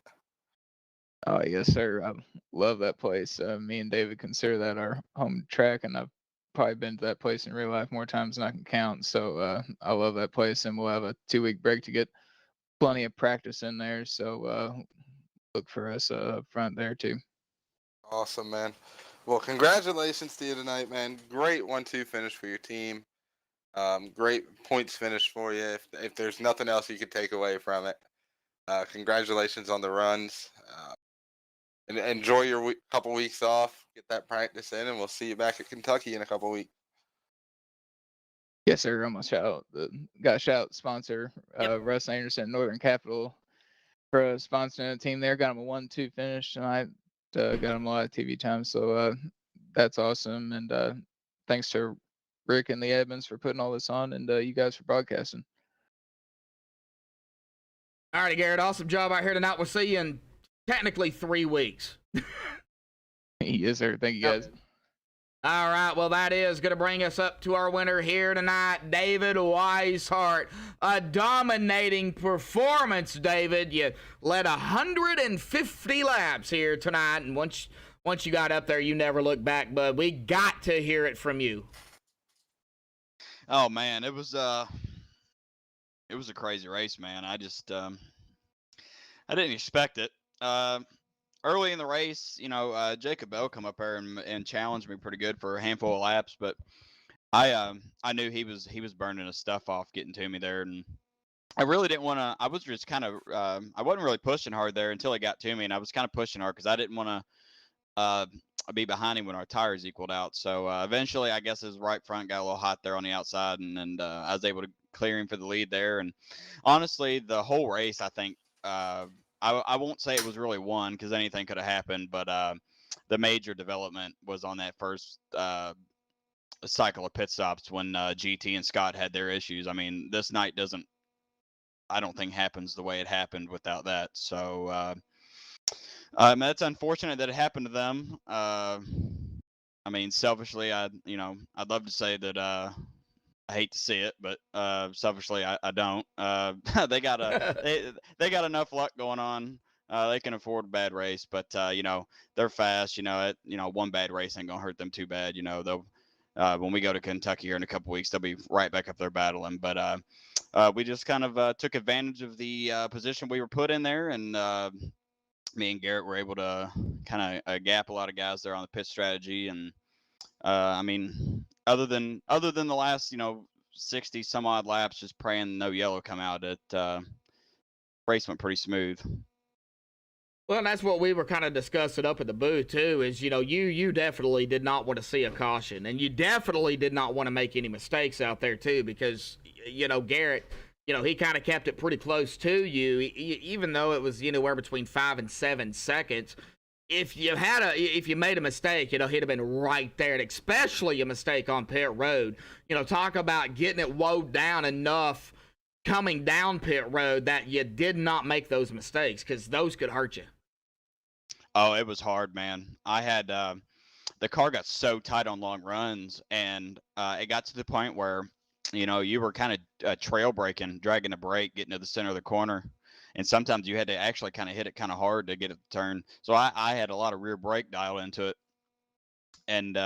Oh yes, sir. I love that place. Me and David consider that our home track, and I've probably been to that place in real life more times than I can count. So I love that place, and we'll have a 2 week break to get plenty of practice in there. So look for us up front there too. Awesome, man. Well, congratulations to you tonight, man. Great 1-2 finish for your team. Great points finish for you. If there's nothing else you could take away from it, congratulations on the runs. And enjoy your couple weeks off. Get that practice in, and we'll see you back at Kentucky in a couple weeks. Yes, sir. Almost shout out got a shout out sponsor Russ Anderson, Northern Capital, for sponsoring the team there. Got him a 1-2 finish tonight. Got him a lot of TV time, so that's awesome. And thanks to Rick and the Edmonds for putting all this on, and you guys for broadcasting. All right, Garrett, awesome job out here tonight. We'll see you in technically 3 weeks. Yes, sir. Thank you, guys. All right, well, that is going to bring us up to our winner here tonight, David Weishart. A dominating performance, David. You led 150 laps here tonight, and once you got up there, you never looked back, bud. We got to hear it from you. Oh man, it was a crazy race, man. I just I didn't expect it. Early in the race, Jacob Bell come up there and challenged me pretty good for a handful of laps, but I knew he was burning his stuff off getting to me there, and I really didn't want to. I was just kind of I wasn't really pushing hard there until he got to me, and I was kind of pushing hard because I didn't want to be behind him when our tires equaled out. So eventually, I guess his right front got a little hot there on the outside, and I was able to clear him for the lead there. And honestly, the whole race, I think. I won't say it was really won because anything could have happened, but the major development was on that first cycle of pit stops when GT and Scott had their issues. I mean, this night I don't think happens the way it happened without that. So that's unfortunate that it happened to them. I mean, selfishly, I'd love to say that I hate to see it, but selfishly, I don't. They got they got enough luck going on. They can afford a bad race, but they're fast. One bad race ain't gonna hurt them too bad. They'll when we go to Kentucky here in a couple weeks, they'll be right back up there battling. But we just kind of took advantage of the position we were put in there, and me and Garrett were able to kind of gap a lot of guys there on the pit strategy. And I mean, other than the last 60 some odd laps, just praying no yellow come out, race went pretty smooth. Well, that's what we were kind of discussing up at the booth too. Is you definitely did not want to see a caution, and you definitely did not want to make any mistakes out there too, because Garrett, he kind of kept it pretty close to you, even though it was anywhere between 5 and 7 seconds. If you made a mistake, he'd have been right there, and especially a mistake on pit road. Talk about getting it woed down enough coming down pit road that you did not make those mistakes, because those could hurt you. Oh, it was hard, man. I had the car got so tight on long runs, and it got to the point where you were kind of trail braking, dragging the brake, getting to the center of the corner. And sometimes you had to actually kind of hit it kind of hard to get it to turn. So I had a lot of rear brake dialed into it. And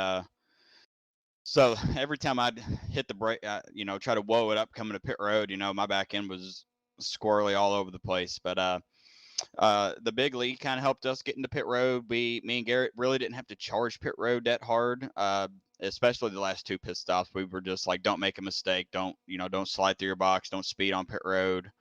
so every time I'd hit the brake, try to whoa it up coming to pit road, my back end was squirrely all over the place. But the big lead kind of helped us get into pit road. Me and Garrett really didn't have to charge pit road that hard. Especially the last 2 pit stops. We were just like, don't make a mistake. Don't slide through your box. Don't speed on pit road.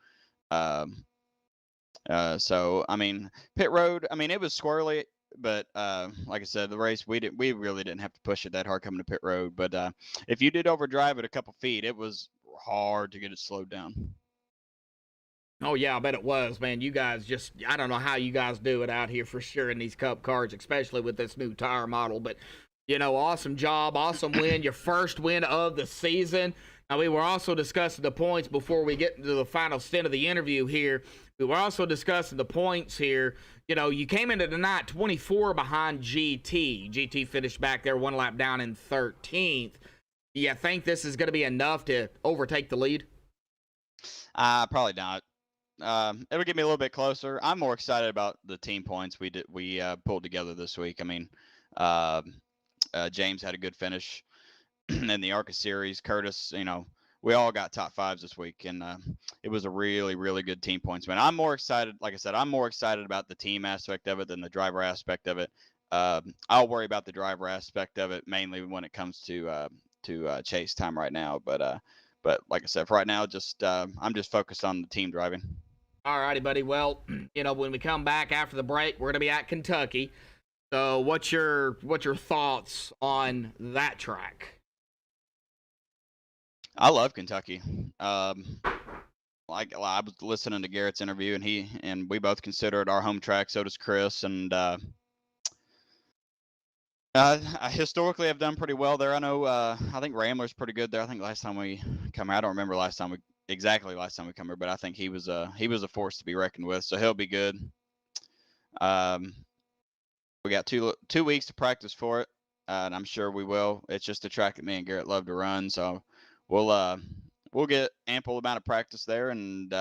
So I mean, pit road, I mean, it was squirrely, but like I said, the race we really didn't have to push it that hard coming to pit road. But if you did overdrive it a couple feet, it was hard to get it slowed down. Oh yeah, I bet it was, man. You guys I don't know how you guys do it out here for sure in these Cup cars, especially with this new tire model. But awesome job, awesome win, your first win of the season. Now, we were also discussing the points before we get into the final stint of the interview here. We were also discussing the points here. You came into the night 24 behind GT. GT finished back there 1 lap down in 13th. Do you think this is going to be enough to overtake the lead? Probably not. It'll get me a little bit closer. I'm more excited about the team points we pulled together this week. I mean, James had a good finish in the ARCA series. Curtis, we all got top fives this week, and it was a really, really good team points, man. I'm more excited. Like I said, I'm more excited about the team aspect of it than the driver aspect of it. I'll worry about the driver aspect of it mainly when it comes to chase time right now. But like I said, for right now, I'm just focused on the team driving. All righty, buddy. Well, when we come back after the break, we're going to be at Kentucky. So what's your thoughts on that track? I love Kentucky. I was listening to Garrett's interview, and we both consider it our home track. So does Chris. And I historically have done pretty well there. I know. I think Rambler's pretty good there. I think last time we come here, I don't remember exactly last time we come here, but I think he was a force to be reckoned with. So he'll be good. We got two weeks to practice for it, and I'm sure we will. It's just a track that me and Garrett love to run, so we'll get ample amount of practice there and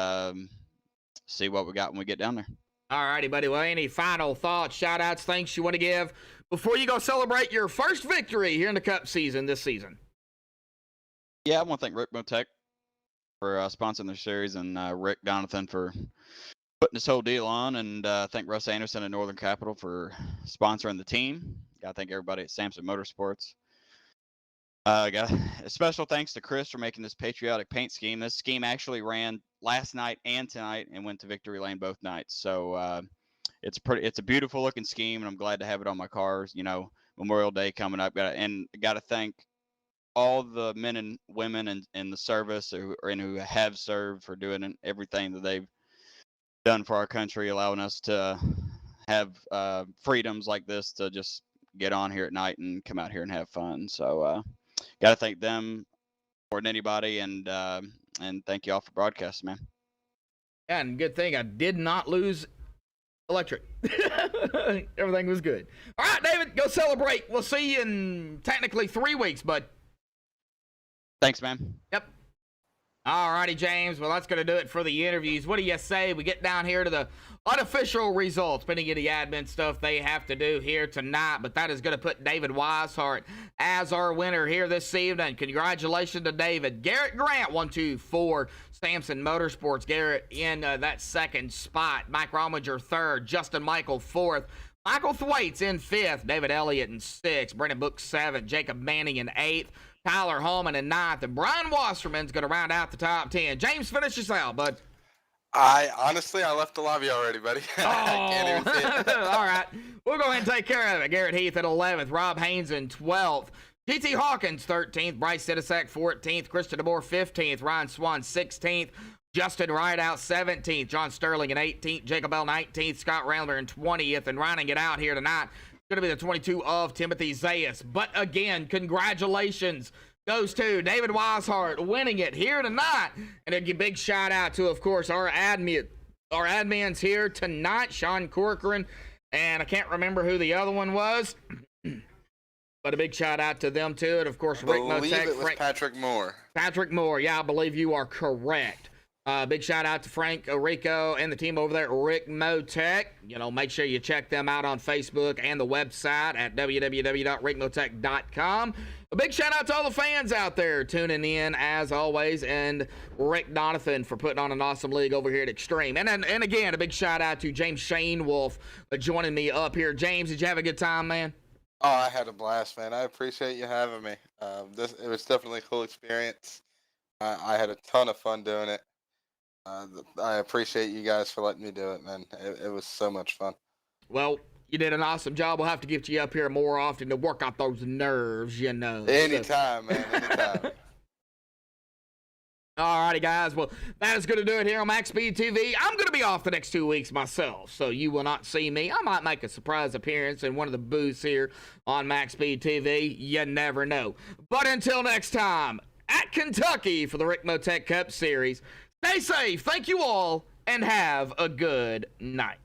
see what we got when we get down there. All righty, buddy. Well, any final thoughts, shout-outs, things you want to give before you go celebrate your first victory here in the Cup season this season? Yeah, I want to thank Rick Motec for sponsoring the series, and Rick Donathan for putting this whole deal on, and thank Russ Anderson at Northern Capital for sponsoring the team. Gotta thank everybody at Samson Motorsports. Got a special thanks to Chris for making this patriotic paint scheme. This scheme actually ran last night and tonight and went to victory lane both nights. So it's a beautiful looking scheme, and I'm glad to have it on my cars. Memorial Day coming up, got to thank all the men and women in the service who have served for doing everything that they've done for our country, allowing us to have freedoms like this to just get on here at night and come out here and have fun. So got to thank them more than anybody, and thank you all for broadcasting, man. Yeah, and good thing I did not lose electric. Everything was good. All right, David, go celebrate. We'll see you in technically 3 weeks, bud. Thanks, man. Yep. All righty, James. Well, that's going to do it for the interviews. What do you say we get down here to the unofficial results, pending any admin stuff they have to do here tonight? But that is going to put David Weishart as our winner here this evening. Congratulations to David. Garrett Grant, 1, 2, 4. Samson Motorsports. Garrett in that second spot. Mike Rominger, third. Justin Michael, fourth. Michael Thwaites in fifth. David Elliott in sixth. Brendan Book, seventh. Jacob Manning in eighth. Tyler Holman in ninth, and Brian Wasserman's going to round out the top 10. James, finish us out, bud. I left the lobby already, buddy. Oh. I can't even see it. All right. We'll go ahead and take care of it. Garrett Heath at 11th, Rob Haynes in 12th, T.T. Hawkins 13th, Bryce Sidisak 14th, Christian DeBoer 15th, Ryan Swan 16th, Justin Rideout 17th, John Sterling in 18th, Jacob Bell 19th, Scott Randler in 20th, and rounding it out here tonight, going to be the 22 of Timothy Zayas. But again, congratulations goes to David Weishart winning it here tonight. And a big shout out to, of course, our admins here tonight, Sean Corcoran, and I can't remember who the other one was, but a big shout out to them too. And of course, Rick Motec. It was Patrick Moore. Patrick Moore, yeah, I believe you are correct. Big shout out to Frank Orico and the team over there at Rick Motec. Make sure you check them out on Facebook and the website at www.rickmotec.com. A big shout out to all the fans out there tuning in as always, and Rick Donathan for putting on an awesome league over here at Extreme. And again, a big shout out to James Shane Wolf joining me up here. James, did you have a good time, man? Oh, I had a blast, man. I appreciate you having me. It was definitely a cool experience. I had a ton of fun doing it. I appreciate you guys for letting me do it, man. It was so much fun. Well, you did an awesome job. We'll have to get you up here more often to work out those nerves, Anytime, man. Anytime. All righty, guys. Well, that is going to do it here on MaxspeedTV. I'm going to be off the next 2 weeks myself, so you will not see me. I might make a surprise appearance in one of the booths here on MaxspeedTV. You never know. But until next time, at Kentucky for the Rick Motec Cup Series, stay safe, thank you all, and have a good night.